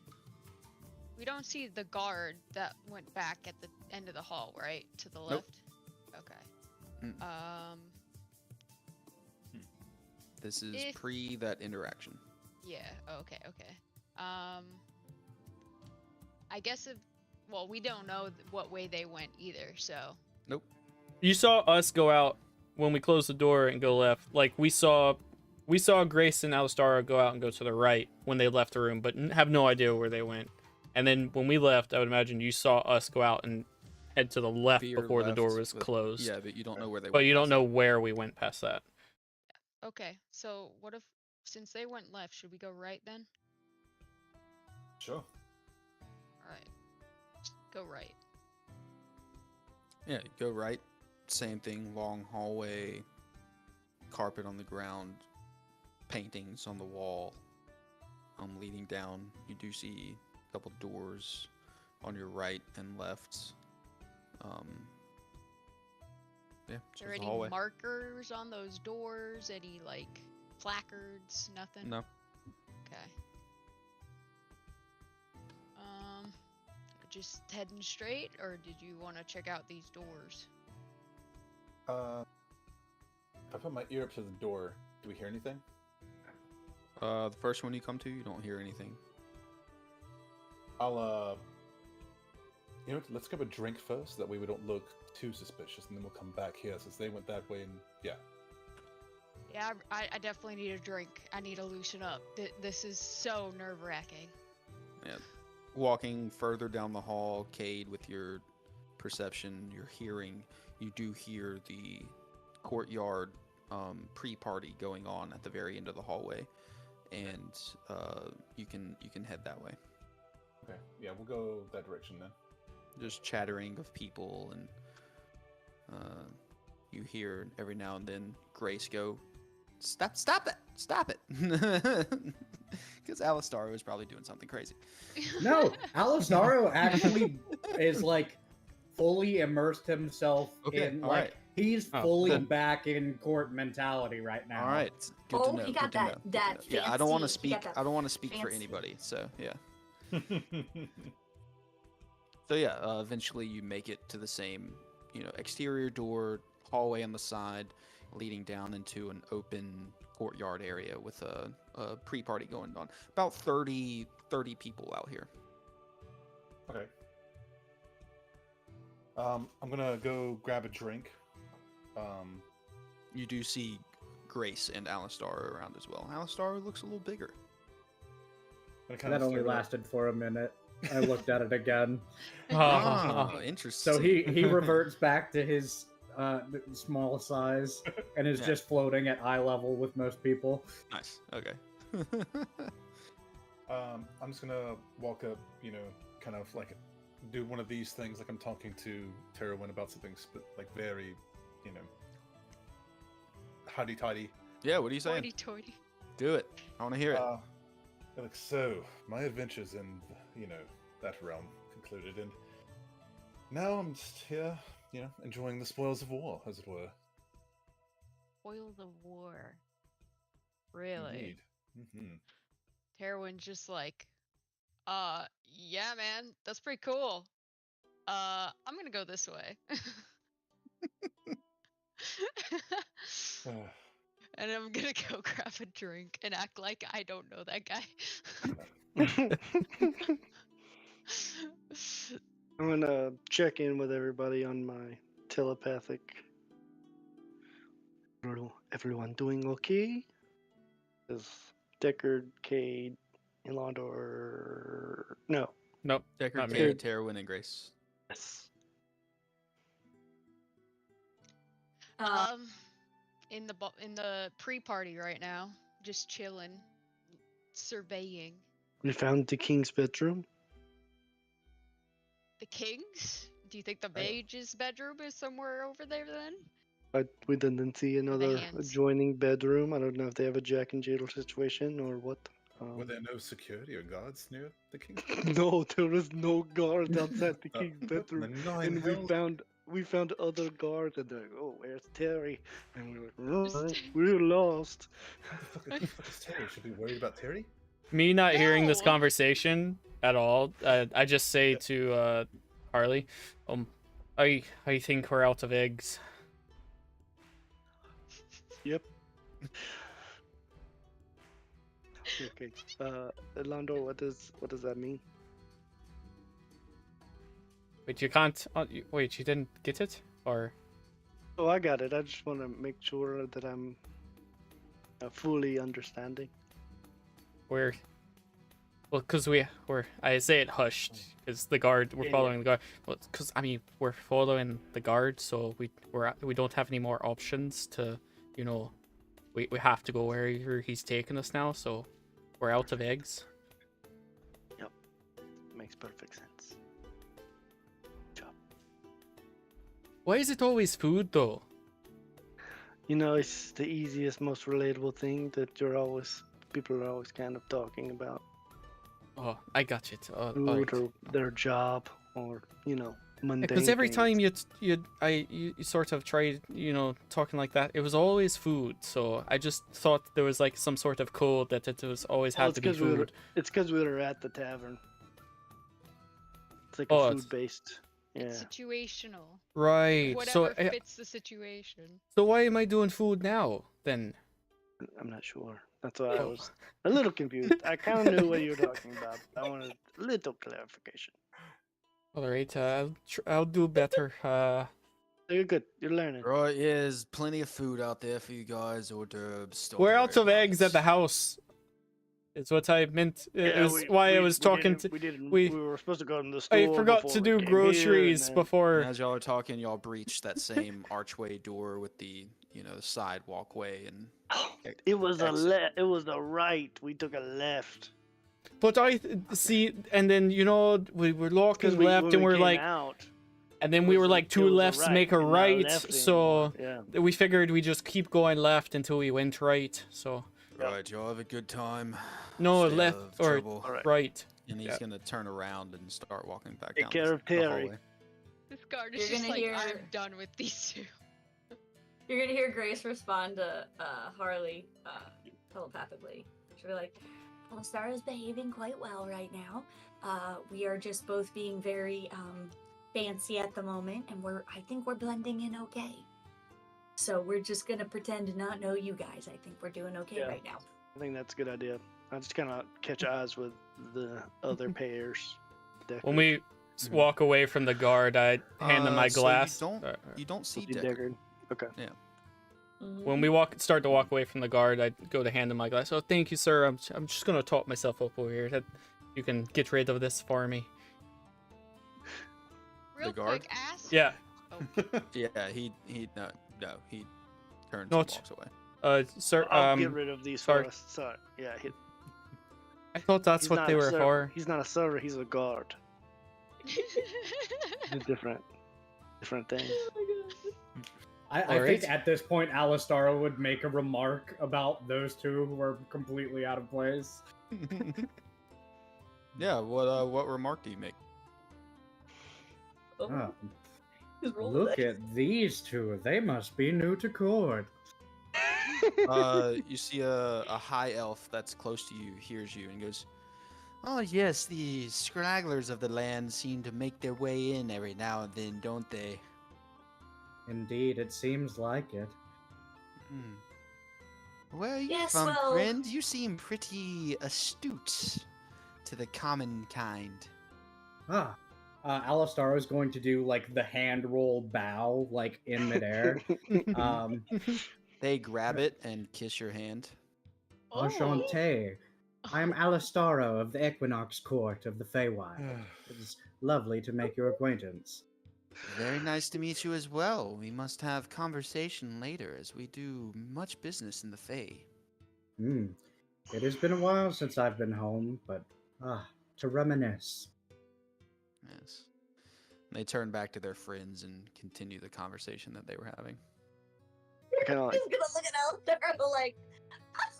We don't see the guard that went back at the end of the hall, right? To the Nope. left? Okay. Mm. This is If- pre that interaction. Yeah, okay. I guess we don't know what way they went either, so. Nope. You saw us go out when we closed the door and go left. Like we saw Grace and Alistara go out and go to the right when they left the room, but have no idea where they went. And then when we left, I would imagine you saw us go out and head to the left Veer before the door left, was but- closed. Yeah, but you don't know where they But went you don't past know where we went past that. Okay, so what if, since they went left, should we go right then? Sure. Alright. Go right. Yeah, go right. Same thing, long hallway, carpet on the ground, paintings on the wall, leading down. You do see a couple doors on your right and left. Yeah, Are just there a any hallway. markers on those doors? Any, like, placards? Nothing? No. Okay. Just heading straight, or did you want to check out these doors? If I put my ear up to the door, do we hear anything? The first one you come to, you don't hear anything. I'll you know what, let's grab a drink first, that way we don't look too suspicious, and then we'll come back here since they went that way. And yeah. Yeah, I definitely need a drink. I need to loosen up. This is so nerve-wracking. Yeah. Walking further down the hall, Cade, with your perception, your hearing, you do hear the courtyard pre-party going on at the very end of the hallway, and you can head that way. Okay. Yeah, we'll go that direction then. Just chattering of people, and you hear every now and then Grace go, "Stop it!" Because Alistar was probably doing something crazy. No, Alisaro actually is like fully immersed himself Okay, in all like right. he's Oh, fully good. back in court mentality right now. All right, good Oh, to know. he got good to know, good to that know. Yeah, I don't want to fancy- he got speak. that I don't want to speak for fancy- anybody. So yeah. So yeah, eventually you make it to the same, exterior door, hallway on the side, leading down into an open courtyard area with a pre-party going on. About 30 people out here. Okay. I'm gonna go grab a drink. You do see Grace and Alistar around as well. Alistar looks a little bigger. I'm gonna kinda That only stare at- lasted for a minute. I looked at it again. Oh, interesting. So he reverts back to his small size and is Yeah. just floating at eye level with most people. Nice. Okay. I'm just gonna walk up, kind of like do one of these things, like I'm talking to Terwin about something like very, howdy-tidy. Yeah, what are you saying? Hoity-toity. Do it. I want to hear it. Like, so my adventures in, that realm concluded, and now I'm just here, enjoying the spoils of war, as it were. Spoils of war. Really? Indeed. Terwin's just like, yeah, man, that's pretty cool. I'm gonna go this way. And I'm gonna go grab a drink and act like I don't know that guy. I'm gonna check in with everybody on my telepathic. Everyone doing okay? Is Deckard, Cade, Elandor? No. Nope. Deckard, not me. Cade, Terwin, and Grace. Yes. In the pre-party right now, just chilling, surveying. We found the king's bedroom. The king's? Do you think the mage's bedroom is somewhere over there then? We didn't see another hands. adjoining bedroom. I don't know if they have a Jack and Jill situation or what. Were there no security or guards near the king's? No, there was no guard outside the king's bedroom, The nine and hells. we found other guards, and they're like, "Oh, where's Terry?" And we were like, Just- "We're lost." What the fuck is Terry? Should we be worried about Terry? Me not hearing this No. conversation at all. I just say to Harley, I think we're out of eggs. Yep. Okay. Lando, what does that mean? Wait, you can't. Wait, you didn't get it, or? Oh, I got it. I just want to make sure that I'm fully understanding. Well, because I say it hushed, because the guard, we're Yeah, following the guard. Well, because, I mean, we're following the guard, so we don't have any more options to, we have to go wherever he's taking us now, so we're out of eggs. Yep. Makes perfect sense. Job. Why is it always food, though? It's the easiest, most relatable thing that people are always kind of talking about. Oh, I got it. Food or their job or, mundane because every things. time you sort of tried, talking like that, it was always food. So I just thought there was like some sort of code that it was always Well, had to be food. It's because we were at the tavern. It's like Oh, a it's- food-based. Yeah. It's situational. Right. Whatever So fits the situation. so why am I doing food now then? I'm not sure. That's why I was a little confused. I kind of knew what you were talking about. I wanted a little clarification. All right. I'll do better. You're good. You're learning. Right, yeah, there's plenty of food out there for you guys. Hors d'oeuvres. don't We're worry out of about eggs it. at the house. It's what I meant. It Yeah, was why I was talking to. We were supposed to go to the store. I forgot before to we do came groceries here, and before. As y'all are talking, y'all breach that same archway door with the, the side walkway, and then- It was a Exit. It was a right. We took a left. But I see, and then we were walking When left, and we we're came like, out, and then it we was were a- like it two was a lefts right make a and not a right, left so anymore. Yeah. we figured we just keep going left until we went right. So right, y'all have a good time. no, Stay left out of or trouble. All right. right. And he's Yeah. gonna turn around and start walking back Take down care of the Terry. hallway. This guard is You're just gonna like, hear- I'm done with these two. You're gonna hear Grace respond to Harley telepathically. She'll be like, "Well, Stara's behaving quite well right now. We are just both being very fancy at the moment, and I think we're blending in okay. So we're just gonna pretend to not know you guys. I think we're doing okay Yeah. right now." I think that's a good idea. I just kind of catch eyes with the other pairs. When we walk away from the guard, I hand him my So glass. You don't see See Deckard. Deckard. Okay. When we start to walk away from the guard, I go to hand him my glass. Oh, thank you, sir. I'm just gonna top myself up over here. you can get rid of this for me. Real guard? quick, ask. Yeah. Yeah, he turns No, and walks away. Sir, I'll get rid of these sorry. for us. Sorry. Yeah, I thought that's he's what not they a were server. for. He's not a server. He's a guard. It's different thing. I Alright. think at this point, Alistara would make a remark about those two who are completely out of place. Yeah, what remark do you make? Oh, Ah, just roll look the dice. at these two. They must be new to Cord. You see a high elf that's close to you hears you and goes, "Oh yes, the scragglers of the land seem to make their way in every now and then, don't they?" Indeed, it seems like it. Where are you Yes, from, well- friend? You seem pretty astute to the common kind. Alistara is going to do like the hand roll bow, like in midair. They grab it and kiss your hand. Oh. Enchanté. I am Alistara of the Equinox Court of the Feywild. It is lovely to make your acquaintance. Very nice to meet you as well. We must have conversation later, as we do much business in the Fey. It has been a while since I've been home, but to reminisce. Yes. They turn back to their friends and continue the conversation that they were having. Kind of like, He's gonna look at Alistara like,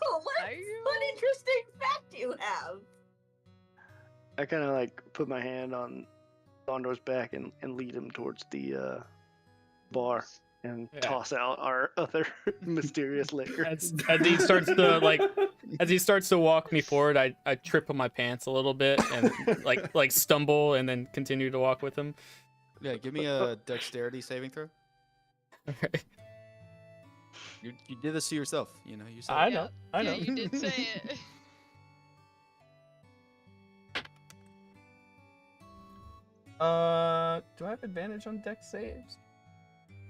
oh, what interesting fact you have. I kind of like put my hand on Thondor's back and lead him towards the bar and Yeah. toss out our other mysterious liquor. As he starts to as he starts to walk me forward, I trip on my pants a little bit and like stumble and then continue to walk with him. Yeah, give me a dexterity saving throw. Alright. You did this to yourself, you know. You said I it. know. I know. Yeah, you did say it. Do I have advantage on dex saves?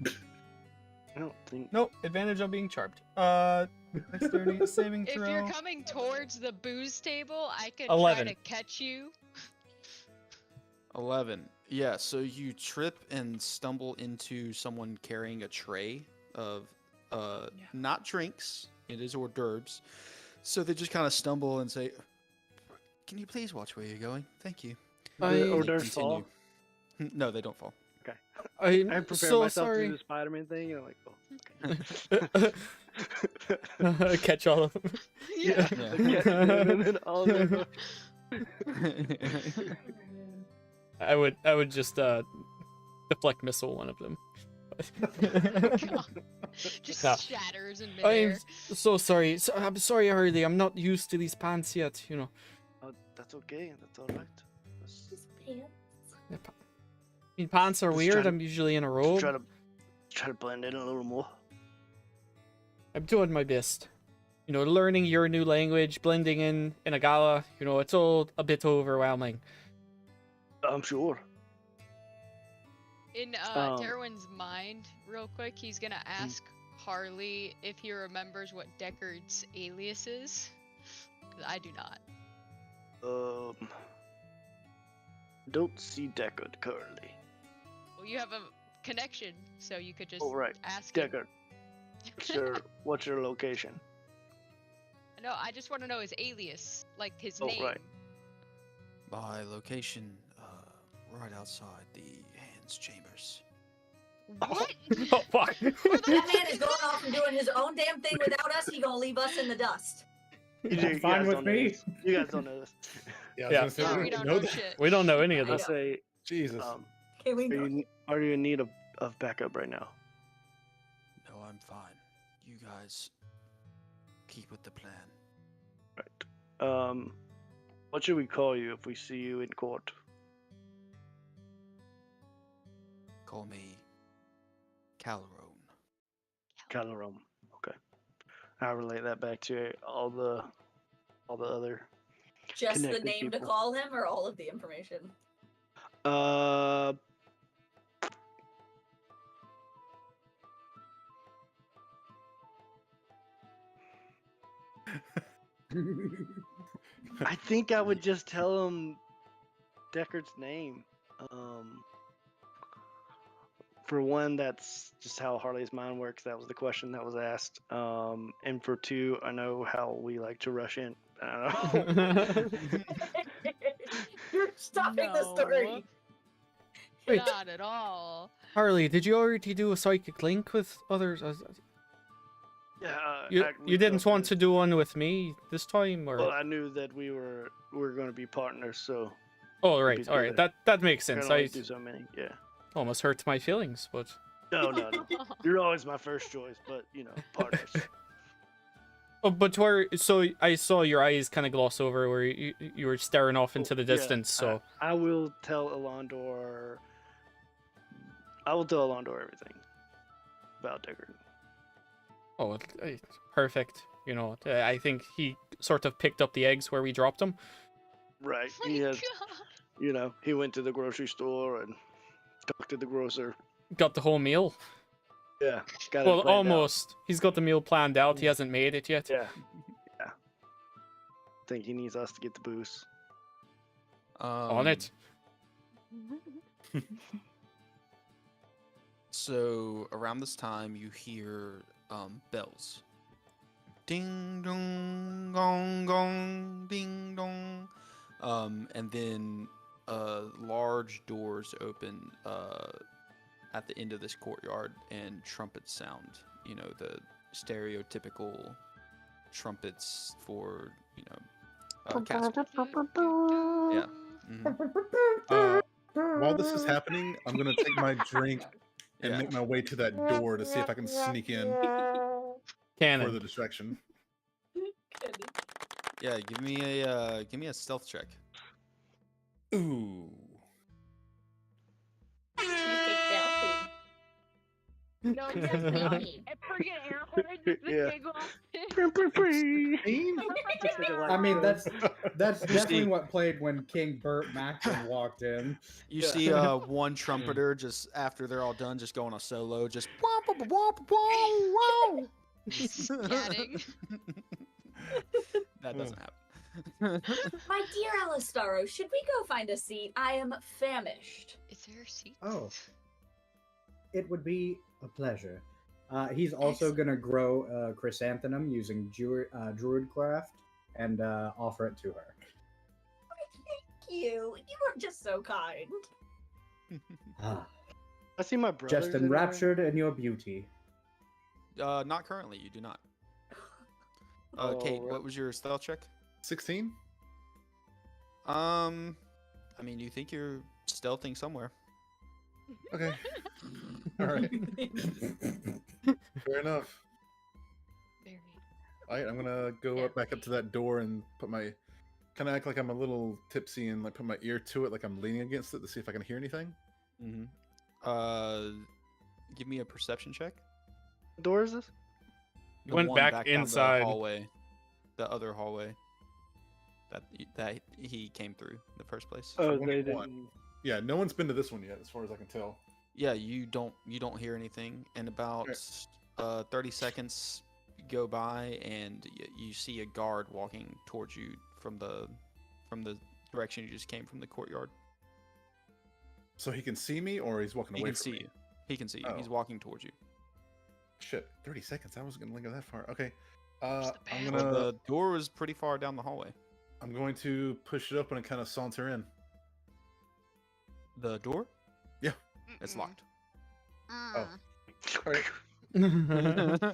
I don't think. Nope, advantage on being charmed. Dexterity saving If throw. you're coming towards the booze table, I could 11. try to catch you. 11. Yeah, so you trip and stumble into someone carrying a tray of not drinks, it is hors d'oeuvres. So they just kind of stumble and say, "Can you please watch where you're going? Thank you." The I- And hors they d'oeuvres fall. continue. No, they don't fall. I'm I prepare so myself to sorry. do the Spider-Man thing, and I'm like, oh. Catch all of them. Yeah. Yeah. and then all of them go, I would just deflect missile one of them. Just No. shatters in I'm midair. so sorry. I'm sorry, Harley. I'm not used to these pants yet. You know. oh, that's okay. That's all right. Let's His pants. I mean, pants are Just weird. try to- I'm usually in a robe. try to blend in a little more. I'm doing my best. You know, learning your new language, blending in a gala. You know, it's all a bit overwhelming. I'm sure. In Um, Darwin's mind, real quick, he's gonna ask Harley if he remembers what Deckard's alias is. 'Cause I do not. Don't see Deckard currently. Well, you have a connection, so you could just Oh, right. ask him. Deckard, what's your location? No, I just want to know his alias, like his Oh, name. right. My location, right outside the Hands Chambers. What? Oh fuck! That man is going off and doing his own damn thing without us. He gonna leave us in the dust. You Fine guys with don't know me. this. You guys don't know this. Yeah, Yeah. I was gonna say, Yeah, we we don't don't know that. shit. We don't know any of I this. Let's say, Jesus. Can we know? are you in need of backup right now? No, I'm fine. You guys keep with the plan. Right. What should we call you if we see you in court? Call me Calrone. Calarome. Okay. I'll relate that back to all the other. Just the connected name to people. call him, or all of the information? Uh. I think I would just tell him Deckard's name. For one, that's just how Harley's mind works. That was the question that was asked. And for two, I know how we like to rush in. I don't know. You're stopping the story. Wait. Not at all. Harley, did you already do a psychic link with others? Yeah, You didn't want to do one with me this time, or? Well, I knew that we were going to be partners, so. Oh, right, be all right. together. That makes I sense. can only I do so many. Yeah. almost hurt my feelings, but No. You're always my first choice, but partners. oh, but so I saw your eyes kind of gloss over where you were staring off into the Yeah, distance. So I will tell Alondor. I will tell Alondor everything about Deckard. oh, perfect. I think he sort of picked up the eggs where we dropped them. Right. Oh He my has, God. he went to the grocery store and talked to the grocer. Got the whole meal. Yeah. Got it Well, planned out. almost. He's got the meal planned out. He hasn't made it yet. Yeah. I think he needs us to get the boost. On it. So around this time, you hear bells. Ding dong gong gong ding dong, and then large doors open at the end of this courtyard, and trumpets sound. The stereotypical trumpets for castle. Yeah. Mhm. While this is happening, I'm gonna take my drink and Yeah. make my way to that door to see if I can sneak in for Cannon. the distraction. Yeah, give me a stealth check. Ooh. No, it's just me. And freaking airhorn. Yeah. I mean, that's definitely see- what played when King Burt Macklin walked in. You Yeah. see one trumpeter just after they're all done, just going a solo, just wah, wah, wah, wah, wah. Scatting. That doesn't happen. My dear Alistaro, should we go find a seat? I am famished. Is there a seat? Oh. It would be a pleasure. He's also going to grow a chrysanthemum using druidcraft and offer it to her. Thank you. You are just so kind. Ah, I see my brother. just enraptured in your beauty. Not currently. You do not. Kate, what was your stealth check? 16? I mean, you think you're stealthing somewhere. Okay. All right. Fair enough. Very. All right, I'm gonna go back up to that door and put my kind of act like I'm a little tipsy and like put my ear to it, like I'm leaning against it to see if I can hear anything. Mm-hmm. Give me a perception check. What door is this? The Went one back down inside. the hallway, the other hallway that he came through in the first place. Oh, one they and one. didn't. Yeah, no one's been to this one yet, as far as I can tell. Yeah, you don't hear anything, and about 30 seconds go by, and you see a guard walking towards you from the direction you just came from the courtyard. So he can see me, or he's walking He away can from see me? you. He can see you. He's Oh. walking towards you. Shit, 30 seconds. I wasn't gonna linger that far. Okay. Where's the I'm bell? gonna. The door was pretty far down the hallway. I'm going to push it open and kind of saunter in. The door? Yeah. It's Mm-mm. locked. Oh. All right. Uh,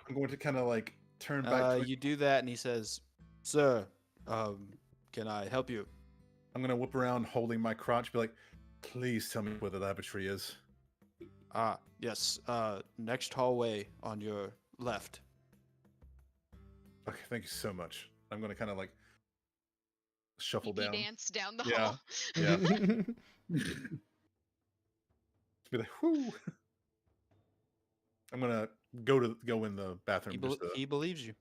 I'm going to kind of like turn back. To you do that, and he says, "Sir, can I help you?" I'm gonna whip around, holding my crotch, be like, "Please tell me where the laboratory is." Ah, yes. Next hallway on your left. Okay, thank you so much. I'm gonna kind of like shuffle Sneaky down. dance down the Yeah. hall. Yeah. Be like, whoo. I'm gonna go in the bathroom. He believes you.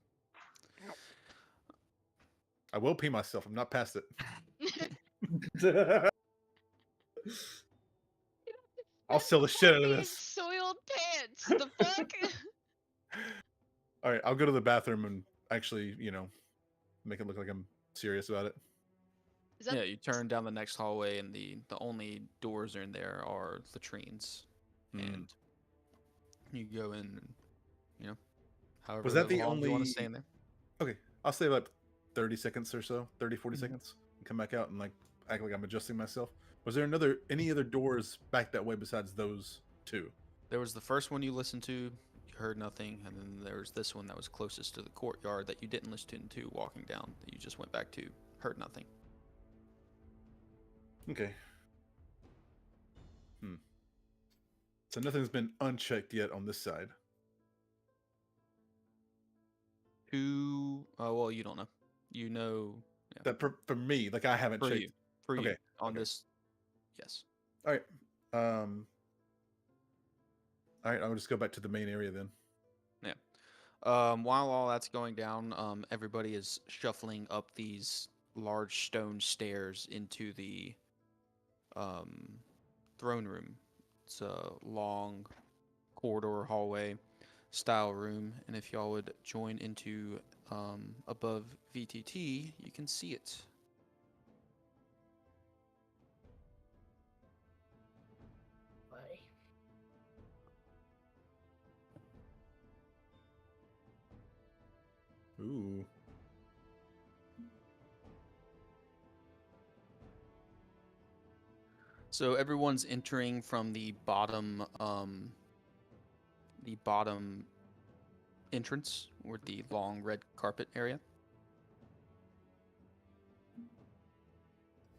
I will pee myself. I'm not past it. I'll sell the shit out of Fucking this. soiled pants. The fuck? All right, I'll go to the bathroom and actually, make it look like I'm serious about it. Is that Yeah, you turn down the next hallway, and the only doors in there are latrines, Hmm. and you go in, and, however Was that the long you want to only- stay in there. Okay, I'll say like 30 seconds or so, 30, 40 Mhm. seconds, and come back out and like act like I'm adjusting myself. Was there any other doors back that way besides those two? There was the first one you listened to, you heard nothing, and then there was this one that was closest to the courtyard that you didn't listen to walking down, that you just went back to, heard nothing. Okay. So nothing's been unchecked yet on this side. Well, you don't know. You know, yeah, That for me, like I haven't for checked. you, for you Okay, on okay. this, yes. All right. All right. I'll just go back to the main area then. While all that's going down, everybody is shuffling up these large stone stairs into the throne room. It's a long corridor hallway style room, and if y'all would join into above VTT, you can see it. Buddy. Ooh. So everyone's entering from the bottom entrance, or the long red carpet area.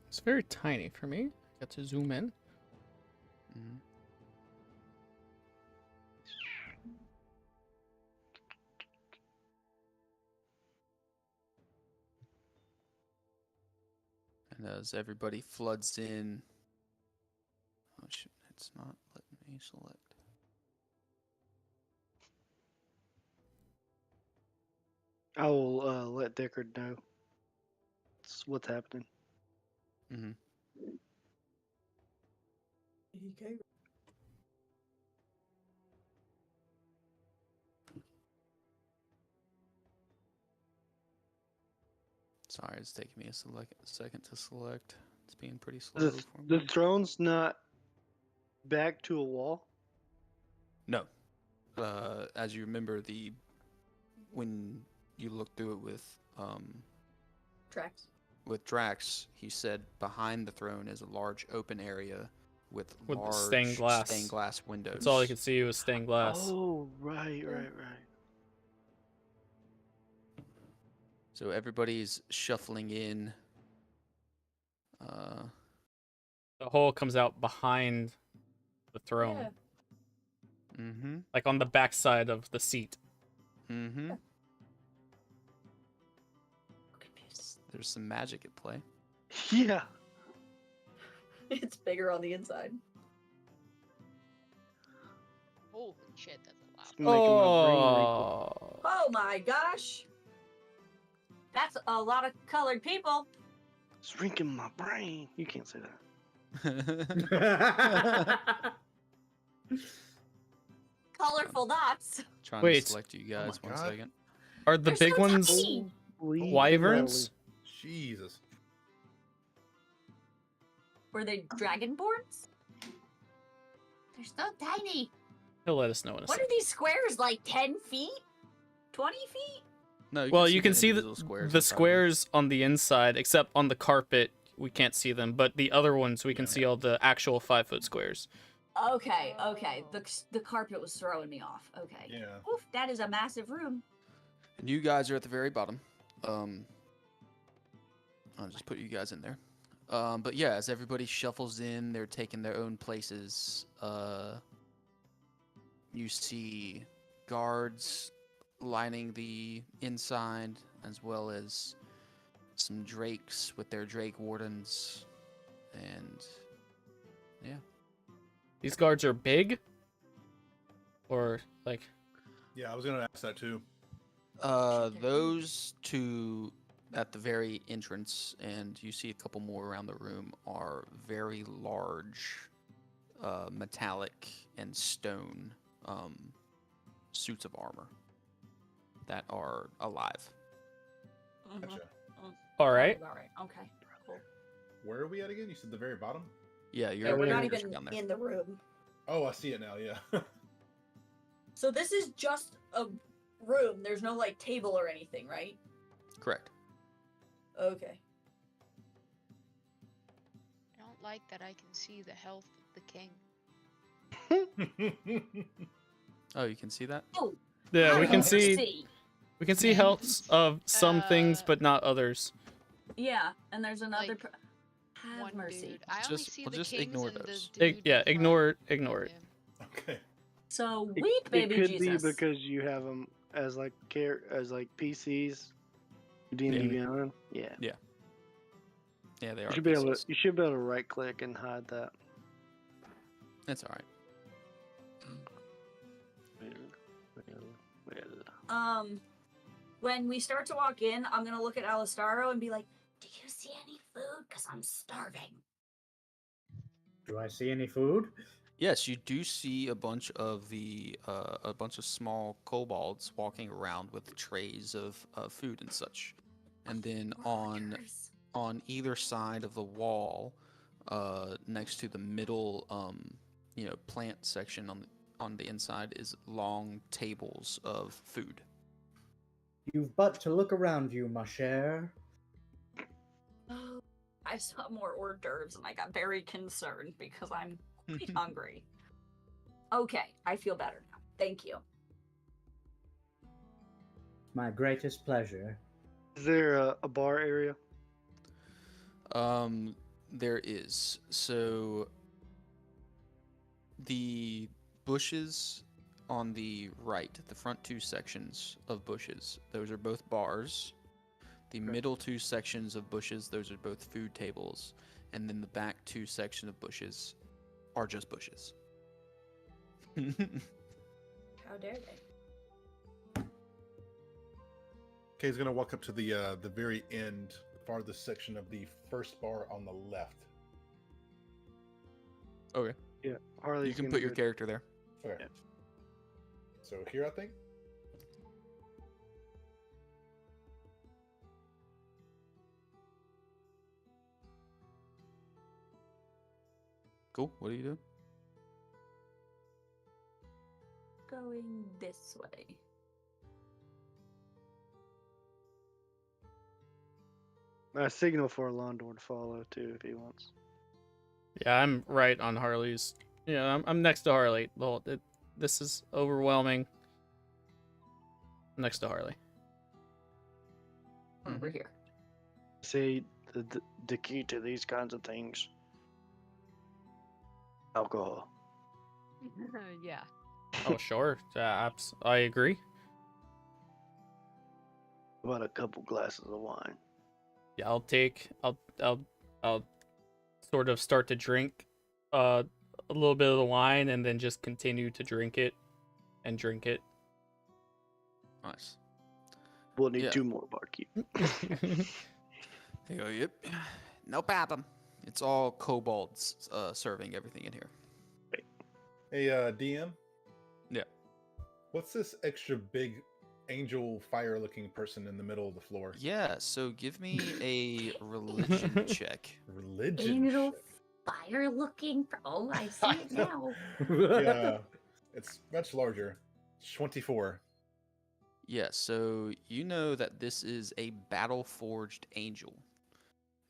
It's very tiny for me. Got to zoom in. Mm-hmm. And as everybody floods in, oh shoot, it's not letting me select. I will let Deckard know. What's happening. Mm-hmm. Sorry, it's taking me a second to select. It's being pretty slow The, for the me. throne's not back to a wall. No. As you remember, when you looked through it Tracks. with Drax, he said behind the throne is a large open area with With the large stained glass. windows. That's all you could see was stained glass. Oh, right. So everybody's shuffling in. The hole comes out behind the throne, Yeah. Mm-hmm. like on the back side of the seat. Mm-hmm. Confused. There's some magic at play. Yeah. It's bigger on the inside. holy shit, that's loud. It's making my brain wrinkle. Oh, Oh my gosh! That's a lot of colored people. It's wrinkling my brain. You can't say that. Colorful dots. Trying Wait. to select you guys. my One God. second. are the They're big so ones tiny. Holy wyverns? Jesus. Were they dragonborns? They're so tiny. He'll let us know in a What second. are these squares, like 10 feet? 20 feet? No, Well, you can see individual the inside of them. squares on the inside, except on the carpet we can't see them. But the other ones we can Yeah. see all the actual 5-foot squares. Okay. The carpet was throwing me off. Okay. Yeah. Oof, that is a massive room. And you guys are at the very bottom. I'll just put you guys in there. But yeah, as everybody shuffles in, they're taking their own places. You see guards lining the inside, as well as some drakes with their drake wardens, and yeah. These guards are big, or like Yeah, I was gonna ask that too. Those two at the very entrance, and you see a couple more around the room, are very large, metallic and stone suits of armor that are alive. Gotcha. All right. All right. Okay. Cool. Where are we at again? You said the very bottom? Yeah, Yeah, you're, We're we're not you're even down there. in the room. Oh, I see it now, yeah. So this is just a room. There's no like table or anything, right? Correct. Okay. I don't like that I can see the health of the king. Oh, you can see that? Oh, Yeah, we I can see. see healths of some things, Uh, but not others. Yeah, and there's another. Like, Have One mercy. dude. I only Just- see we'll the just kings ignore and those. the dude. Yeah, in front. ignore it. Ignore it. Yeah. Okay. So It, weep, baby it could Jesus. be because you have them as like PCs. D&D Yeah. Beyond. Yeah. Yeah, they are. You should be able to. pieces. You should be able to right click and hide that. That's all right. Well. When we start to walk in, I'm gonna look at Alistaro and be like, "Do you see any food? Cause I'm starving." Do I see any food? Yes, you do see a bunch of small kobolds walking around with trays of food and such, and then Orders. on either side of the wall, next to the middle, plant section on the inside is long tables of food. You've but to look around you, ma chère. Oh, I saw more hors d'oeuvres and I got very concerned because I'm quite hungry. Okay, I feel better now. Thank you. My greatest pleasure. Is there a bar area? There is. So the bushes on the right, the front two sections of bushes, those are both bars. The middle two sections of bushes, those are both food tables. And then the back two section of bushes are just bushes. How dare they? Kay's gonna walk up to the very end, farthest section of the first bar on the left. Okay. Yeah. Harley's You can gonna put your go- character there. Okay. Yeah. So here, I think. Cool. What do you do? Going this way. I signal for Londor to follow too if he wants. Yeah, I'm right on Harley's. Yeah, I'm next to Harley. This is overwhelming. I'm next to Harley. Over here. See, the key to these kinds of things. Alcohol. Yeah. Oh, sure. I agree. About a couple glasses of wine. Yeah, I'll sort of start to drink a little bit of the wine and then just continue to drink it and drink it. Nice. We'll need Yeah. 2 more, barkeep. They go, yep. No problem. It's all kobolds serving everything in here. Hey, DM. Yeah. What's this extra big angel fire-looking person in the middle of the floor? Yeah, so give me a religion check. Religion. Angel check. fire looking. Oh, I see it now. Yeah, it's much larger. 24. Yeah, so you know that this is a battle-forged angel.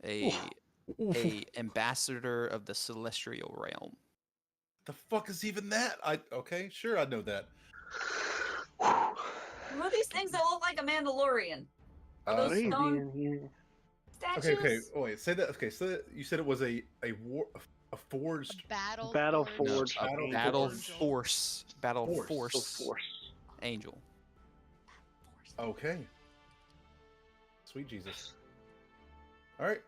A ambassador of the celestial realm. The fuck is even that? Okay, sure, I know that. What are these things that look like a Mandalorian? Are those Crazy stone in here. statues? Okay. Oh, wait, say that. Okay, so you said it was a forged. Battle. Battle forged forged a Battle battle forged. force. Battle Force. force. So force. Angel. Okay. Sweet Jesus. All right.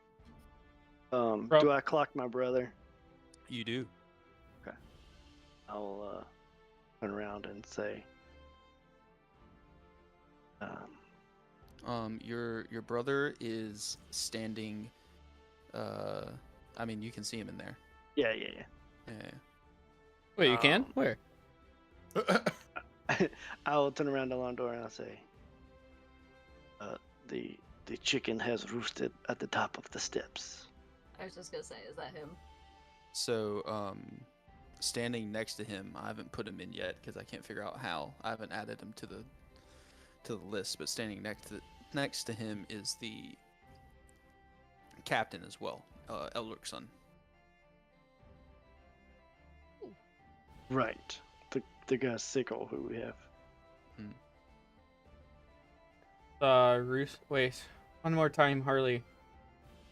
Bro. Do I clock my brother? You do. I'll turn around and say, Your brother is standing. I mean, you can see him in there. yeah. Yeah. Wait, you can? Um, Where? I'll turn around to Londor and I'll say, the The chicken has roosted at the top of the steps. I was just gonna say, is that him? So, standing next to him, I haven't put him in yet because I can't figure out how. I haven't added him to the list, but standing next to him is the captain as well, Elric's son. Right. The guy Sickle who we have. Ruth, wait. One more time, Harley.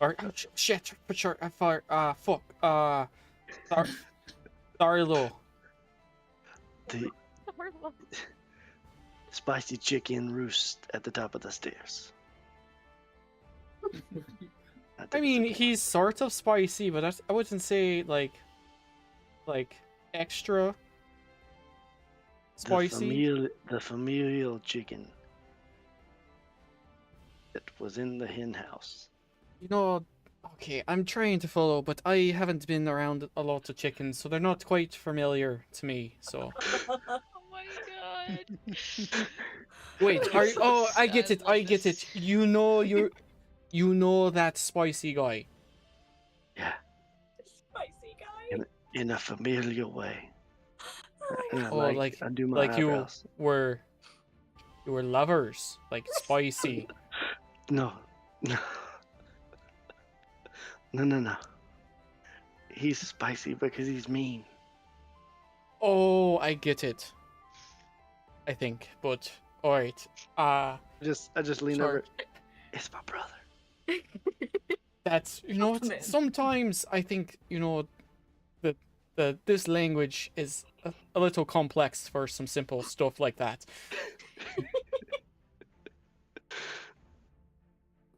Or, oh, shit, for sure, I far, fuck, Darlo. The spicy chicken roost at the top of the stairs. I mean, he's sort of spicy, but I wouldn't say, like, extra spicy. The familial chicken that was in the hen house. You know, okay, I'm trying to follow, but I haven't been around a lot of chickens, so they're not quite familiar to me, so... Oh my god. Wait, You're so oh, I sad, get it, love I get this. it. You know that spicy guy. Yeah, Spicy guy. in a familial way. And Oh, like I do my you eyebrows. were lovers, like spicy. No. No. He's spicy because he's mean. Oh, I get it. I think, but alright. I just lean Sorry. over. It's my brother. That's Compliment. sometimes I think, that this language is a little complex for some simple stuff like that.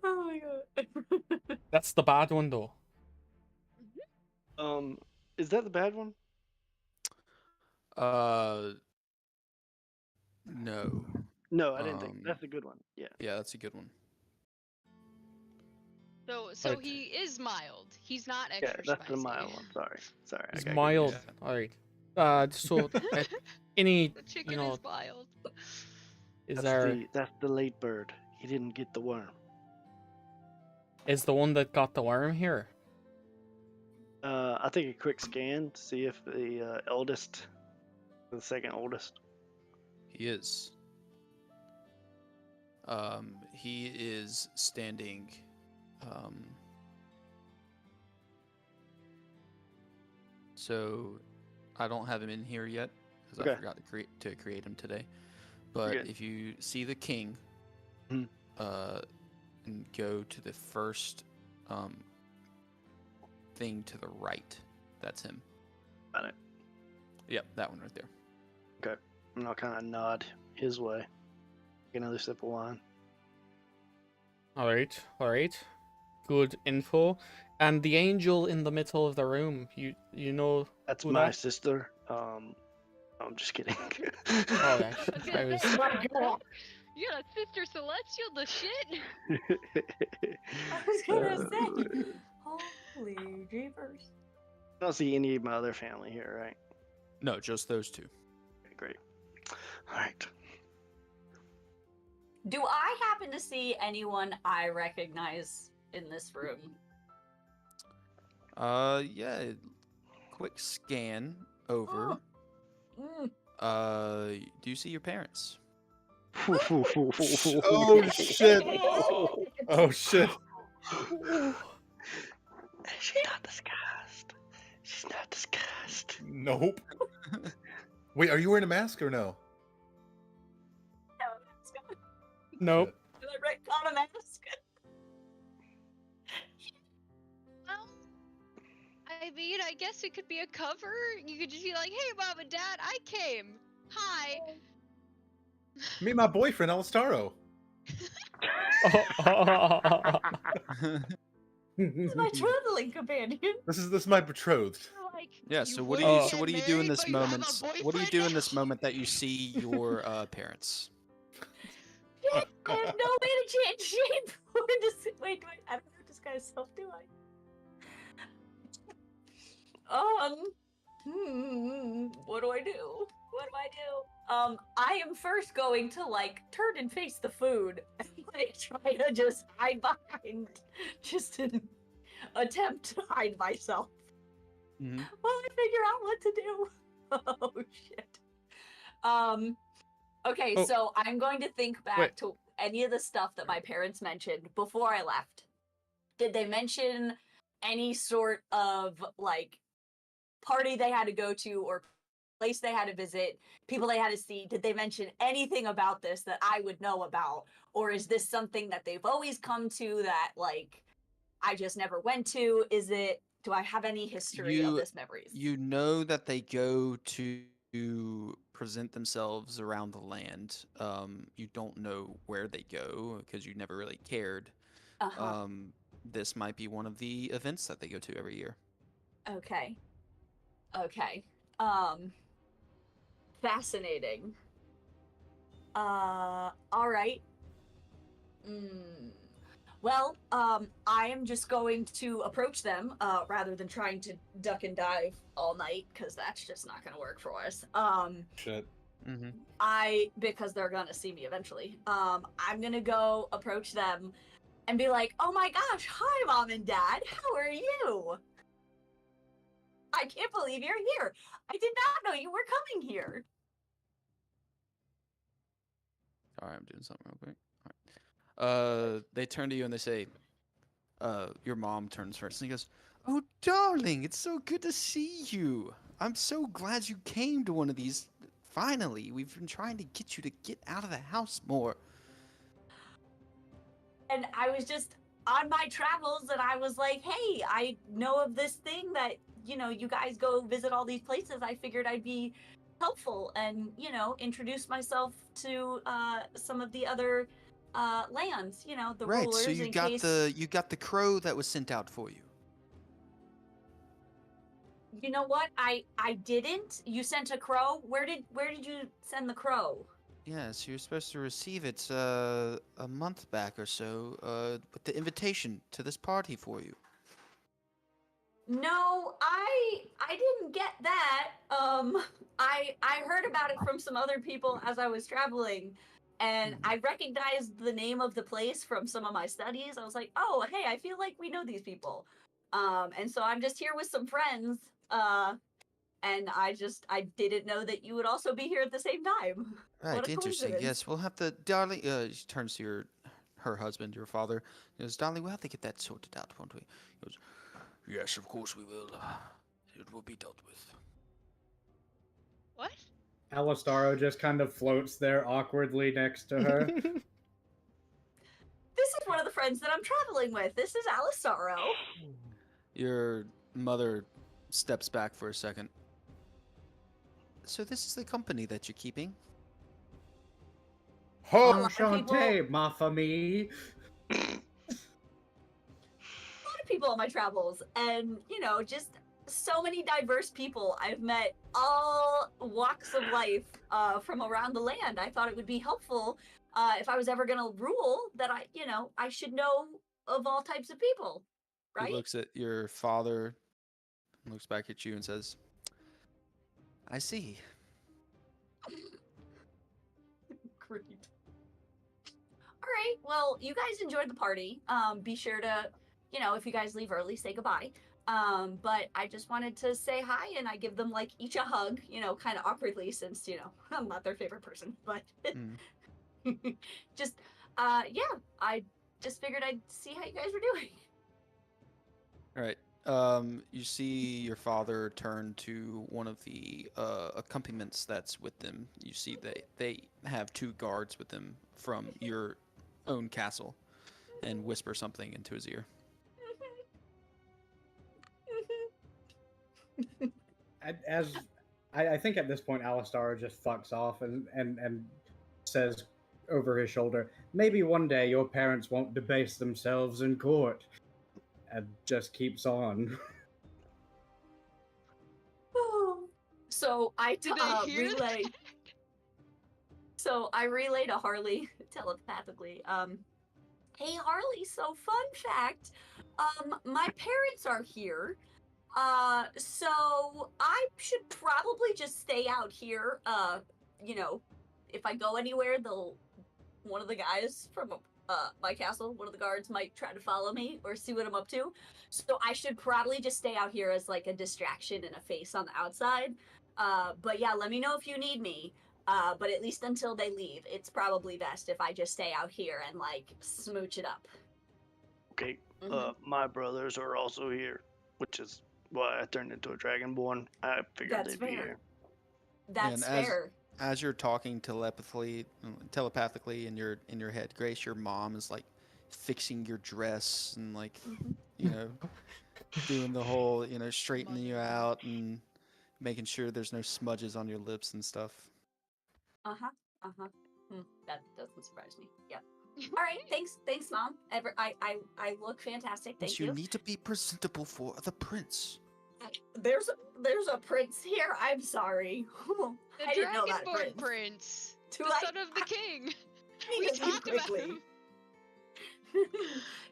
Oh my god. That's the bad one though. Is that the bad one? No. No, I didn't think. That's a good one. Yeah. Yeah, that's a good one. So But- he is mild. He's not Yeah, extra that's spicy. the mild one. Sorry. I It's got mild. confused. Alright. So any The chicken is mild. is That's the late bird. He didn't get the worm. is the one that got the worm here? I think a quick scan to see if the eldest, the second oldest. He is. He is standing. So I don't have him in here yet because I Okay. forgot to create him today. But good. if you see the king, Mhm. and go to the first thing to the right, that's him. Got it. Yep, that one right there. And I'll kind of nod his way. Get another sip of wine. Alright. Good info. And the angel in the middle of the room, you know That's who my that- sister. I'm just kidding. Oh, I was I gonna was say, you got a sister celestial, the shit. I was gonna say. Holy jeepers. I don't see any of my other family here, right? No, just those two. Okay, great. All right. Do I happen to see anyone I recognize in this room? Yeah. Quick scan over. Mm. Do you see your parents? Oh shit! Oh shit! She's not disguised. She's not disguised. Nope. Wait, are you wearing a mask or no? No, it's gonna Nope. do the right on a mask. Well, I mean, I guess it could be a cover. You could just be like, "Hey, mom and dad, I came. Hi." Meet my boyfriend, Alistaro. This is my traveling companion. This is my betrothed. Like, Yeah. you So what do wouldn't you get do in married, this but you have a moment? What do you boyfriend do in this now? moment that you see your parents? Shit, I have no way to change shape. Wait, I don't know this guy's self, do I? What do I do? I am first going to like turn and face the food and I try to just hide behind, just an attempt to hide myself Mm-hmm. while I figure out what to do. Oh shit. Okay, Oh. so I'm going to think back Wait. to any of the stuff that my parents mentioned before I left. Did they mention any sort of like party they had to go to or place they had to visit, people they had to see? Did they mention anything about this that I would know about? Or is this something that they've always come to that like I just never went to? Do I have any history of this memories? You know that they go to present themselves around the land. You don't know where they go because you never really cared. Uh-huh. This might be one of the events that they go to every year. Okay. Okay. Um Fascinating. All right. Mm. Well, I am just going to approach them, rather than trying to duck and dive all night, because that's just not gonna work for us. Shit. Mm-hmm. Because they're gonna see me eventually. I'm gonna go approach them and be like, "Oh my gosh, hi, Mom and Dad. How are you? I can't believe you're here. I did not know you were coming here." Sorry, I'm doing something real quick. They turn to you and they say, your mom turns first and he goes, "Oh, darling, it's so good to see you. I'm so glad you came to one of these. Finally, we've been trying to get you to get out of the house more." And I was just on my travels and I was like, "Hey, I know of this thing that, you guys go visit all these places. I figured I'd be helpful and, introduce myself to some of the other lands, the Right, rulers so in case." you got the crow that was sent out for you. You know what? I didn't. You sent a crow? Where did you send the crow? Yes, you were supposed to receive it a month back or so with the invitation to this party for you. No, I didn't get that. I heard about it from some other people as I was traveling, and I recognized the name of the place from some of my studies. I was like, "Oh, hey, I feel like we know these people." And so I'm just here with some friends. And I didn't know that you would also be here at the same time. What Right, a interesting. coincidence. Yes, we'll have to, darling. She turns to her husband, your father. He goes, "Darling, we'll have to get that sorted out, won't we?" He goes, "Yes, of course we will. It will be dealt with." What? Alistaro just kind of floats there awkwardly next to her. This is one of the friends that I'm traveling with. This is Alisaro. Your mother steps back for a second. "So this is the company that you're keeping?" Ho! lot of people- Enchanté, ma famille. A lot of people on my travels, and just so many diverse people. I've met all walks of life from around the land. I thought it would be helpful if I was ever going to rule that I should know of all types of people, right? He looks at your father, looks back at you, and says, "I see." Great. All right. Well, you guys enjoyed the party. Be sure to, if you guys leave early, say goodbye. But I just wanted to say hi, and I give them like each a hug, kind of awkwardly since I'm not their favorite person, but Mm. just yeah, I just figured I'd see how you guys were doing. All right. You see your father turn to one of the accompaniments that's with them. You see they have two guards with them from your own castle, and whisper something into his ear. As I think at this point, Alistar just fucks off and says over his shoulder, "Maybe one day your parents won't debase themselves in court," and just keeps on. So I Did they hear relay. that? So I relay to Harley telepathically. Hey Harley, so fun fact, my parents are here. So I should probably just stay out here. If I go anywhere, one of the guys from my castle. One of the guards might try to follow me or see what I'm up to. So I should probably just stay out here as like a distraction and a face on the outside. But yeah, let me know if you need me. But at least until they leave, it's probably best if I just stay out here and like smooch it up. Okay. Mhm. My brothers are also here, which is why I turned into a dragonborn. I figured That's they'd be fair. here. That's And fair. as you're talking telepathically in your head, Grace, your mom is like fixing your dress and like Mhm. you know doing the whole straightening you Mother. out and making sure there's no smudges on your lips and stuff. That doesn't surprise me. Yeah. All right. Thanks, Mom. I look fantastic. Thank you you. need to be presentable for the prince. There's a prince here. I'm sorry. The I didn't know that Dragonborn prince. Prince, Do the I- son of the king. I We need to leave talked about quickly. him.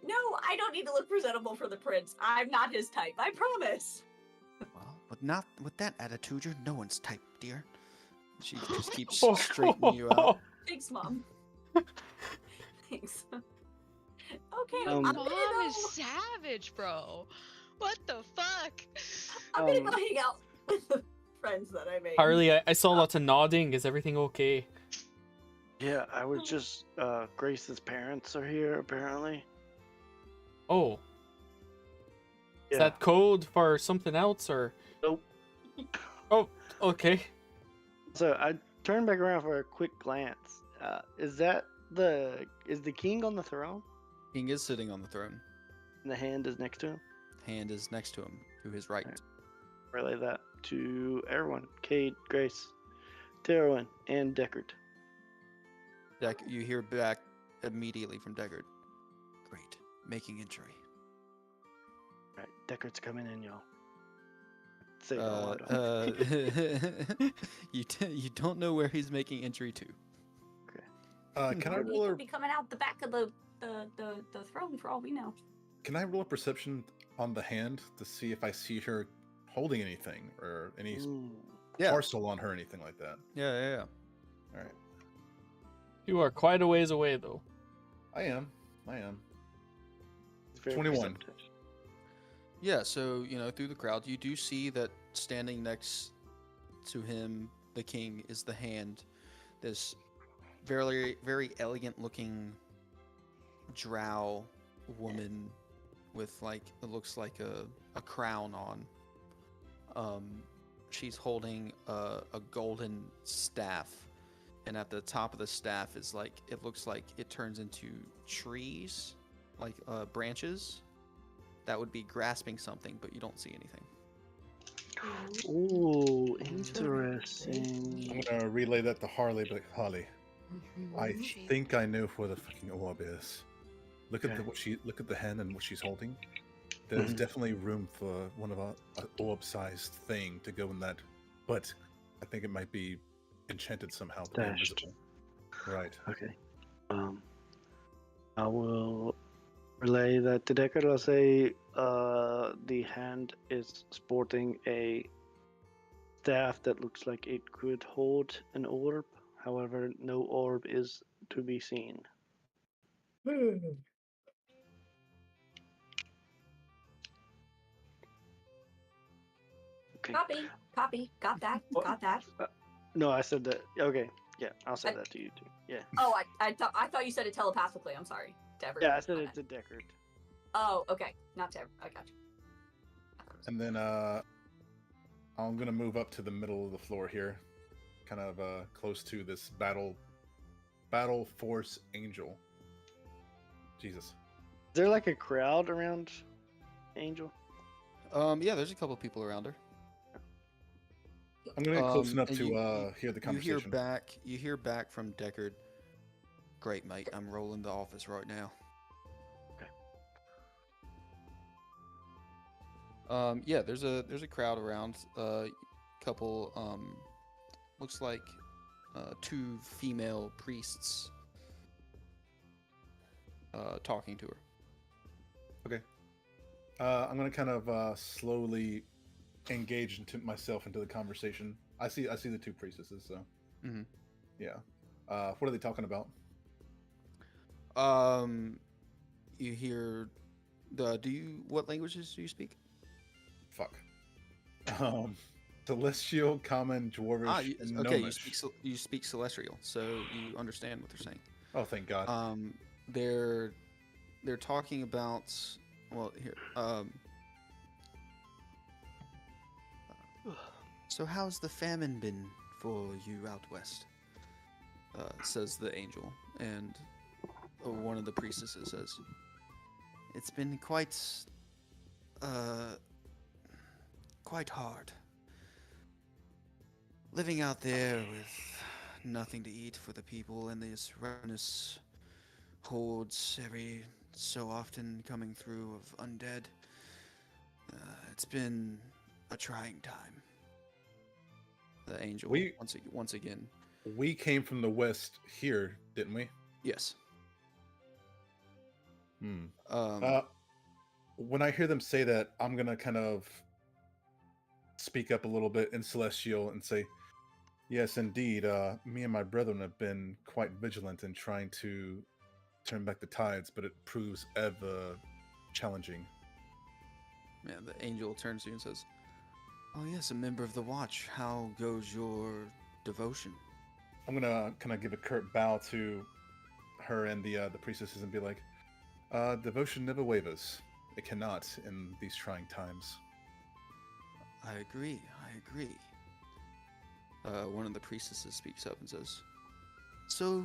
No, I don't need to look presentable for the prince. I'm not his type. I promise. Well, with that attitude, you're no one's type, dear. She just keeps Oh, straightening you out. Thanks, Mom. Thanks. Okay, Your Um, I'm mom gonna go. is savage, bro. What the fuck? I'm gonna go hang out with the friends that I made. Harley, I saw lots of nodding. Is everything okay? Yeah, I was just. Grace's parents are here apparently. Oh, is Yeah. that code for something else or? Nope. Oh, okay. So I turned back around for a quick glance. Is the king on the throne? King is sitting on the throne. And the hand is next to him. Hand is next to him, to his right. Right. Relay that to everyone. Cade, Grace, Terwin, and Deckard. You hear back immediately from Deckard. Great, making entry. Right, Deckard's coming in, y'all. Say it all out. You don't know where he's making entry to. Can I Or he roll could a be coming out the back of the throne for all we know. Can I roll a perception on the hand to see if I see her holding anything or any Ooh. parcel on her, or anything like that? Yeah. All right, You are quite a ways away though. I am. It's very 21. perceptive. Yeah, so, through the crowd, you do see that standing next to him, the king, is the hand. This very, very elegant looking drow woman with, like, it looks like a crown on. She's holding a golden staff, and at the top of the staff is, like, it looks like it turns into trees, like branches. That would be grasping something, but you don't see anything. Ooh, interesting. I'm gonna relay that to Harley, but Harley, I Shape. think I know where the fucking orb is. Look at Okay. look at the hand and what she's holding. There's Mhm. definitely room for one of an orb-sized thing to go in that, but I think it might be enchanted somehow to be Stashed. invisible. Right. Okay. I will relay that to Deckard. I'll say the hand is sporting a staff that looks like it could hold an orb. However, no orb is to be seen. Okay. Copy. Got that. What? Got that. No, I said that. Okay. Yeah, I'll say that to you too. Yeah. Oh, I thought you said it telepathically. I'm sorry. To everyone. Yeah, I said Okay. it to Deckard. Oh, okay. Not to everyone. I got you. And then I'm gonna move up to the middle of the floor here, kind of close to this battle force angel. Jesus. Is there like a crowd around Angel? Yeah, there's a couple people around her. I'm gonna get close enough and to you- hear the conversation. You hear back from Deckard. Great, mate. I'm rolling the office right now. Okay. Yeah, there's a crowd around. Couple looks like 2 female priests talking to her. Okay. I'm gonna kind of slowly engage myself into the conversation. I see the 2 priestesses, so Mhm. yeah. What are they talking about? You hear what languages do you speak? Fuck. Celestial, Common, Dwarvish, and okay. Gnomish. You speak Celestial, so you understand what they're saying. Oh, thank God. They're talking about, well, here. So how's the famine been for you out west? Says the angel, and one of the priestesses says, "It's been quite hard. Living out there with nothing to eat for the people and these ravenous hordes every so often coming through of undead. It's been a trying time." The angel once again. We came from the west here, didn't we? Yes. Hmm. When I hear them say that, I'm gonna kind of speak up a little bit in Celestial and say, "Yes, indeed. Me and my brethren have been quite vigilant in trying to turn back the tides, but it proves ever challenging." Man, the angel turns to you and says, "Oh yes, a member of the watch. How goes your devotion?" I'm gonna kind of give a curt bow to her and the priestesses and be like, "Devotion never wavers. It cannot in these trying times." I agree. One of the priestesses speaks up and says, "So,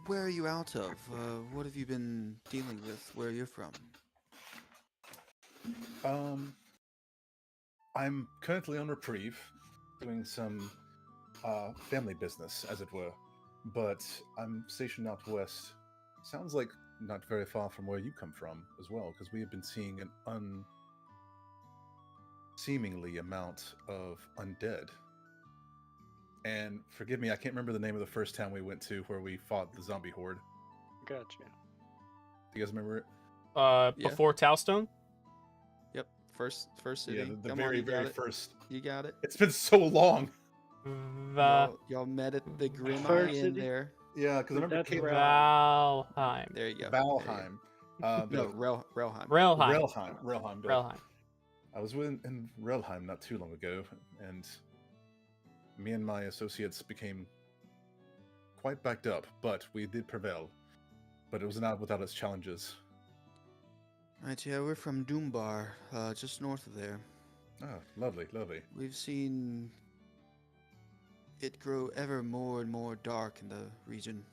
where are you out of? What have you been dealing with? Where you're from?" I'm currently on reprieve, doing some family business, as it were, but I'm stationed out west. Sounds like not very far from where you come from as well, because we have been seeing an seemingly amount of undead. And forgive me, I can't remember the name of the first town we went to where we fought the zombie horde. Gotcha. Do you guys remember it? Yeah. Before Talstone? Yep. First city. Yeah, the Come very, on, you very got it. first. You got it. It's been so long. Y'all met at the Grim First Inn city? there. Yeah, because I remember That's Caitlin. Valheim. There you go. Valheim. No, Relheim. Relheim. Relheim. Relheim. I was in Relheim not too long ago, and me and my associates became quite backed up, but we did prevail. But it was not without its challenges. Right, yeah, we're from Doombar, just north of there. Ah, lovely, lovely. We've seen it grow ever more and more dark in the region.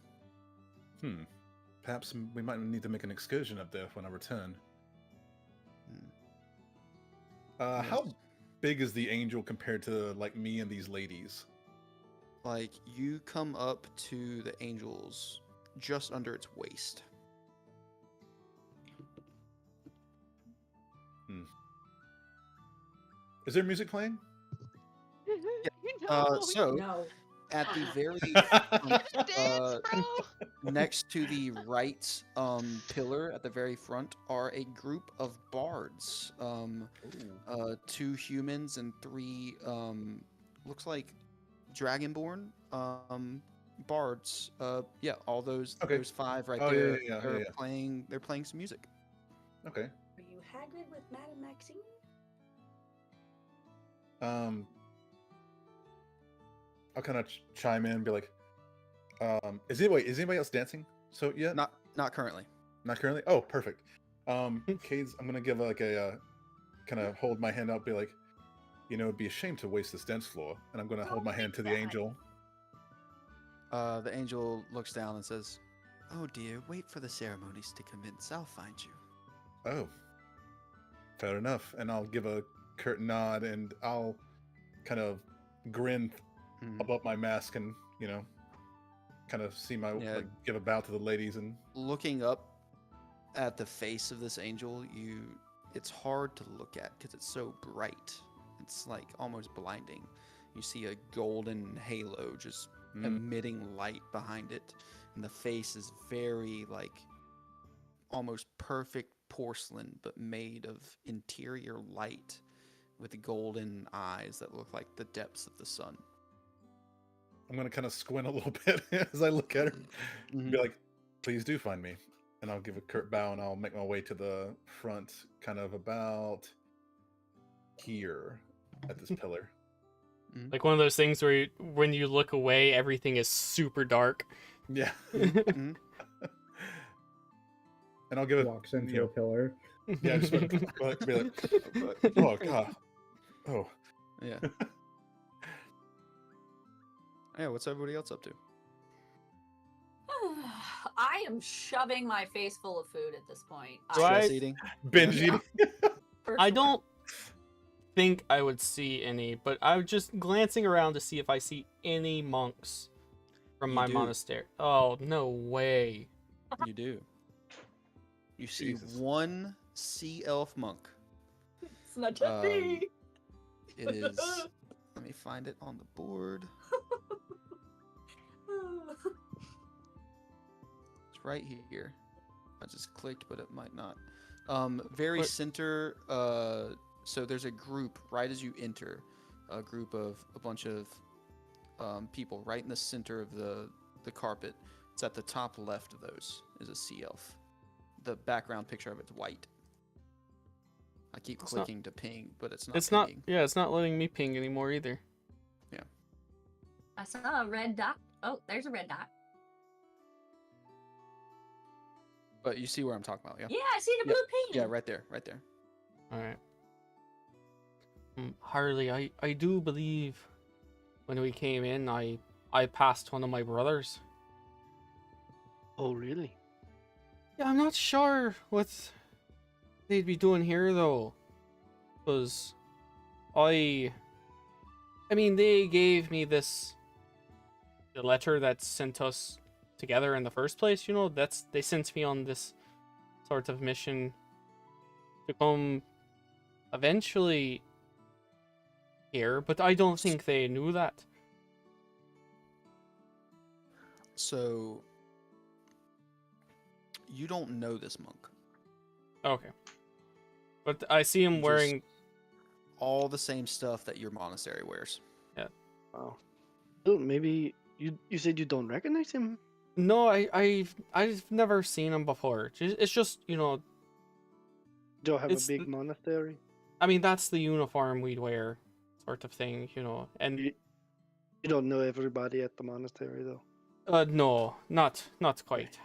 Perhaps we might need to make an excursion up there when I return. Yes. How big is the angel compared to, like, me and these ladies? Like, you come up to the angel's just under its waist. Is there music playing? So, No. at the very Dance, bro. next to the right pillar at the very front are a group of bards. 2 humans and 3 looks like dragonborn bards. Yeah, all those Okay. those 5 right Oh, yeah, there. yeah, they're yeah. playing some music. Okay. Are you Hagrid with Madame Maxine? I'll kind of chime in and be like, is anybody else dancing? So yeah, Not currently. not currently. Oh, perfect. Cades, I'm gonna give like a kind of hold my hand out, be like, it'd be a shame to waste this dance floor, and I'm gonna hold my hand to the that. angel. The angel looks down and says, "Oh dear, wait for the ceremonies to commence. I'll find you." Oh, fair enough. And I'll give a curt nod, and I'll kind of grin above my mask, and kind of see my Yeah. give a bow to the ladies, and Looking up at the face of this angel, it's hard to look at because it's so bright. It's like almost blinding. You see a golden halo just emitting light behind it, and the face is very like almost perfect porcelain, but made of interior light with golden eyes that look like the depths of the sun. I'm gonna kind of squint a little bit as I look at her, and be like, "Please do find me. And I'll give a curt bow, and I'll make my way to the front, kind of about here at this pillar. Like one of those things where when you look away, everything is super dark. Yeah. Mhm. And I'll give it. Walks into you know, a pillar. Yeah, just be like, oh god, oh. Yeah. Yeah, what's everybody else up to? I am shoving my face full of food at this point. Right. Stress eating? Binge Yeah. eating. For I sure. don't think I would see any, but I'm just glancing around to see if I see any monks from You my do. monastery. Oh, no way. You do. You see Jesus. one sea elf monk. It's not just me. It is. Let me find it on the board. It's right here. I just clicked, but it might not. Very What? center. So there's a group right as you enter. A group of a bunch of people right in the center of the carpet. It's at the top left of those is a sea elf. The background picture of it's white. I keep It's not- clicking to ping, but it's not. It's not, pinging. yeah, it's not letting me ping anymore either. I saw a red dot. Oh, there's a red dot. But you see where I'm talking about, yeah? Yeah, I see the Yeah, blue ping. Yeah, right there, right there. Alright. Harley, I do believe when we came in, I passed one of my brothers. Oh, really? Yeah, I'm not sure what they'd be doing here though, because I mean, they gave me the letter that sent us together in the first place. You know, they sent me on this sort of mission to come eventually here, but I don't think they knew that. So you don't know this monk. Okay, but I see him You wearing. All the same stuff that your monastery wears. Wow. Oh, maybe you said you don't recognize him? No, I've never seen him before. It's just, you know, Don't have It's a big monastery? I mean, that's the uniform we'd wear, sort of thing, you know. And You don't know everybody at the monastery, though. no, not quite.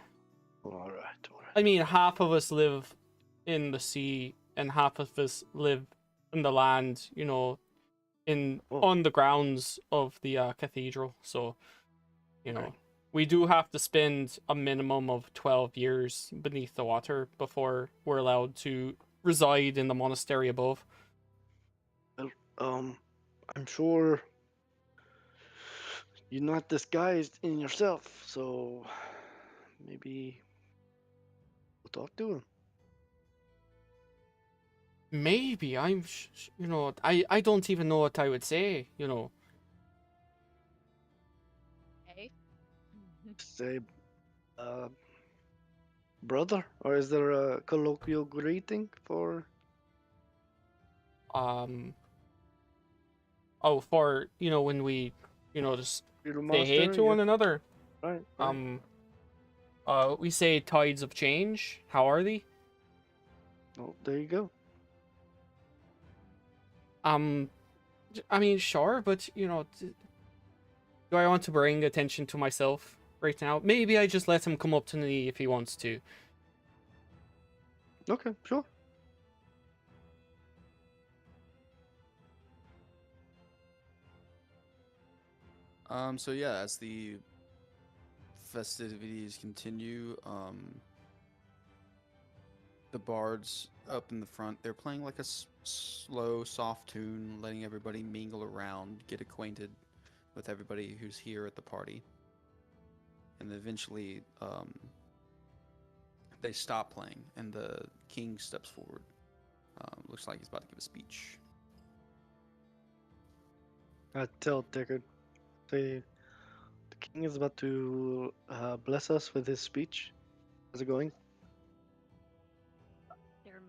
All right, all right. I mean, half of us live in the sea, and half of us live in the land, you know, Oh. on the grounds of the cathedral. So, you know, Right. we do have to spend a minimum of 12 years beneath the water before we're allowed to reside in the monastery above. I'm sure you're not disguised in yourself, so maybe we'll talk to him. Maybe you know, I don't even know what I would say, you know. Okay. Say, brother, or is there a colloquial greeting for? Oh, for, you know, when we, you know, just Your say hey monastery? to one another. Right. We say tides of change. How are they? Oh, there you go. I mean, sure, but you know, do I want to bring attention to myself right now? Maybe I just let him come up to me if he wants to. Okay, sure. So yeah, as the festivities continue, the bards up in the front, they're playing like a slow, soft tune, letting everybody mingle around, get acquainted with everybody who's here at the party. And eventually, they stop playing, and the king steps forward. Looks like he's about to give a speech. I tell Deckard, the king is about to bless us with his speech. How's it going?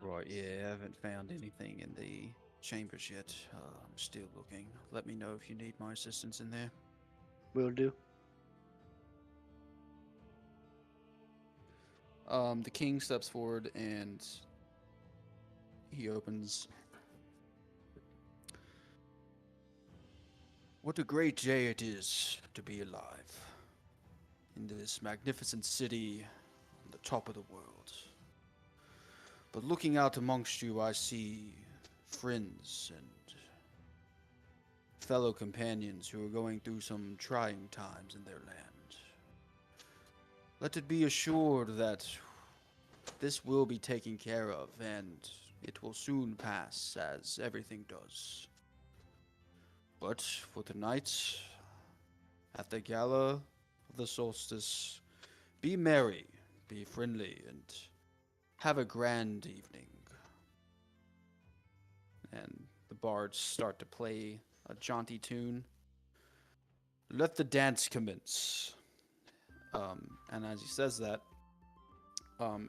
Right, yeah, I haven't found anything in the chambers yet. I'm still looking. Let me know if you need my assistance in there. Will do. The king steps forward and he opens. What a great day it is to be alive in this magnificent city on the top of the world. But looking out amongst you, I see friends and fellow companions who are going through some trying times in their land. Let it be assured that this will be taken care of, and it will soon pass, as everything does. But for tonight, at the gala of the solstice, be merry, be friendly, and have a grand evening. And the bards start to play a jaunty tune. Let the dance commence. And as he says that,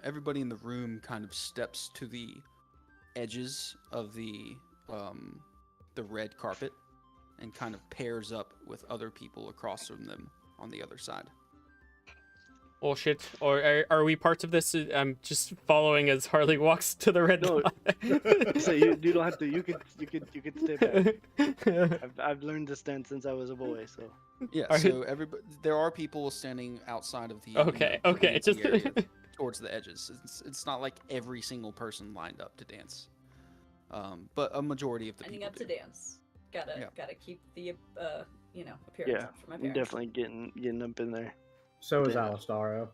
everybody in the room kind of steps to the edges of the red carpet and kind of pairs up with other people across from them on the other side. Oh shit! Or are we parts of this? I'm just following as Harley walks to the red. No, so you don't have to. You could stay back. I've learned this dance since I was a boy. So Yeah, Are so there are people standing outside of the Okay, the okay, dancing just- area towards the edges. It's not like every single person lined up to dance, but a majority of the Ending people up to do. dance. Gotta Yeah. gotta keep the appearance yeah, up for my I'm parents. definitely getting up in there. So is Yeah. Alistaro.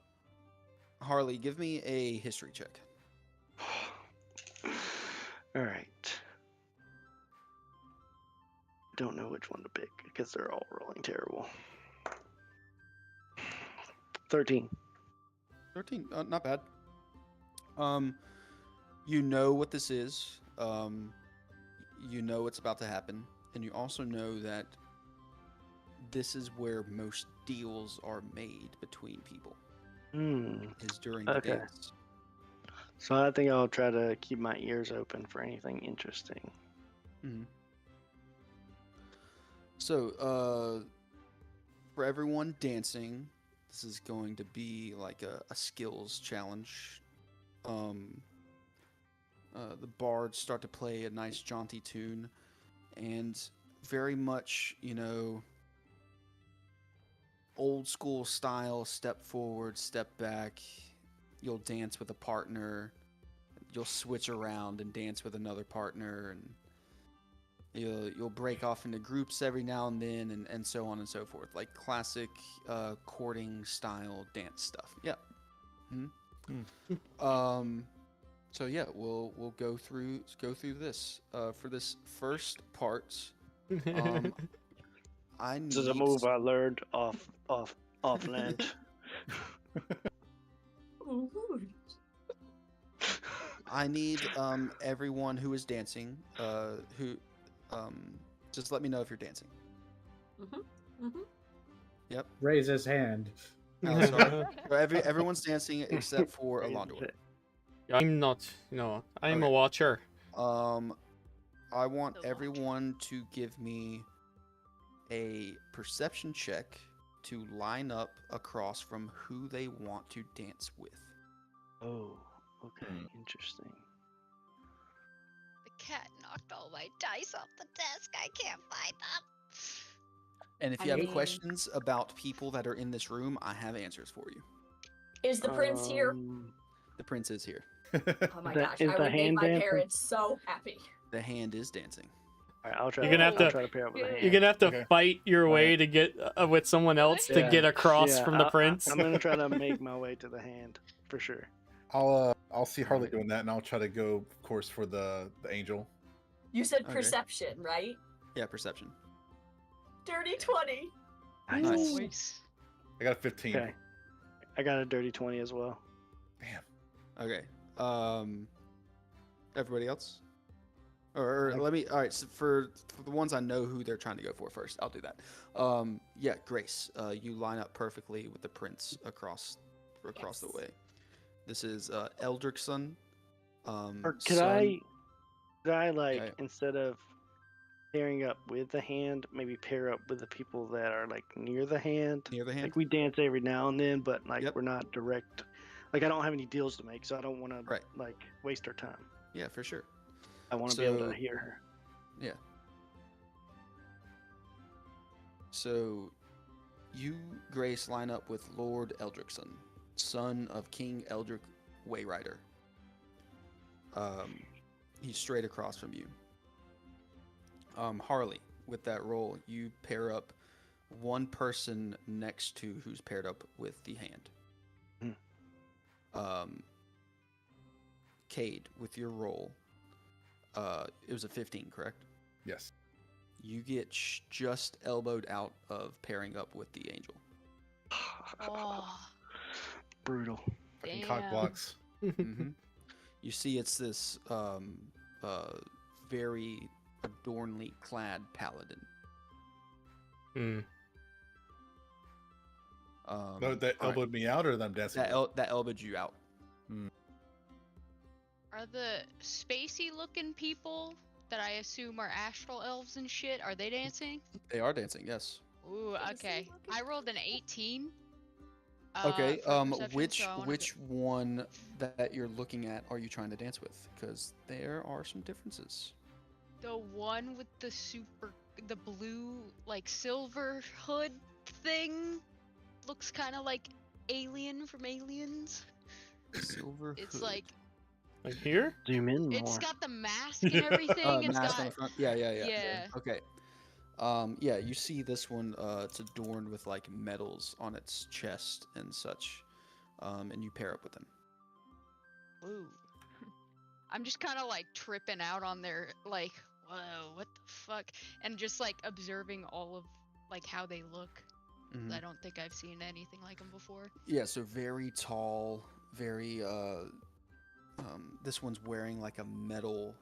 Harley, give me a history check. All right. Don't know which one to pick because they're all rolling terrible. 13. 13, not bad. You know what this is. You know what's about to happen, and you also know that this is where most deals are made between people. Is during the Okay. dance. So I think I'll try to keep my ears open for anything interesting. Mm-hmm. So, for everyone dancing, this is going to be like a skills challenge. The bards start to play a nice jaunty tune, and very much, old school style, step forward, step back. You'll dance with a partner. You'll switch around and dance with another partner, and you'll break off into groups every now and then, and so on and so forth, like classic courting style dance stuff. Yeah. So yeah, we'll go through this for this first part. I need This is a move I learned off land. Ooh. I need everyone who is dancing who just let me know if you're dancing. Yep. Raise his hand. Sorry. Everyone's dancing except for Alondor. I'm not. No, I'm a Okay. watcher. I want The everyone to give me a perception check to line up across from who they want to dance with. Oh, okay, interesting. The cat knocked all my dice off the desk. I can't find them. And if I you have mean- questions about people that are in this room, I have answers for you. Is the prince here? The prince is here. Oh my The- gosh, is I the would make hand my dancing? parents so happy. The hand is dancing. All right, I'll try. You're gonna have I'll to- try to pair up with a hand. You're gonna have to Okay. fight your way Alright. to get with someone else to Yeah, get across yeah, from the I- prince. I'm gonna try to make my way to the hand for sure. I'll see Harley doing that, and I'll try to go, of course, for the angel. You said Okay. perception, right? Yeah, perception. Dirty 20. Nice. I got a 15. Okay, I got a dirty 20 as well. Damn. Okay. Everybody else? Or let me. All right. So for the ones I know who they're trying to go for first, I'll do that. Yeah, Grace. You line up perfectly with the prince across the Yes. way. This is Eldrickson. Or could son- I like Yeah. instead of pairing up with the hand, maybe pair up with the people that are like near the hand? near the hand? Like we dance every now and then, but like Yep. we're not direct. Like I don't have any deals to make, so I don't want to Right. like waste our time. Yeah, for sure. I want to be able So- to hear her. Yeah. So, you, Grace, line up with Lord Eldrickson, son of King Eldrick Wayrider. He's straight across from you. Harley, with that roll, you pair up one person next to who's paired up with the hand. Cade, with your roll, it was a 15, correct? Yes. You get just elbowed out of pairing up with the angel. Oh, Brutal. Fucking damn. cock blocks. Hmm. You see, it's this very adornedly clad paladin. Hmm. No, that alright, elbowed me out, or that I'm dancing. that elbowed you out. Are the spacey looking people that I assume are astral elves and shit, are they dancing? They are dancing, yes. Ooh, Spacey okay. looking I rolled an 18. Okay. for perception, Which so I wanna which one that you're looking at are you trying to dance with? Because there are some differences. The one with the blue, like silver hood thing looks kind of like Alien from Aliens. Silver It's hood. like, Like here? Zoom in more. it's got the mask and everything. It's mask got, on the front. Yeah. yeah. Okay. Yeah, you see this one. It's adorned with like medals on its chest and such. And you pair up with them. Ooh. I'm just kind of like tripping out on their, like, whoa, what the fuck? And just like observing all of like how they look. Mhm. I don't think I've seen anything like them before. Yeah, so very tall, very this one's wearing like a metal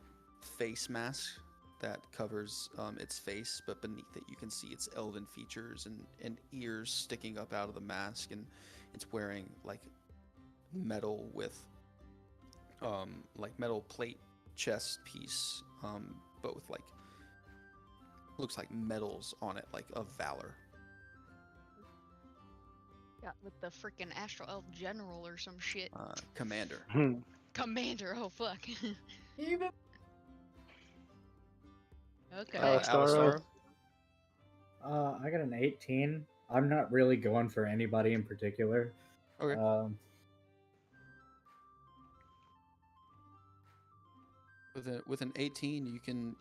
face mask that covers its face, but beneath it you can see its elven features and ears sticking up out of the mask, and it's wearing like metal with like metal plate chest piece, but with like looks like medals on it, like of valor. Yeah, with the freaking astral elf general or some shit. Commander. Commander, oh fuck. Okay. Alistaro? I got an 18. I'm not really going for anybody in particular. Okay. With an 18, you can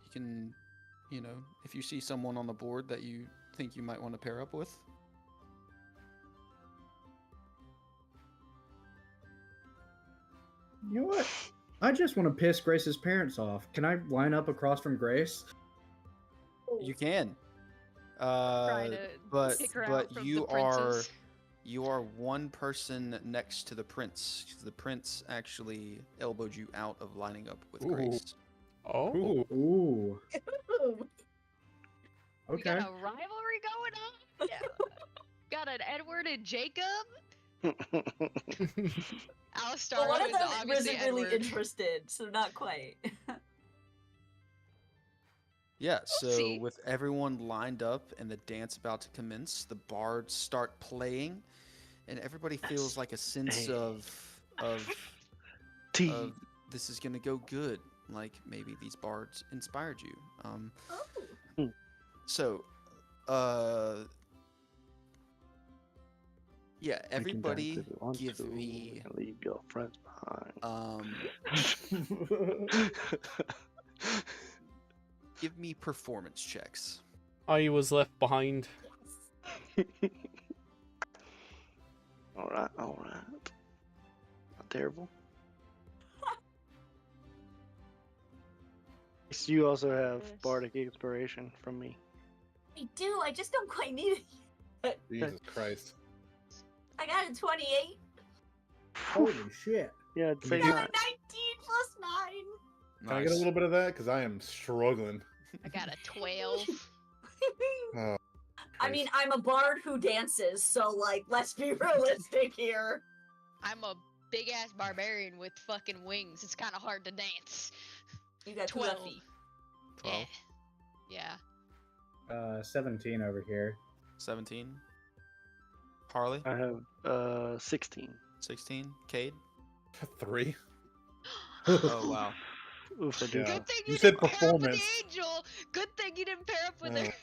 you know, if you see someone on the board that you think you might want to pair up with. You know what? I just want to piss Grace's parents off. Can I line up across from Grace? You can. Try to but pick her but out from you the are princes. you are one person next to the prince. 'Cause the prince actually elbowed you out of lining up with Ooh. Grace. Oh. Ooh. Ooh. We Okay. got a rivalry going on? Yeah. Got an Edward and Jacob? Alistar But one of is them obviously wasn't really Edward. interested, so not quite. Yeah, so Oopsie. with everyone lined up and the dance about to commence, the bards start playing, and everybody feels like a sense Hey. of T. this is gonna go good. Like maybe these bards inspired you. Oh. So, yeah, We can dance everybody if we want give to. We me can leave your friends behind. give me performance checks. I was left behind. Alright, alright. Not terrible. You also have Yes. bardic inspiration from me. I do, I just don't quite need it. Jesus Christ. I got a 28. Holy shit. Yeah, Can say you I do got a not. 19 plus 9. Can I get a little bit of that? Because I am struggling. I got a 12. Oh, I mean, I'm a bard who dances, so, like, let's be realistic here. I'm a big ass barbarian with fucking wings. It's kind of hard to dance. You got 12. 12. 12. Eh. Yeah. 17 over here. 17. Harley? I have 16. 16. Cade? 3. Oh, wow. Oof, I do. Yeah. Good thing You you said didn't pair up with performance. the angel. Good thing you didn't pair up with her.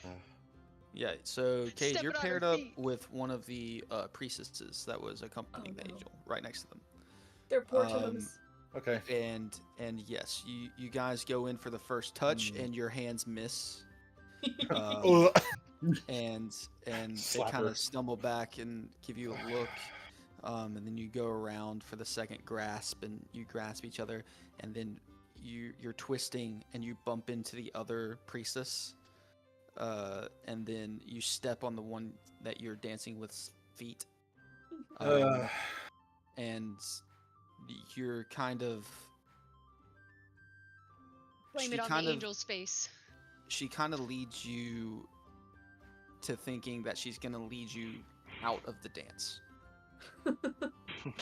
Yeah, so Cade, Stepping you're on her paired up feet. with one of the priestesses that was accompanying the no. angel, right next to them. They're portals. Okay. And yes, you guys go in for the first touch, and your hands miss, Ugh. and they Slap kind her. of stumble back and give you a look, and then you go around for the second grasp, and you grasp each other, and then you're twisting, and you bump into the other priestess. And then you step on the one that you're dancing with's feet. And you're kind of... Blame she it on kind the of- angel's face. She kind of leads you to thinking that she's going to lead you out of the dance.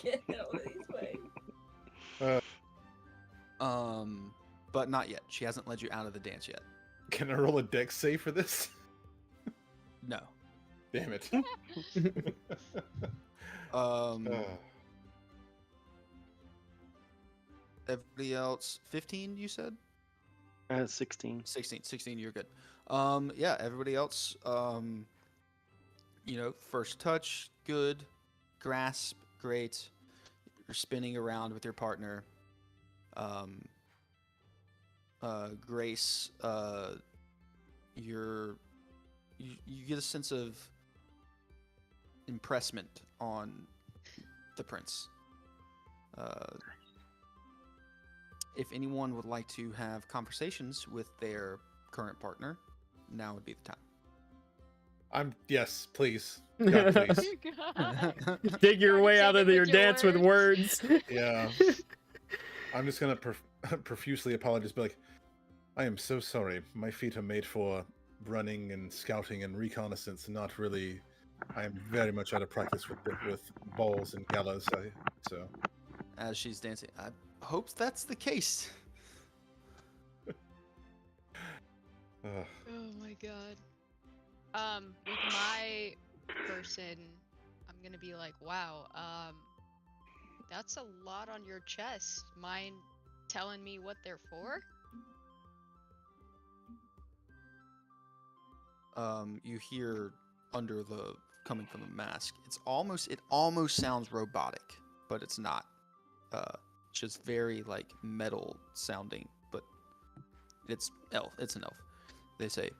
Get out of his way. But not yet. She hasn't led you out of the dance yet. Can I roll a dex save for this? No. Damn it. Everybody else, 15, you said? 16. 16, you're good. Yeah, everybody else, first touch, good. Grasp, great. You're spinning around with your partner. Grace, you get a sense of impressment on the prince. If anyone would like to have conversations with their current partner, now would be the Yes, please. God, please. Dig your Already way out take of it your with your dance with words. Yeah. I'm just gonna profusely apologize, be like, I am so sorry. My feet are made for running and scouting and reconnaissance, not really. I am very much out of practice with balls and galas. So as she's dancing. I hope that's the case. Ugh. Oh my god. With my person, I'm gonna be like, wow, that's a lot on your chest. Mind telling me what they're for? You hear coming from the mask. It almost sounds robotic, but it's not. It's just very like metal sounding, but it's an elf. They say,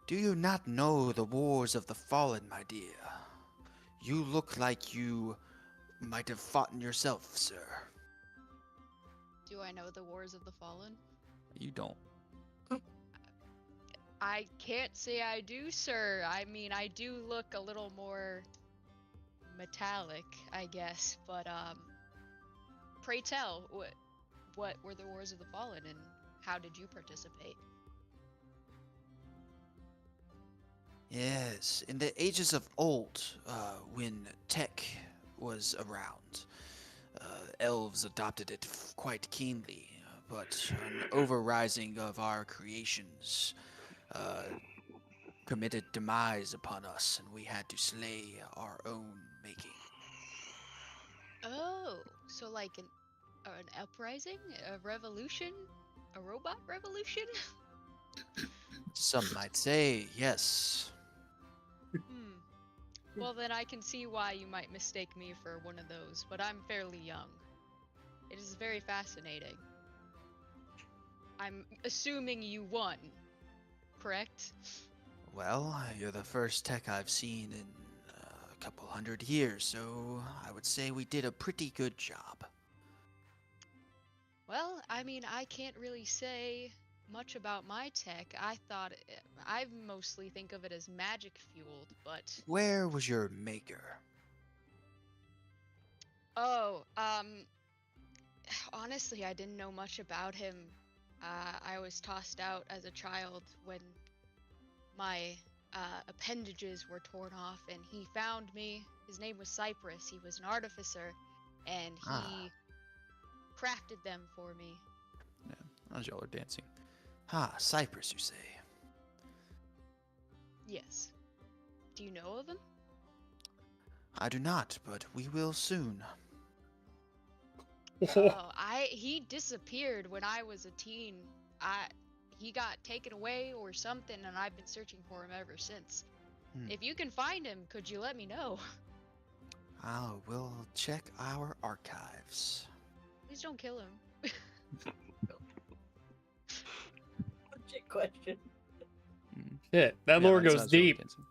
"Do you not know the wars of the fallen, my dear? You look like you might have fought in yourself, sir." Do I know the Wars of the Fallen? You don't. I can't say I do, sir. I mean, I do look a little more metallic, I guess, but pray tell, what were the Wars of the Fallen and how did you participate? Yes, in the ages of old, when tech was around, elves adopted it quite keenly, but an overrising of our creations committed demise upon us, and we had to slay our own making. Oh, so like an uprising, a revolution, a robot revolution? Some might say, yes. Well, then I can see why you might mistake me for one of those, but I'm fairly young. It is very fascinating. I'm assuming you won, correct? Well, you're the first tech I've seen in a couple 100 years, so I would say we did a pretty good job. Well, I mean, I can't really say much about my tech. I mostly think of it as magic fueled, but... Where was your maker? Oh, honestly, I didn't know much about him. I was tossed out as a child when my appendages were torn off, and he found me. His name was Cypress. He was an artificer, and he crafted them for me. Yeah, as y'all are dancing. Cypress, you say? Yes. Do you know of him? I do not, but we will soon. Oh, he disappeared when I was a teen. He got taken away or something, and I've been searching for him ever since. If you can find him, could you let me know? I will check our archives. Please don't kill him. Legit question. Shit, that Yeah, lore that goes sounds really deep. dancing.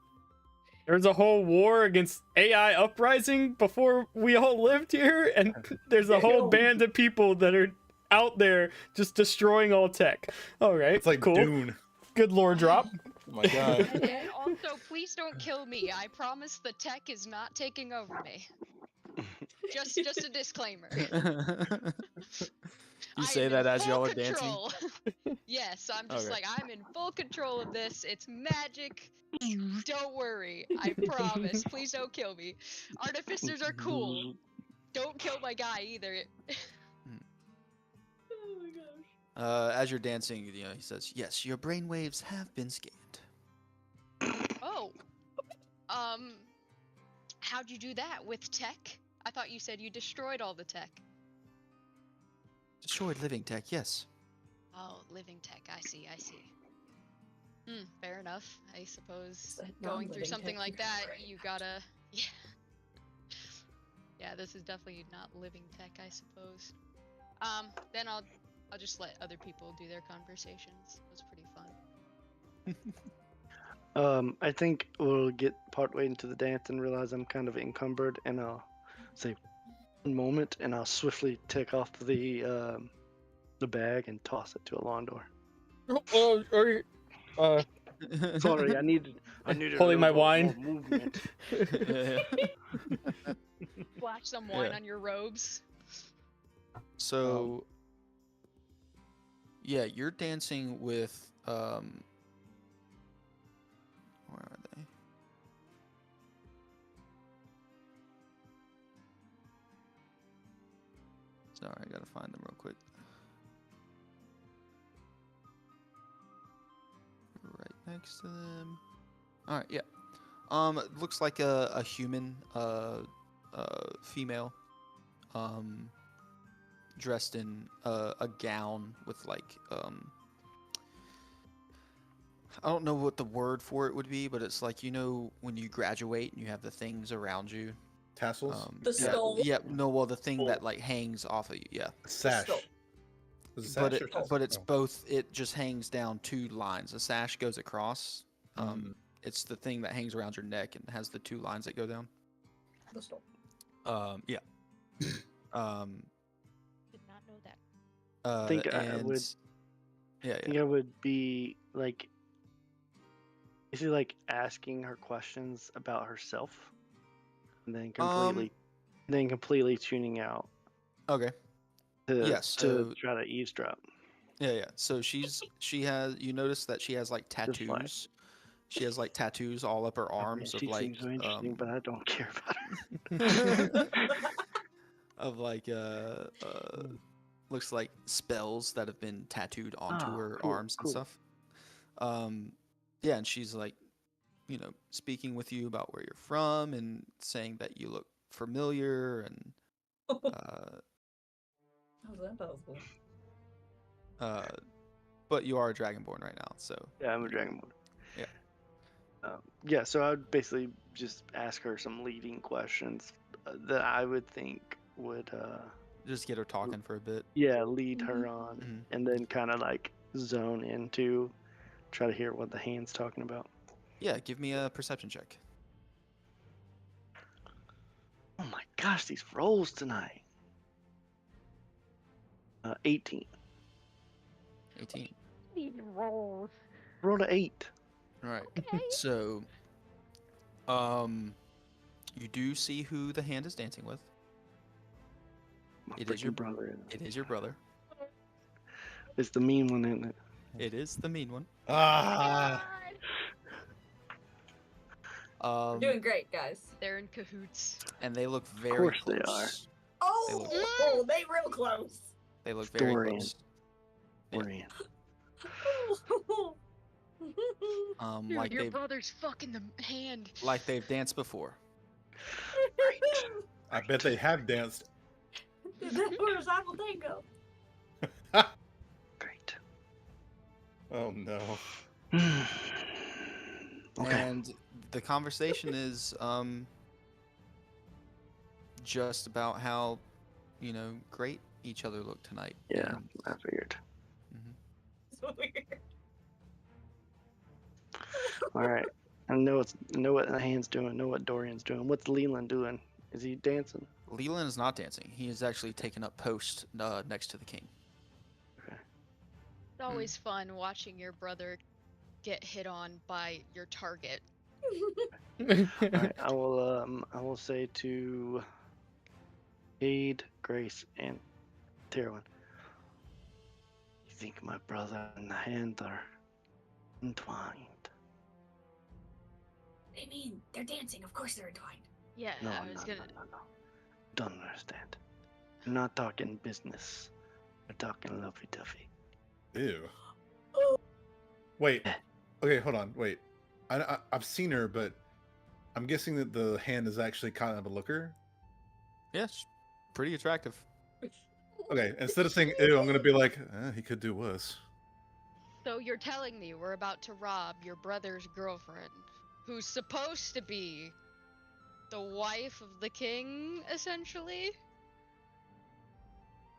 There's a whole war against AI uprising before we all lived here, and there's a whole band of people that are out there just destroying all tech. All right, It's like cool. Dune. Good lore drop. Oh my god. And also, please don't kill me. I promise the tech is not taking over me. Just a disclaimer. You I say am that in as full y'all are dancing? control. Yes, I'm just Okay. like, I'm in full control of this. It's magic. Don't worry. I promise. Please don't kill me. Artificers are cool. Don't kill my guy either. Oh my gosh. As you're dancing, he says, "Yes, your brainwaves have been scanned." Oh. How'd you do that? With tech? I thought you said you destroyed all the tech. Destroyed living tech, yes. Oh, living tech. I see. Fair enough. I suppose That going through non-living something tech like you that, create. you gotta. Yeah. Yeah, this is definitely not living tech, I suppose. Then I'll just let other people do their conversations. It was pretty fun. I think we'll get partway into the dance and realize I'm kind of encumbered, and I'll say one moment, and I'll swiftly take off the bag and toss it to a lawn door. Sorry, I needed Holding a my little wine. more movement. Yeah. Splash some wine Yeah. on your robes. So, yeah, you're dancing with where are they? Sorry, I gotta find them real quick. Right next to them. All right, yeah. It looks like a human, female, dressed in a gown with like I don't know what the word for it would be, but it's like when you graduate and you have the things around you. Tassels? The yeah, stole. yeah, no, well, the thing that like hangs off of you, yeah. Sash. Stole. Is it But sash it, or tassel? but it's Oh. both. It just hangs down two lines. A sash goes across. It's the thing that hangs around your neck and has the two lines that go down. The stole. Yeah. Did not know that. I think I would. Yeah, I think I would be like, is he like asking her questions about herself, and then completely tuning out Okay. to Yes. to So try to eavesdrop. yeah. So she has. You notice that she has like Just like- tattoos. She has like tattoos all up her Oh, man, arms she of like seems so interesting, but I don't care about her. of like looks like spells that have been tattooed onto her cool, arms cool. and stuff. Yeah, and she's like, speaking with you about where you're from and saying that you look familiar and How's that possible? but you are a dragonborn right now, so Yeah, I'm a dragonborn. Yeah. Yeah, so I would basically just ask her some leading questions that I would think would, just get her talking for a bit. lead her on, Mhm. and then kind of like zone into, try to hear what the hand's talking about. Yeah, give me a perception check. Oh my gosh, these rolls tonight. 18. 18. Rolled an 8. All right. Okay. So, you do see who the hand is dancing with. My It is your freaking brother. It is your brother. It's the mean one, isn't it? It is the mean one. Ah! We're doing great, guys. They're in cahoots. And they look very course close. they are. Oh, they real close. They look very Dorian. close. Yeah. We're in. Dude, Like your they've brother's fucking the hand. like they've danced before. I bet they have danced. The horizontal tango. Great. Oh no. Okay. And the conversation is just about how, great each other look tonight. Yeah, And, I figured. So weird. All right. I know what the hand's doing. Know what Dorian's doing. What's Leland doing? Is he dancing? Leland is not dancing. He is actually taken up post next to the king. It's always fun watching your brother get hit on by your target. All right. I will say to Cade, Grace, and Tyrwin. You think my brother and the hand are entwined? I mean, they're dancing. Of course they're entwined. Yeah, No, I was gonna. no. Don't understand. We're not talking business. We're talking lovey-dovey. Ew. Oh. Wait. Okay, hold on. Wait. I've seen her, but I'm guessing that the hand is actually kind of a looker. Yes, pretty attractive. Okay, instead of saying ew, I'm gonna be like, he could do worse. So you're telling me we're about to rob your brother's girlfriend, who's supposed to be the wife of the king, essentially?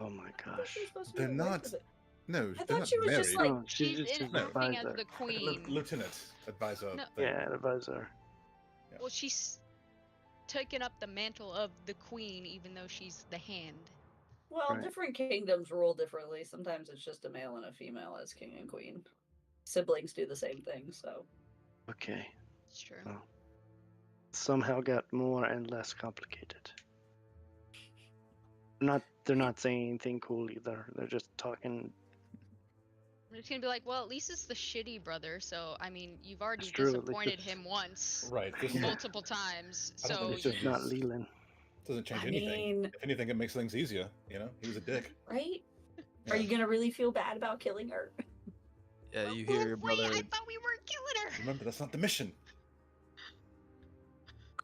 Oh my I thought gosh. she was supposed to be They're the wife not. of it. No, I they're thought not she was married. just like No, she's just his interacting as advisor. the queen. Lieutenant advisor. No. thing. Yeah, advisor. Well, she's taken up the mantle of the queen, even though she's the hand. Well, Right. different kingdoms rule differently. Sometimes it's just a male and a female as king and queen. Siblings do the same thing, so. Okay. It's true. Oh. Somehow got more and less complicated. They're not saying anything cool either. They're just talking. I'm just gonna be like, well, at least it's the shitty brother, so I mean, you've already It's true, at least disappointed it's- him once, Right. This Yeah. multiple times, I don't so think It's just not He's- Leland. doesn't change I anything. mean, If anything, it makes things easier. He was a dick. right? Yeah. Are you gonna really feel bad about killing her? Yeah, you Well, hear your brother. wait, I thought we weren't killing her. Remember, that's not the mission.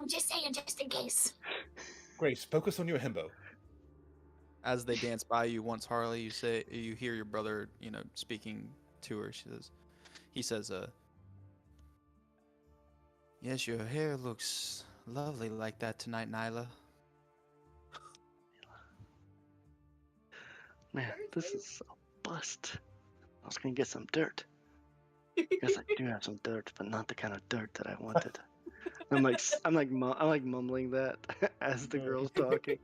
I'm just saying, just in case. Grace, focus on your himbo. As they dance by you once, Harley, you hear your brother, speaking to her. He says, yes, your hair looks lovely like that tonight, Nyla. Man, this is a bust. I was gonna get some dirt. Yes, I do have some dirt, but not the kind of dirt that I wanted. I'm like mumbling that as the girl's talking.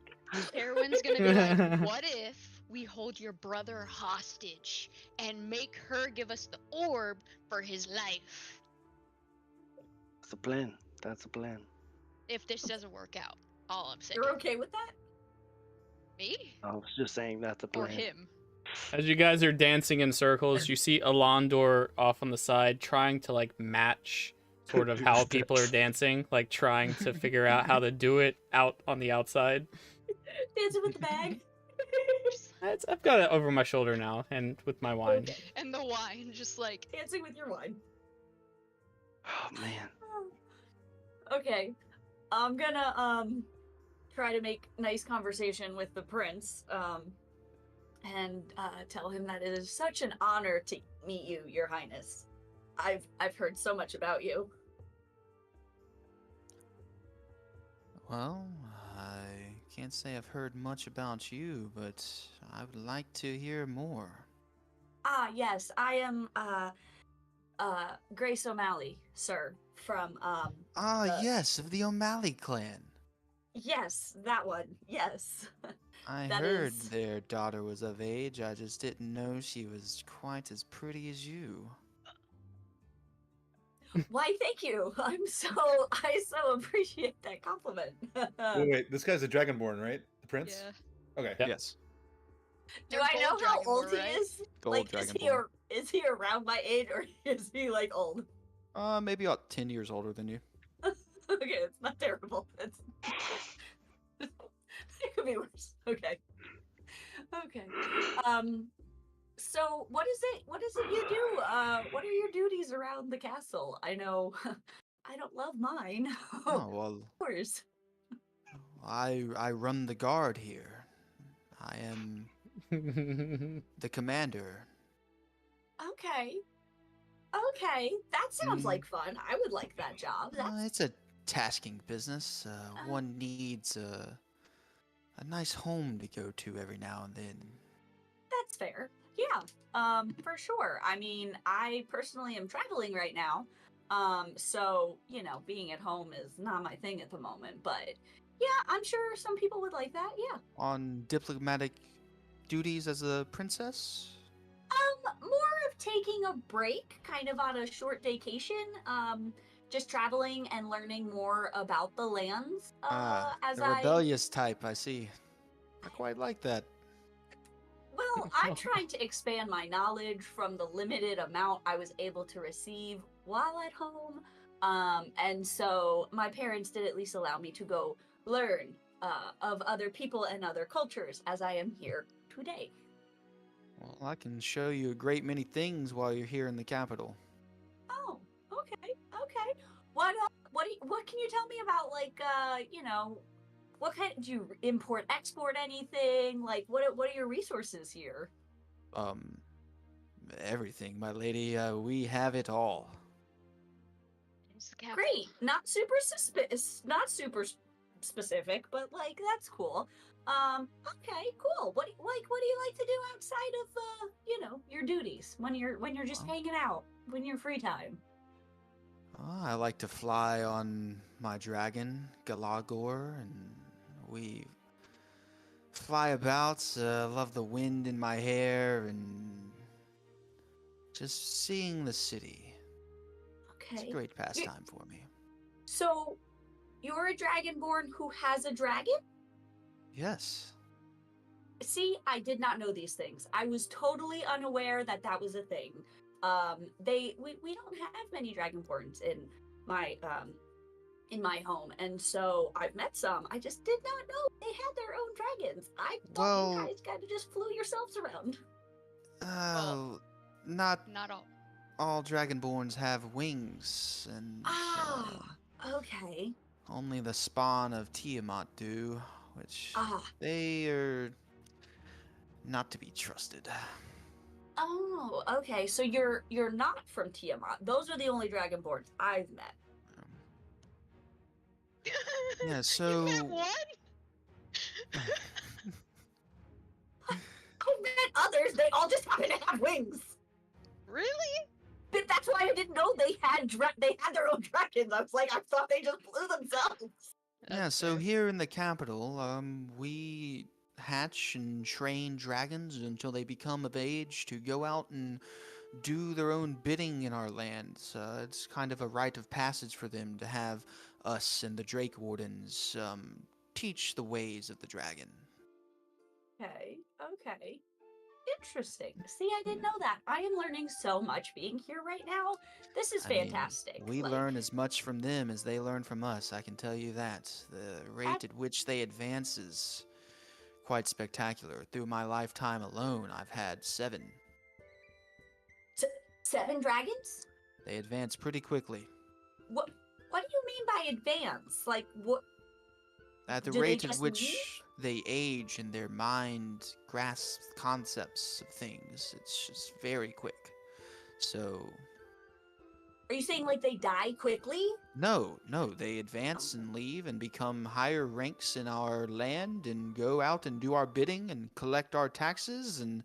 Erwin's gonna be like, what if we hold your brother hostage and make her give us the orb for his life? That's the plan. That's the plan. If this doesn't work out, all I'm saying. You're okay with that? Me? I was just saying that's the plan. Or him? As you guys are dancing in circles, you see Alondor off on the side trying to like match sort of how people are dancing, like trying to figure out how to do it out on the outside. Dancing with the bag. I've got it over my shoulder now and with my wine. Okay. And the wine, just like, Dancing with your wine. Oh man. Okay. I'm gonna try to make nice conversation with the prince, and tell him that it is such an honor to meet you, Your Highness. I've heard so much about you. Well, I can't say I've heard much about you, but I would like to hear more. Ah, yes, I am Grace O'Malley, sir, from Yes, of the O'Malley clan. yes, that one. Yes. I That heard is- their daughter was of age. I just didn't know she was quite as pretty as you. Why, thank you. I so appreciate that compliment. Wait, this guy's a dragonborn, right? The prince? yeah. Okay. Yep. Yes. Do They're I know gold how dragonborn, old he right? is? Gold Like, dragonborn. is he around my age or is he like old? Maybe about 10 years older than you. Okay, it's not terrible. It's it could be worse. Okay. Okay. So what is it you do? What are your duties around the castle? I know I don't love mine. Oh, well, Of course. I run the guard here. I am the commander. Okay. Okay. That sounds Mm. like fun. I would like that job. That's It's a tasking business. One needs a nice home to go to every now and then. that's fair. Yeah. For sure. I mean, I personally am traveling right now. So, being at home is not my thing at the moment, but yeah, I'm sure some people would like that. Yeah. On diplomatic duties as a princess? More of taking a break, kind of on a short vacation. Just traveling and learning more about the lands. As The I rebellious type, I see. I quite like that. Well, I'm trying to expand my knowledge from the limited amount I was able to receive while at home. And so my parents did at least allow me to go learn of other people and other cultures as I am here today. Well, I can show you a great many things while you're here in the capital. Oh, okay, okay. What can you tell me about, like, what kind, do you import export anything? Like, what are your resources here? Um, Everything, my lady. We have it all. It's the capital. Great. Not super specific, but like that's cool. Okay, cool. What do you like to do outside of your duties when you're just Well, hanging out, when you're free time? I like to fly on my dragon, Galagor, and we fly about. Love the wind in my hair and just seeing the city. It's a Okay. great pastime for me. So you're a dragonborn who has a dragon? Yes. See, I did not know these things. I was totally unaware that that was a thing. We don't have many dragonborns in my home, and so I've met some. I just did not know they had their own dragons. I thought you Well, guys kind of just flew yourselves around. Not Not all. all dragonborns have wings, and Okay. only the spawn of Tiamat do, which they are not to be trusted. Oh, okay. So you're not from Tiamat. Those are the only dragonborns I've met. Yeah, You so met one? I've met others. They all just happen to have wings. Really? But that's why I didn't know they had their own dragons. I was like, I thought they just flew themselves. yeah, That's so fair. here in the capital, we hatch and train dragons until they become of age to go out and do their own bidding in our lands. It's kind of a rite of passage for them to have us and the Drake Wardens teach the ways of the dragon. Okay. Interesting. See, I didn't know that. I am learning so much being here right now. This is I mean, fantastic. we Like, learn as much from them as they learn from us, I can tell you that. The rate at which they advance is quite spectacular. Through my lifetime alone, I've had 7. 7 dragons? They advance pretty quickly. What do you mean by advance? Like, what? At the Do they rate at just which leave? they age and their mind grasps concepts of things, it's just very quick. So, Are you saying like they die quickly? no, they advance and leave and become higher ranks in our land and go out and do our bidding and collect our taxes and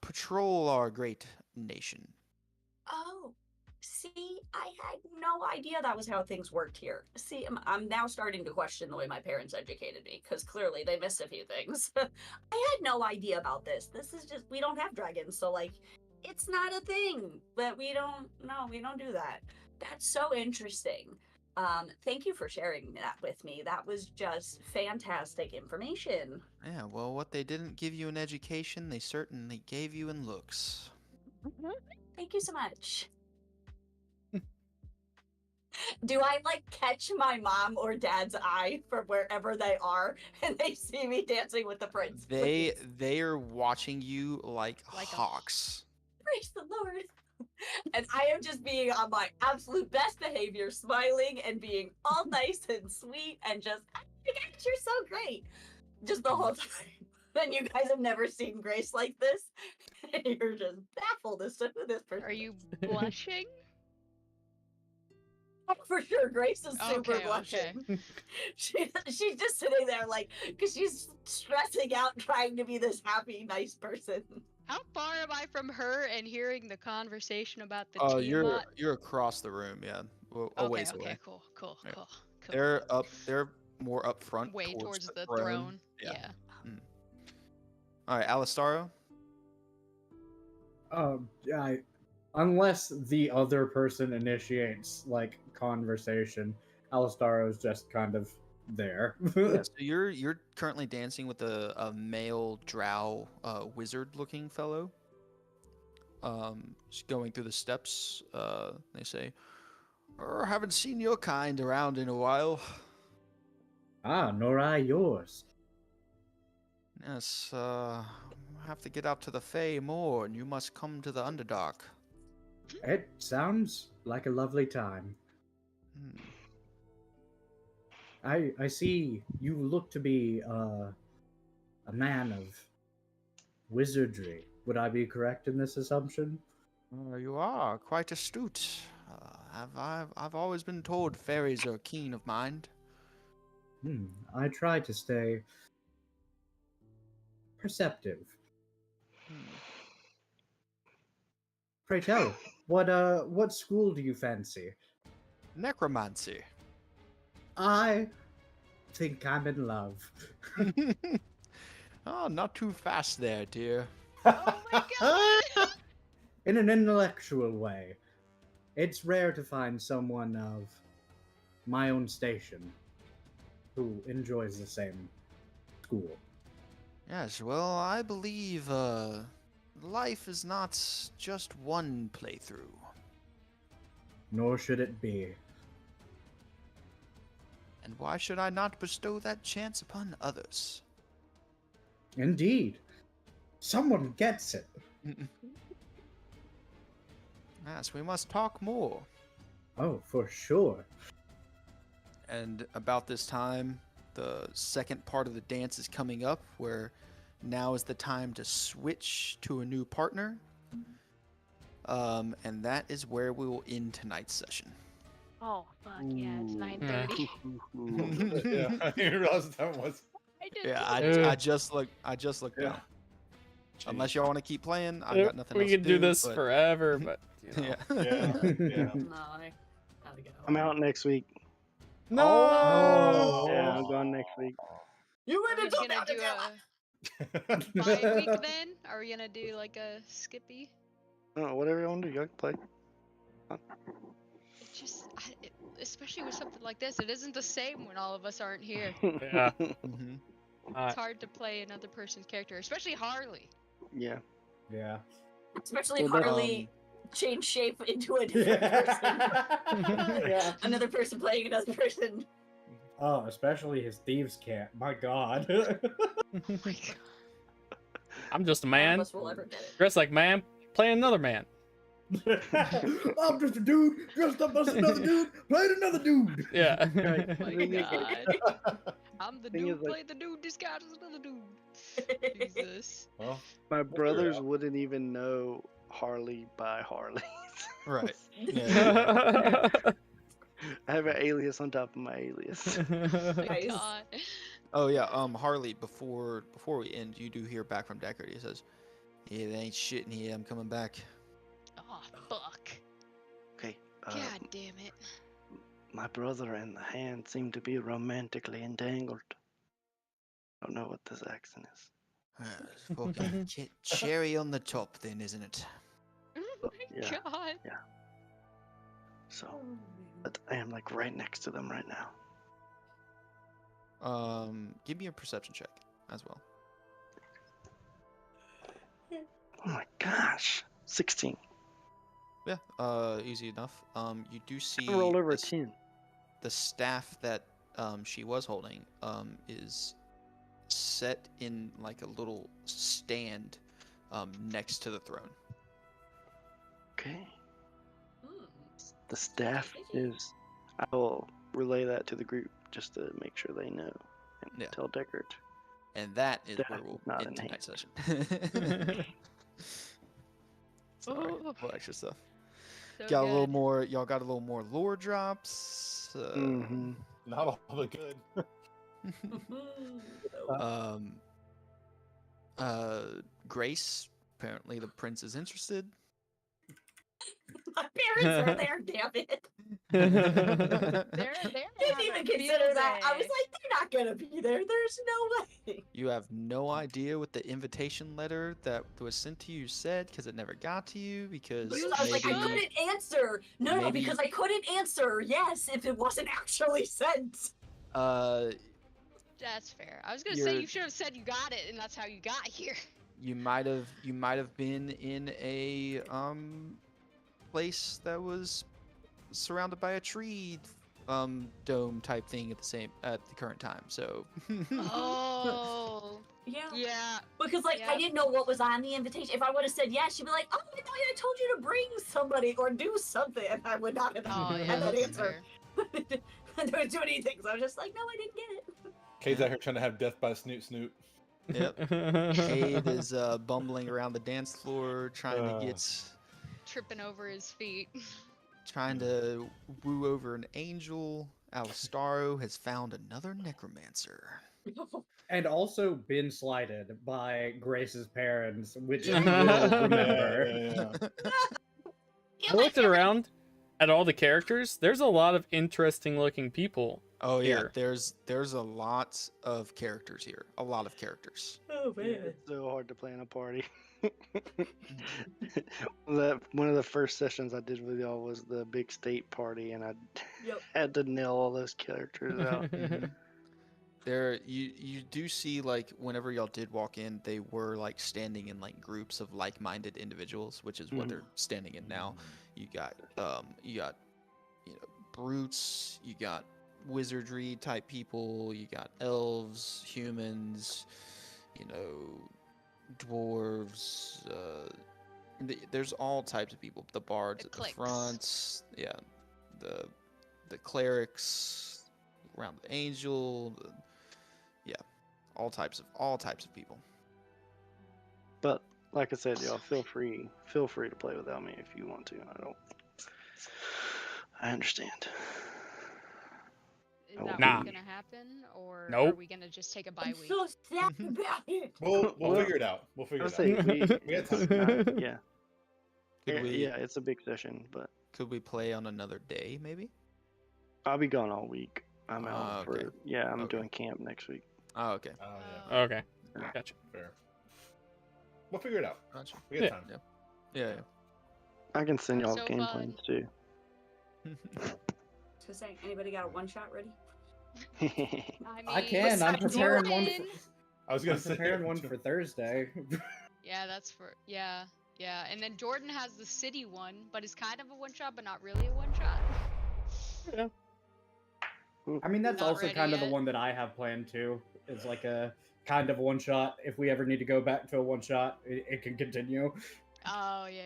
patrol our great nation. Oh, see, I had no idea that was how things worked here. See, I'm now starting to question the way my parents educated me, because clearly they missed a few things. I had no idea about this. This is just, we don't have dragons, so like, it's not a thing. But we don't do that. That's so interesting. Thank you for sharing that with me. That was just fantastic information. Yeah, well, what they didn't give you in education, they certainly gave you in looks. Thank you so much. Do I like catch my mom or dad's eye from wherever they are and they see me dancing with the prince? They Please. they are watching you like Like a- hawks. Praise the Lord. And I am just being on my absolute best behavior, smiling and being all nice and sweet and just, oh my gosh, you're so great. Just the whole time. And you guys have never seen Grace like this. And you're just baffled as to who this person Are is. you blushing? For sure, Grace is super Okay, blushing. She's just sitting there like, because she's stressing out trying to be this happy, nice person. How far am I from her and hearing the conversation about the Tiamat? You're across the room, yeah, a ways away. Cool. Yeah. Cool. They're more up front, Way towards the throne. throne. Yeah. Yeah. All right, Alistaro. Unless the other person initiates like conversation, Alistaro's just kind of there. Yeah, so you're currently dancing with a male drow wizard-looking fellow. Just going through the steps. They say, "Haven't seen your kind around in a while." Ah, nor I yours. Yes, have to get out to the Fae more, and you must come to the Underdark. It sounds like a lovely time. Hmm. I see you look to be a man of wizardry. Would I be correct in this assumption? You are quite astute. I've always been told fairies are keen of mind. I try to stay perceptive. Pray tell, what school do you fancy? Necromancy. I think I'm in love. Oh, not too fast there, dear. Oh my god! In an intellectual way. It's rare to find someone of my own station who enjoys the same school. Yes, well, I believe life is not just one playthrough. Nor should it be. And why should I not bestow that chance upon others? Indeed. Someone gets it. Yes, we must talk more. Oh, for sure. And about this time, the second part of the dance is coming up, where now is the time to switch to a new partner. And that is where we will end tonight's session. Oh fuck yeah! It's 9:30. Yeah, I didn't realize that was. I did. Yeah, Yeah. I just looked Yeah. down. Unless y'all want to keep playing, I've Yeah, got nothing we else could to do this but- forever, but you know. Yeah. Yeah. No, I gotta go. I'm out next week. No. Oh. Yeah, I'm going next week. You Are we went into gonna do a Yeah. 5 week then? Are we gonna do like a Skippy? Oh, whatever you want to do, y'all can play. It just, especially with something like this, it isn't the same when all of us aren't here. Yeah. Mhm. It's hard to play another person's character, especially Harley. Yeah. Yeah. Especially Well, Harley change shape into a different person. Yeah. Another person playing another person. Oh, especially his thieves' cat. My god. I'm just a None man. of us will ever get it. Dressed like man, playing another man. I'm just a dude dressed up as another dude playing another dude. Yeah. Right. Oh my Thing is, god. I'm the Thing is, dude like- playing the dude disguised as another dude. Jesus. Well, My brothers wouldn't even know Harley by Harley. Right. Yeah. I have an alias on top of my alias. Oh my Nice. god. Oh yeah. Harley. Before we end, you do hear back from Deckard. He says, "Yeah, there ain't shit in here. I'm coming back." Oh fuck. Okay. God damn it. My brother and the hand seem to be romantically entangled. Don't know what this accent is. Fucking cherry on the top, then, isn't it? Oh my Yeah. god. So, but I am like right next to them right now. Give me a perception check as well. Oh my gosh. 16. Yeah. Easy enough. You do see I rolled over a this- 10. the staff that she was holding is set in like a little stand next to the throne. Okay. the staff is. I will relay that to the group just to make sure they know and Yeah. tell Deckard. And that is Staff where is we'll not end tonight's enhanced. session. Sorry, Oh. a little extra stuff. So Got a little good. more. Y'all got a little more lore drops. Mm-hmm. Not all the good. um. Grace. Apparently, the prince is interested. My parents are there, damn it. They're Didn't even consider that. I was like, they're not gonna be there. There's no way. You have no idea what the invitation letter that was sent to you said because it never got to you because Because I was like, I maybe couldn't answer. No, maybe- because I couldn't answer. Yes, if it wasn't actually sent. That's fair. I was gonna say You're- you should have said you got it, and that's how you got here. you might have been in a place that was surrounded by a tree dome type thing at the current time. So Oh. Yeah. Yeah. Because like I Yep. didn't know what was on the invitation. If I would have said yes, she'd be like, "Oh, I thought I told you to bring somebody or do something," and I would not have Oh yeah. had that That's answer. fair. I didn't do anything, so I was just like, "No, I didn't get it." Kate's out here trying to have death by snoot snoot. yep. Cade is bumbling around the dance floor trying to Tripping over his feet. trying to woo over an angel. Alistaro has found another necromancer. And also been slighted by Grace's parents, which you will remember. Yeah, I looked around at all the characters. There's a lot of interesting looking people. Oh yeah, Here. there's a lot of characters here. A lot of characters. Oh man. It's so hard to plan a party. One of the first sessions I did with y'all was the big state party, and I Yep. had to nail all those characters out. There you do see like whenever y'all did walk in, they were like standing in like groups of like-minded individuals, which is what Mhm. they're standing in now. You got brutes, you got wizardry type people, you got elves, humans, dwarves, there's all types of people. The bards The at the cliques. front, yeah, the clerics around the angel, all types of people. But like I said, y'all feel free to play without me if you want to. I understand. Is Oh, that nah. what's gonna happen, or are Nope. we gonna just take a bye I'm week? so sad about it. We'll Well, figure it out. We'll figure I'll it say out. We got time. yeah. Yeah, it's a big session, but Could we play on another day, maybe? I'll be gone all week. I'm out okay. I'm Okay. doing camp next week. Oh, okay. Oh Oh. Okay. Gotcha. fair. We'll figure it out. Gotcha. We got Yeah. time. Yeah. I can send y'all So game fun. plans too. So saying, anybody got a one shot ready? I can. I'm besides preparing one. Jordan. I was gonna I'm say preparing one for Thursday. Yeah, that's for yeah. And then Jordan has the city one, but it's kind of a one shot, but not really a one shot. I mean, that's Not also ready kind of the yet. one that I have planned too. It's like a kind of one shot. If we ever need to go back to a one shot, it can continue. Oh yeah.